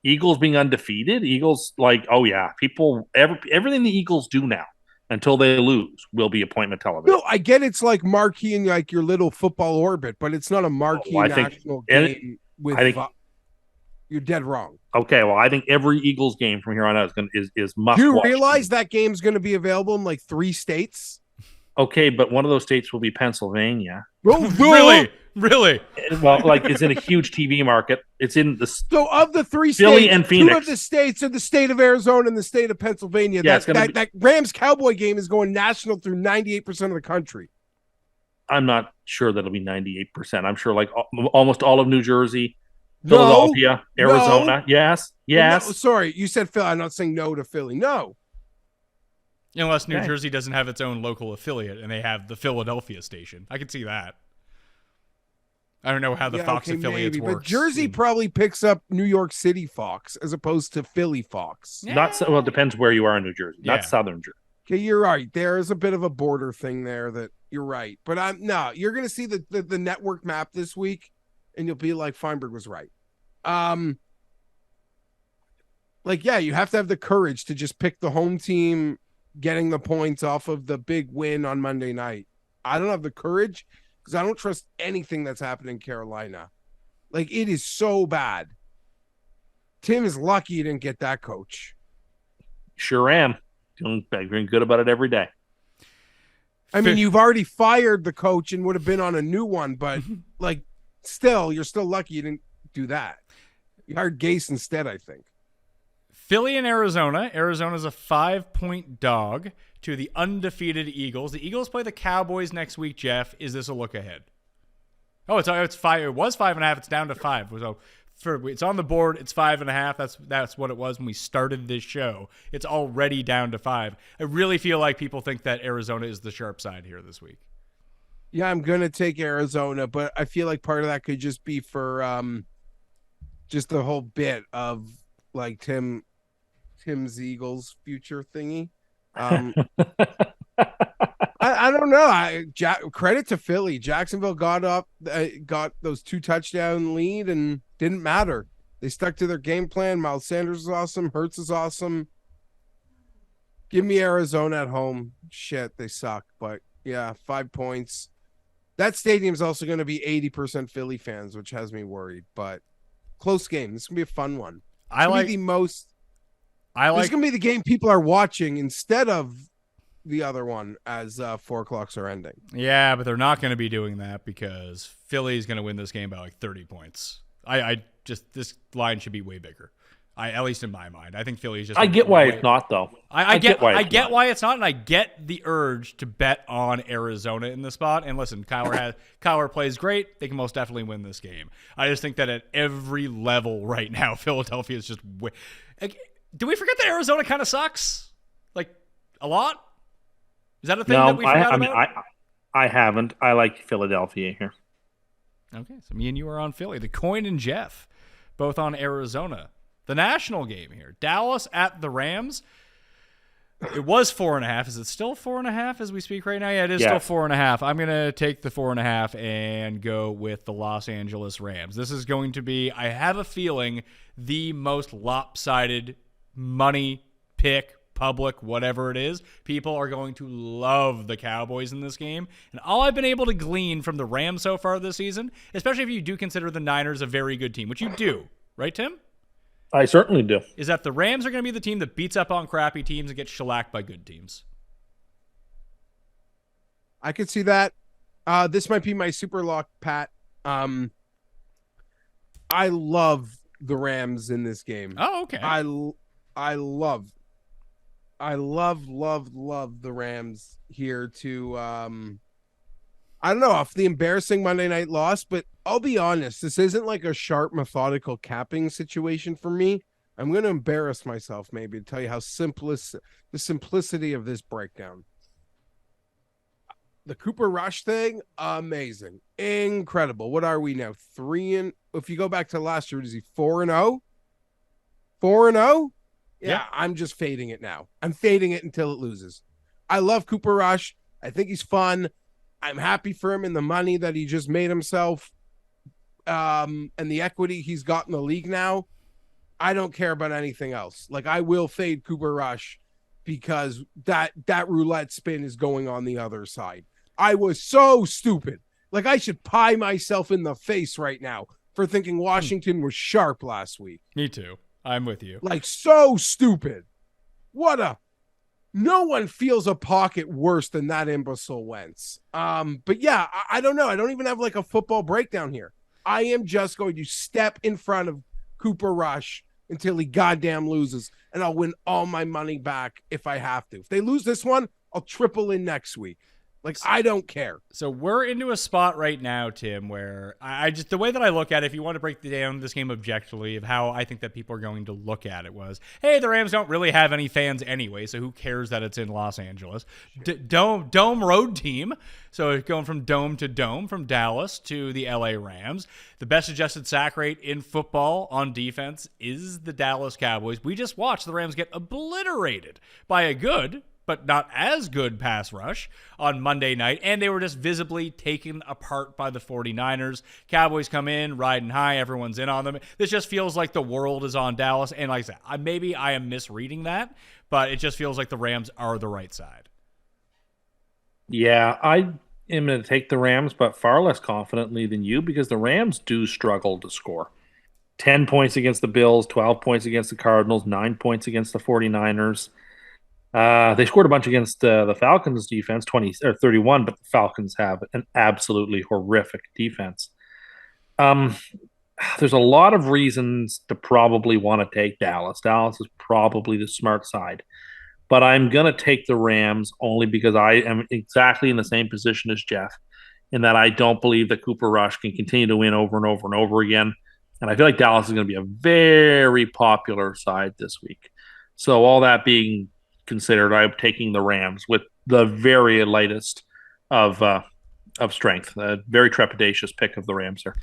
Speaker 6: Eagles being undefeated. Eagles oh yeah, people everything the Eagles do now until they lose will be appointment television.
Speaker 4: No, I get it's like marquee in like your little football orbit, but it's not a marquee
Speaker 6: I think-
Speaker 4: national
Speaker 6: and
Speaker 4: game. With
Speaker 6: I think-
Speaker 4: you're dead wrong.
Speaker 6: Okay, well I think every Eagles game from here on out is must
Speaker 4: Do you
Speaker 6: watch.
Speaker 4: realize that game's going to be available in like 3 states?
Speaker 6: Okay, but one of those states will be Pennsylvania.
Speaker 3: Really?
Speaker 6: Well, like it's in a huge TV market. It's in the
Speaker 4: So of the 3
Speaker 6: Philly
Speaker 4: states,
Speaker 6: and
Speaker 4: 2
Speaker 6: Phoenix.
Speaker 4: of the states are the state of Arizona and the state of Pennsylvania.
Speaker 6: Yeah, it's
Speaker 4: that,
Speaker 6: gonna
Speaker 4: that, that Rams Cowboy game is going national through 98% of the country.
Speaker 6: I'm not sure that'll be 98%. I'm sure like almost all of New Jersey,
Speaker 4: No,
Speaker 6: Philadelphia, Arizona.
Speaker 4: no.
Speaker 6: Yes.
Speaker 4: No, sorry, you said Philly. I'm not saying no to Philly. No.
Speaker 3: Unless New
Speaker 6: Okay.
Speaker 3: Jersey doesn't have its own local affiliate and they have the Philadelphia station. I can see that. I don't know how the Fox affiliates work.
Speaker 4: But Jersey probably picks up New York City Fox as opposed to Philly Fox.
Speaker 6: Not so, well, it depends where you are in New Jersey.
Speaker 3: Yeah.
Speaker 6: Not Southern Jersey.
Speaker 4: Okay, you're right. There is a bit of a border thing there that you're right. But you're gonna see the network map this week, and you'll be like, Fienberg was right. You have to have the courage to just pick the home team getting the points off of the big win on Monday night. I don't have the courage because I don't trust anything that's happened in Carolina. Like, it is so bad. Tim is lucky he didn't get that coach.
Speaker 6: Sure am. Feeling good about it every day.
Speaker 4: I mean, you've already fired the coach and would have been on a new one, but you're still lucky you didn't do that. You hired Gase instead, I think.
Speaker 3: Philly and Arizona. Arizona's a 5-point dog to the undefeated Eagles. The Eagles play the Cowboys next week, Geoff. Is this a look ahead? Oh, it's 5. It was 5.5. It's down to 5. So it's on the board. It's 5.5. That's what it was when we started this show. It's already down to 5. I really feel like people think that Arizona is the sharp side here this week.
Speaker 4: Yeah, I'm gonna take Arizona, but I feel like part of that could just be for just the whole bit of like Tim's Eagles future thingy. I don't know. Credit to Philly. Jacksonville got those 2 touchdown lead and didn't matter. They stuck to their game plan. Miles Sanders is awesome. Hurts is awesome. Give me Arizona at home. Shit, they suck. But yeah, 5 points. That stadium's also going to be 80% Philly fans, which has me worried. But close game. This is going to be a fun one. This is going to be the game people are watching instead of the other one as 4 o'clocks are ending.
Speaker 3: Yeah, but they're not going to be doing that because Philly's going to win this game by like 30 points. This line should be way bigger. At least in my mind. I think Philly's just.
Speaker 6: I get why it's not, though.
Speaker 3: I get why it's not, and I get the urge to bet on Arizona in this spot. And listen, Kyler plays great. They can most definitely win this game. I just think that at every level right now, Philadelphia is just. Do we forget that Arizona kind of sucks? Like a lot? Is that a thing that we forgot about?
Speaker 6: I haven't. I like Philadelphia here.
Speaker 3: Okay, so me and you are on Philly. The Coin and Geoff, both on Arizona. The national game here. Dallas at the Rams. It was 4.5. Is it still 4.5 as we speak right now? Yeah, it is still 4.5. I'm going to take the 4.5 and go with the Los Angeles Rams. This is going to be, I have a feeling, the most lopsided money pick, public, whatever it is. People are going to love the Cowboys in this game. And all I've been able to glean from the Rams so far this season, especially if you do consider the Niners a very good team, which you do, right, Tim?
Speaker 6: I certainly do.
Speaker 3: Is that the Rams are going to be the team that beats up on crappy teams and gets shellacked by good teams.
Speaker 4: I could see that. This might be my super lock, Pat. I love the Rams in this game.
Speaker 3: Oh, okay.
Speaker 4: I love the Rams here to I I don't know off the embarrassing Monday night loss, but I'll be honest, this isn't like a sharp, methodical capping situation for me. I'm going to embarrass myself maybe to tell you how the simplicity of this breakdown. The Cooper Rush thing, amazing, incredible. What are we now? If you go back to last year, is he 4-0? 4-0? Yeah, I'm just fading it now. I'm fading it until it loses. I love Cooper Rush. I think he's fun. I'm happy for him in the money that he just made himself, and the equity he's got in the league now. I don't care about anything else. Like, I will fade Cooper Rush because that roulette spin is going on the other side. I was so stupid. Like, I should pie myself in the face right now for thinking Washington was sharp last week.
Speaker 3: Me too. I'm with you.
Speaker 4: Like, so stupid. No one feels a pocket worse than that imbecile Wentz. But yeah, I don't know. I don't even have like a football breakdown here. I am just going to step in front of Cooper Rush until he goddamn loses, and I'll win all my money back if I have to. If they lose this one, I'll triple in next week. Like, I don't care.
Speaker 3: So we're into a spot right now, Tim, where I just, the way that I look at it, if you want to break down this game objectively of how I think that people are going to look at it was, hey, the Rams don't really have any fans anyway, so who cares that it's in Los Angeles? Dome road team. So going from dome to dome, from Dallas to the LA Rams. The best adjusted sack rate in football on defense is the Dallas Cowboys. We just watched the Rams get obliterated by a good but not as good pass rush on Monday night, and they were just visibly taken apart by the 49ers. Cowboys come in, riding high, everyone's in on them. This just feels like the world is on Dallas, and like I said, maybe I am misreading that, but it just feels like the Rams are the right side.
Speaker 6: Yeah, I am going to take the Rams, but far less confidently than you, because the Rams do struggle to score. 10 points against the Bills, 12 points against the Cardinals, 9 points against the 49ers. They scored a bunch against the Falcons defense, 31, but the Falcons have an absolutely horrific defense. There's a lot of reasons to probably want to take Dallas. Dallas is probably the smart side. But I'm going to take the Rams only because I am exactly in the same position as Geoff, in that I don't believe that Cooper Rush can continue to win over and over and over again. And I feel like Dallas is going to be a very popular side this week. So all that being considered, I'm taking the Rams with the very lightest of strength. A very trepidatious pick of the Rams here.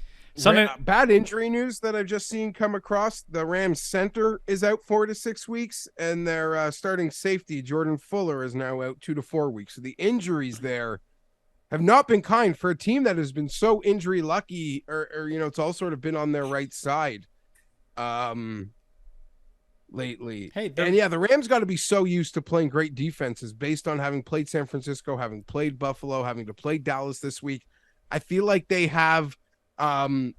Speaker 4: Bad injury news that I've just seen come across. The Rams center is out 4 to 6 weeks, and their starting safety, Jordan Fuller, is now out 2 to 4 weeks. So the injuries there have not been kind for a team that has been so injury lucky, or it's all sort of been on their right side lately. The Rams got to be so used to playing great defenses based on having played San Francisco, having played Buffalo, having to play Dallas this week. I feel like they have what's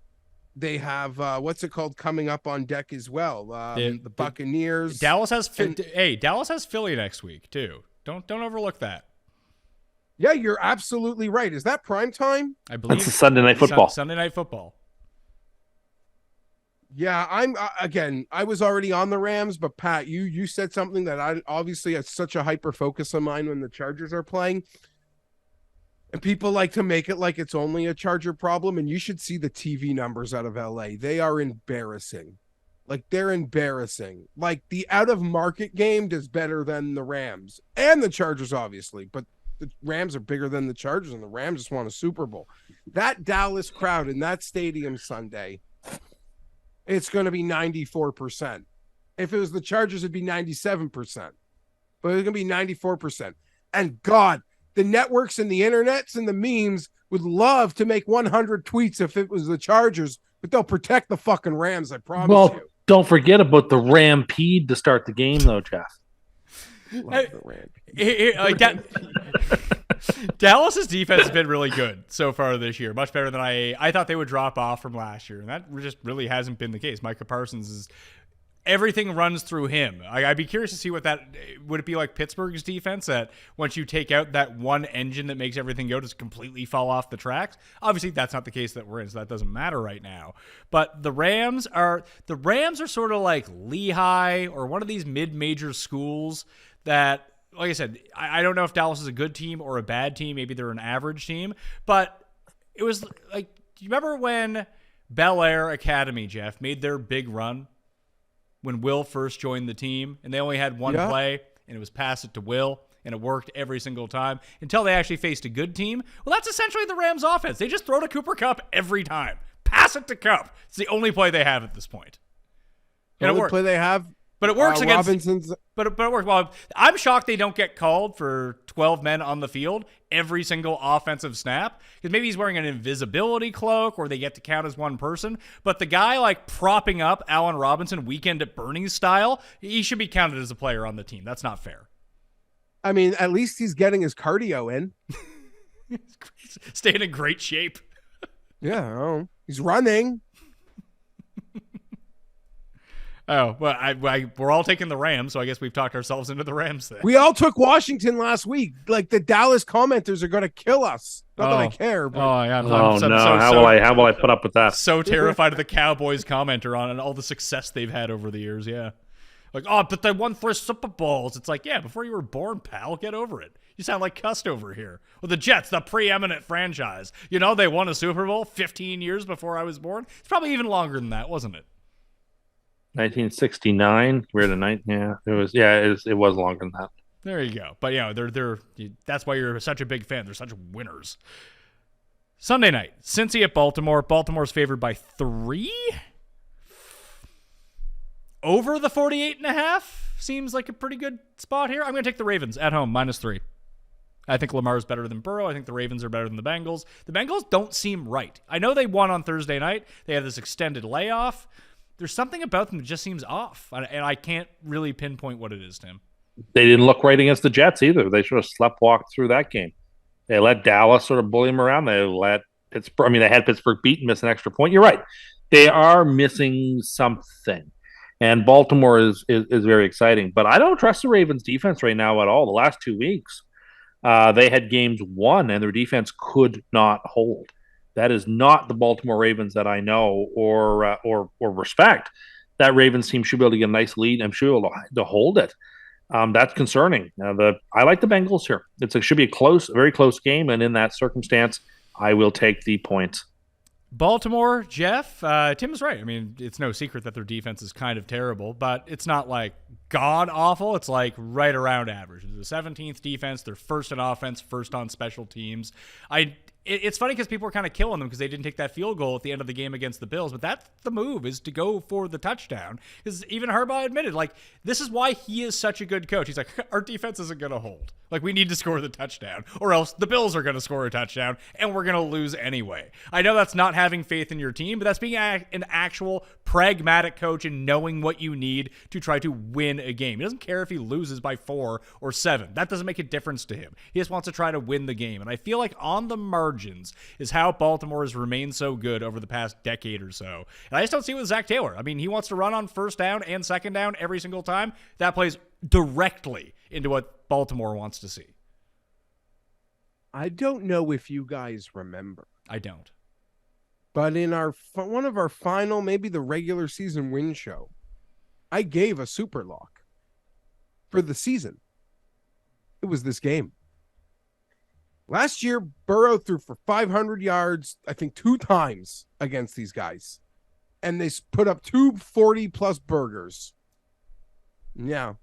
Speaker 4: it called coming up on deck as well. The Buccaneers.
Speaker 3: Dallas has Philly next week too. Don't overlook that.
Speaker 4: Yeah, you're absolutely right. Is that prime time?
Speaker 3: I believe
Speaker 6: it's Sunday Night Football.
Speaker 3: Sunday Night Football.
Speaker 4: Yeah, I was already on the Rams, but Pat, you said something that I obviously has such a hyper focus on mine when the Chargers are playing. And people like to make it like it's only a Charger problem, and you should see the TV numbers out of LA. They are embarrassing. Like, they're embarrassing. Like, the out-of-market game does better than the Rams. And the Chargers, obviously. But the Rams are bigger than the Chargers, and the Rams just won a Super Bowl. That Dallas crowd in that stadium Sunday, it's going to be 94%. If it was the Chargers, it'd be 97%. But it's going to be 94%. And God, the networks and the internets and the memes would love to make 100 tweets if it was the Chargers, but they'll protect the fucking Rams, I promise you.
Speaker 6: Don't forget about the Rampede to start the game, though, Geoff.
Speaker 4: Love the
Speaker 3: Dallas's defense has been really good so far this year, much better than I thought they would drop off from last year, and that just really hasn't been the case. Micah Parsons is everything runs through him. I'd be curious to see what that would it be like Pittsburgh's defense that once you take out that one engine that makes everything go, just completely fall off the tracks. Obviously, that's not the case that we're in, so that doesn't matter right now. But the Rams are sort of like Lehigh or one of these mid-major schools that like I said, I don't know if Dallas is a good team or a bad team. Maybe they're an average team. But it was like, do you remember when Bel Air Academy, Geoff, made their big run when Will first joined the team, and they only had one play, and it was pass it to Will, and it worked every single time until they actually faced a good team? Well, that's essentially the Rams offense. They just throw to Cooper Kupp every time. Pass it to Kupp. It's the only play they have at this point.
Speaker 4: And the only play they have?
Speaker 3: But it works against
Speaker 4: Robinson's.
Speaker 3: But it works. Well, I'm shocked they don't get called for 12 men on the field every single offensive snap, because maybe he's wearing an invisibility cloak or they get to count as one person. But the guy like propping up Allen Robinson weekend at Bernie's style, he should be counted as a player on the team. That's not fair.
Speaker 4: I mean, at least he's getting his cardio in.
Speaker 3: Staying in great shape.
Speaker 4: Yeah, he's running.
Speaker 3: Oh, well, we're all taking the Rams, so I guess we've talked ourselves into the Rams thing.
Speaker 4: We all took Washington last week. Like, the Dallas commenters are going to kill us. Not that I care. But...
Speaker 3: yeah.
Speaker 6: How will I put up with that?
Speaker 3: So terrified of the Cowboys commenter on and all the success they've had over the years. Yeah, like, but they won 3 Super Bowls. It's like, yeah, before you were born, pal. Get over it. You sound like Cust over here. Well, the Jets, the preeminent franchise. You know, they won a Super Bowl 15 years before I was born. It's probably even longer than that, wasn't it?
Speaker 6: 1969. We're the night. Yeah, it was. Yeah, it was longer than that.
Speaker 3: There you go. But they're that's why you're such a big fan. They're such winners. Sunday night, Cincy at Baltimore. Baltimore's favored by 3. Over the 48.5 seems like a pretty good spot here. I'm going to take the Ravens at home -3. I think Lamar's better than Burrow. I think the Ravens are better than the Bengals. The Bengals don't seem right. I know they won on Thursday night. They have this extended layoff. There's something about them that just seems off, and I can't really pinpoint what it is, Tim.
Speaker 6: They didn't look right against the Jets either. They sort of sleptwalked through that game. They let Dallas sort of bully them around. They let Pittsburgh. I mean, they had Pittsburgh beat and miss an extra point. You're right. They are missing something, and Baltimore is very exciting. But I don't trust the Ravens' defense right now at all. The last 2 weeks, they had games won, and their defense could not hold. That is not the Baltimore Ravens that I know or respect. That Ravens team should be able to get a nice lead and should be able to hold it. That's concerning. I like the Bengals here. It should be a very close game, and in that circumstance, I will take the points.
Speaker 3: Baltimore, Geoff, Tim's right. I mean, it's no secret that their defense is kind of terrible, but it's not like god awful. It's like right around average. They're the 17th defense. They're first in offense, first on special teams. It's funny because people are kind of killing them because they didn't take that field goal at the end of the game against the Bills, but that's the move, is to go for the touchdown. Because even Harbaugh admitted, like, this is why he is such a good coach. He's like, our defense isn't going to hold. Like, we need to score the touchdown, or else the Bills are going to score a touchdown, and we're going to lose anyway. I know that's not having faith in your team, but that's being an actual pragmatic coach and knowing what you need to try to win a game. He doesn't care if he loses by 4 or 7. That doesn't make a difference to him. He just wants to try to win the game. And I feel like on the margins is how Baltimore has remained so good over the past decade or so. And I just don't see it with Zach Taylor. I mean, he wants to run on first down and second down every single time. That plays directly into what Baltimore wants to see.
Speaker 4: I don't know if you guys remember.
Speaker 3: I don't.
Speaker 4: But in one of our final, maybe the regular season win show, I gave a super lock for the season. It was this game. Last year, Burrow threw for 500 yards, I think 2 times against these guys. And they put up 2 40-plus burgers. Yeah,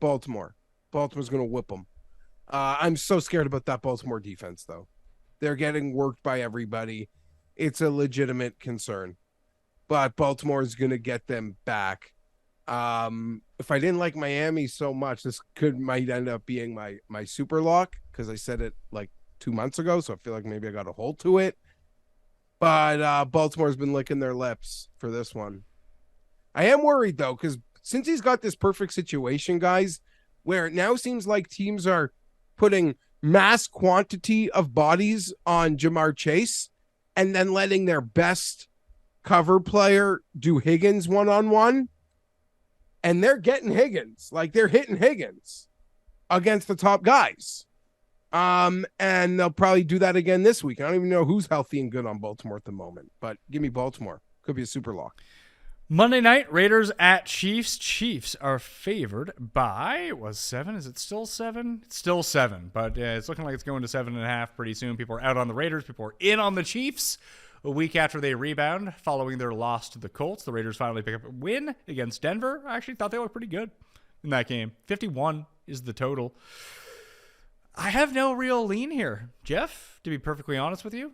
Speaker 4: Baltimore. Baltimore's going to whip them. I'm so scared about that Baltimore defense, though. They're getting worked by everybody. It's a legitimate concern. But Baltimore is going to get them back. If I didn't like Miami so much, this might end up being my super lock, because I said it like 2 months ago, so I feel like maybe I got a hold to it. But Baltimore's been licking their lips for this one. I am worried, though, because since he's got this perfect situation, guys, where it now seems like teams are putting mass quantity of bodies on Jamar Chase and then letting their best cover player do Higgins one-on-one, and they're getting Higgins. Like, they're hitting Higgins against the top guys. And they'll probably do that again this week. I don't even know who's healthy and good on Baltimore at the moment, but give me Baltimore. Could be a super lock.
Speaker 3: Monday night, Raiders at Chiefs. Chiefs are favored by, it was 7. Is it still 7? It's still 7, but it's looking like it's going to 7.5 pretty soon. People are out on the Raiders. People are in on the Chiefs. A week after they rebound following their loss to the Colts, the Raiders finally pick up a win against Denver. I actually thought they looked pretty good in that game. 51 is the total. I have no real lean here, Geoff, to be perfectly honest with you.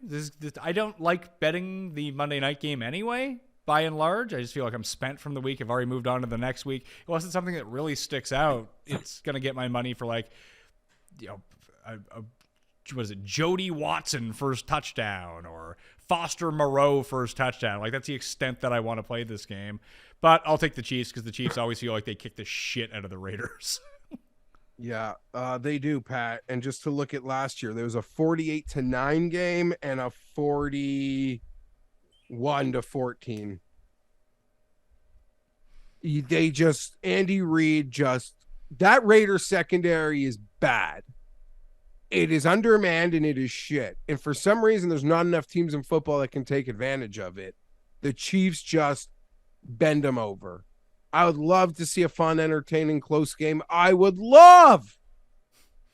Speaker 3: I don't like betting the Monday night game anyway. By and large, I just feel like I'm spent from the week. I've already moved on to the next week. It wasn't something that really sticks out. It's going to get my money for like, what is it, Jody Watson first touchdown or Foster Moreau first touchdown. Like, that's the extent that I want to play this game. But I'll take the Chiefs because the Chiefs always feel like they kick the shit out of the Raiders.
Speaker 4: Yeah, they do, Pat. And just to look at last year, there was a 48-9 game and a 41-14. Andy Reid that Raiders secondary is bad. It is undermanned and it is shit. And for some reason, there's not enough teams in football that can take advantage of it. The Chiefs just bend them over. I would love to see a fun, entertaining, close game. I would love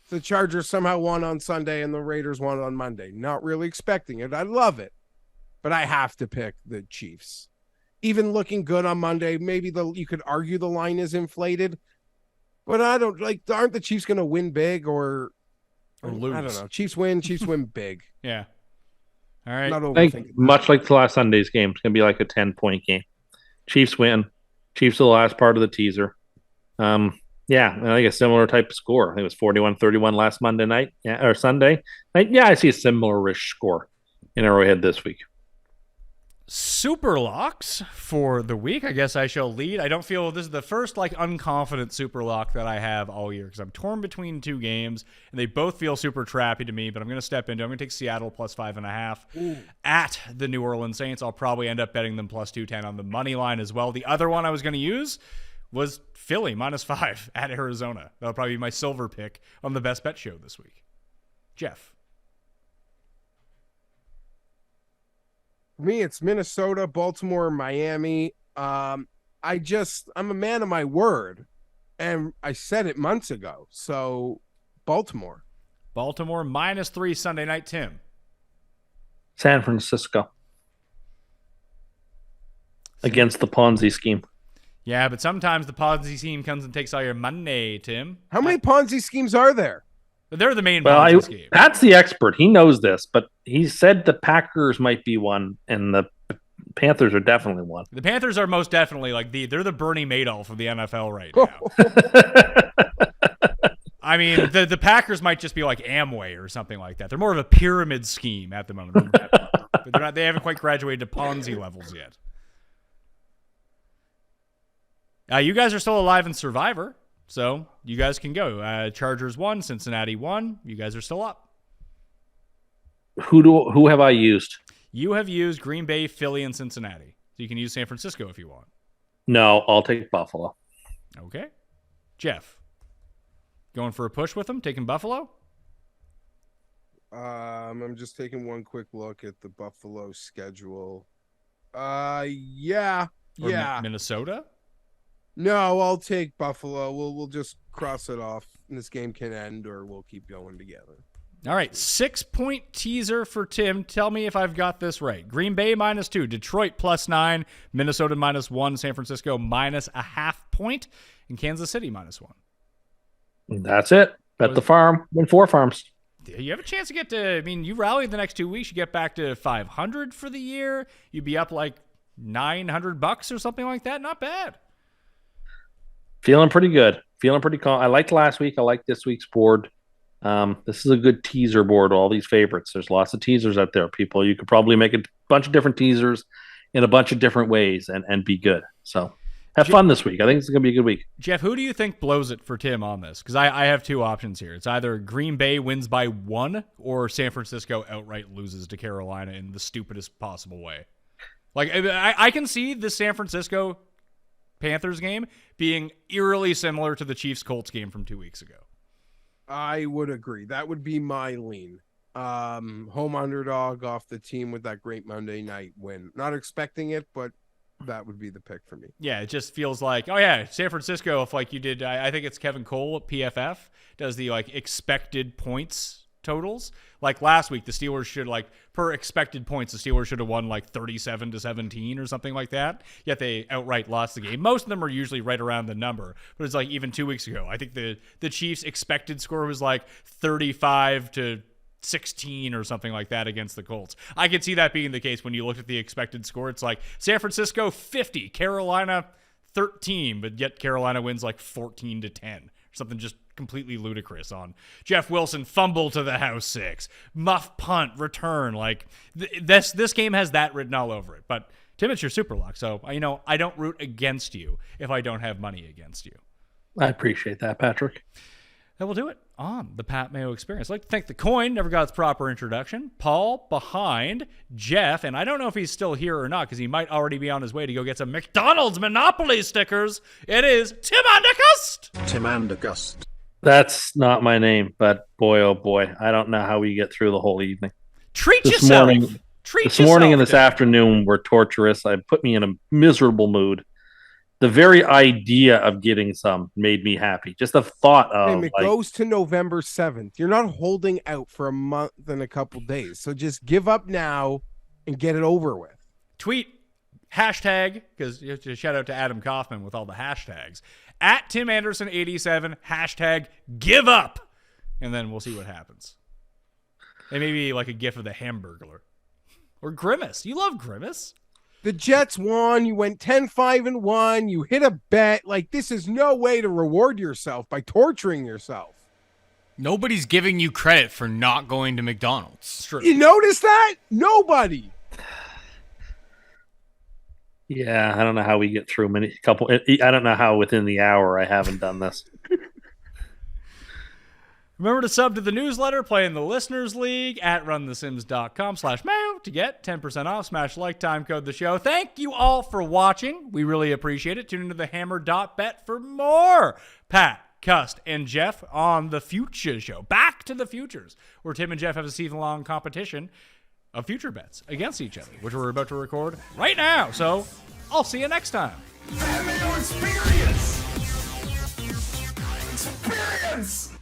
Speaker 4: the Chargers somehow won on Sunday and the Raiders won on Monday. Not really expecting it. I'd love it. But I have to pick the Chiefs. Even looking good on Monday, maybe you could argue the line is inflated. But I don't aren't the Chiefs going to win big or
Speaker 3: lose?
Speaker 4: I don't know. Chiefs win big.
Speaker 3: Yeah. All right.
Speaker 4: Not
Speaker 6: I think much like the last Sunday's game, it's going to be like a 10-point game. Chiefs win. Chiefs are the last part of the teaser. Yeah, I think a similar type of score. I think it was 41-31 last Monday night, or Sunday night. Yeah, I see a similar-ish score in Arrowhead this week.
Speaker 3: Super locks for the week. I guess I shall lead. I don't feel this is the first unconfident super lock that I have all year because I'm torn between two games and they both feel super trappy to me, but I'm going to step into. I'm going to take Seattle plus 5.5 at the New Orleans Saints. I'll probably end up betting them plus 210 on the money line as well. The other one I was going to use was Philly minus 5 at Arizona. That'll probably be my silver pick on the best bet show this week. Geoff.
Speaker 4: For me, it's Minnesota, Baltimore, Miami. I'm a man of my word, and I said it months ago. So, Baltimore.
Speaker 3: Baltimore minus 3 Sunday night, Tim.
Speaker 6: San Francisco. Against the Ponzi scheme.
Speaker 3: Yeah, but sometimes the Ponzi scheme comes and takes all your money, Tim.
Speaker 4: How many Ponzi schemes are there?
Speaker 3: They're the main Ponzi scheme.
Speaker 6: Pat's the expert. He knows this, but he said the Packers might be one, and the Panthers are definitely one.
Speaker 3: The Panthers are most definitely they're the Bernie Madoff of the NFL right now. I mean, the Packers might just be like Amway or something like that. They're more of a pyramid scheme at the moment. They haven't quite graduated to Ponzi levels yet. You guys are still alive in Survivor. So you guys can go. Chargers won, Cincinnati won. You guys are still up.
Speaker 6: Who have I used?
Speaker 3: You have used Green Bay, Philly, and Cincinnati. So you can use San Francisco if you want.
Speaker 6: No, I'll take Buffalo.
Speaker 3: Okay. Geoff, going for a push with them, taking Buffalo?
Speaker 4: I'm just taking one quick look at the Buffalo schedule. Yeah.
Speaker 3: Minnesota?
Speaker 4: No, I'll take Buffalo. We'll just cross it off. And this game can end, or we'll keep going together.
Speaker 3: All right, 6-point teaser for Tim. Tell me if I've got this right. Green Bay minus 2, Detroit plus 9, Minnesota minus 1, San Francisco minus a half point, and Kansas City minus 1.
Speaker 6: That's it. Bet the farm. Win 4 farms.
Speaker 3: You have a chance to get to, you rallied the next 2 weeks. You get back to 500 for the year. You'd be up like $900 or something like that. Not bad.
Speaker 6: Feeling pretty good. Feeling pretty calm. I liked last week. I like this week's board. This is a good teaser board. All these favorites. There's lots of teasers out there, people. You could probably make a bunch of different teasers in a bunch of different ways and be good. So have fun this week. I think it's going to be a good week.
Speaker 3: Geoff, who do you think blows it for Tim on this? Because I have 2 options here. It's either Green Bay wins by 1 or San Francisco outright loses to Carolina in the stupidest possible way. I can see the San Francisco Panthers game being eerily similar to the Chiefs-Colts game from 2 weeks ago.
Speaker 4: I would agree. That would be my lean. Home underdog off the team with that great Monday night win. Not expecting it, but that would be the pick for me.
Speaker 3: Yeah, it just feels like, oh yeah, San Francisco, if like you did, I think it's Kevin Cole at PFF, does the like expected points totals. Like last week, the Steelers should like, per expected points, the Steelers should have won like 37-17 or something like that. Yet they outright lost the game. Most of them are usually right around the number. But it's like even 2 weeks ago, I think the Chiefs' expected score was like 35-16 or something like that against the Colts. I could see that being the case when you look at the expected score. It's like San Francisco 50, Carolina 13, but yet Carolina wins like 14-10. Something just completely ludicrous on Jeff Wilson fumble to the house 6, muff punt return. Like this game has that written all over it. But Tim, it's your super lock, so I don't root against you if I don't have money against you.
Speaker 6: I appreciate that, Patrick.
Speaker 3: That will do it on the Pat Mayo Experience. I'd like to thank the coin, never got its proper introduction. Paul behind Geoff, and I don't know if he's still here or not because he might already be on his way to go get some McDonald's Monopoly stickers. It is Tim Andergust.
Speaker 1: Tim Andergust.
Speaker 6: That's not my name, but boy, oh boy, I don't know how we get through the whole evening.
Speaker 3: Treat
Speaker 6: This
Speaker 3: yourself.
Speaker 6: morning-
Speaker 3: Treat
Speaker 6: This
Speaker 3: yourself,
Speaker 6: morning and this
Speaker 3: Tim.
Speaker 6: afternoon were torturous. It put me in a miserable mood. The very idea of getting some made me happy. Just the thought of
Speaker 4: It goes to November 7th. You're not holding out for a month and a couple days. So just give up now and get it over with.
Speaker 3: Tweet hashtag, because you have to shout out to Adam Kaufman with all the hashtags, at Tim Anderson 87, hashtag give up. And then we'll see what happens. And maybe like a gif of the Hamburglar. Or Grimace. You love Grimace.
Speaker 4: The Jets won. You went 10-5-1. You hit a bet. Like, this is no way to reward yourself by torturing yourself.
Speaker 5: Nobody's giving you credit for not going to McDonald's.
Speaker 3: It's true.
Speaker 4: You notice that? Nobody.
Speaker 6: Yeah, I don't know how we get through I don't know how within the hour I haven't done this.
Speaker 3: Remember to sub to the newsletter, play in the Listeners League at runthesims.com/Mayo to get 10% off. Smash like, time code the show. Thank you all for watching. We really appreciate it. Tune into the hammer.bet for more Pat, Cust, and Geoff on the Future Show. Back to the Futures, where Tim and Geoff have a season-long competition of future bets against each other, which we're about to record right now. So I'll see you next time.
Speaker 2: Pat Mayo Experience! Experience!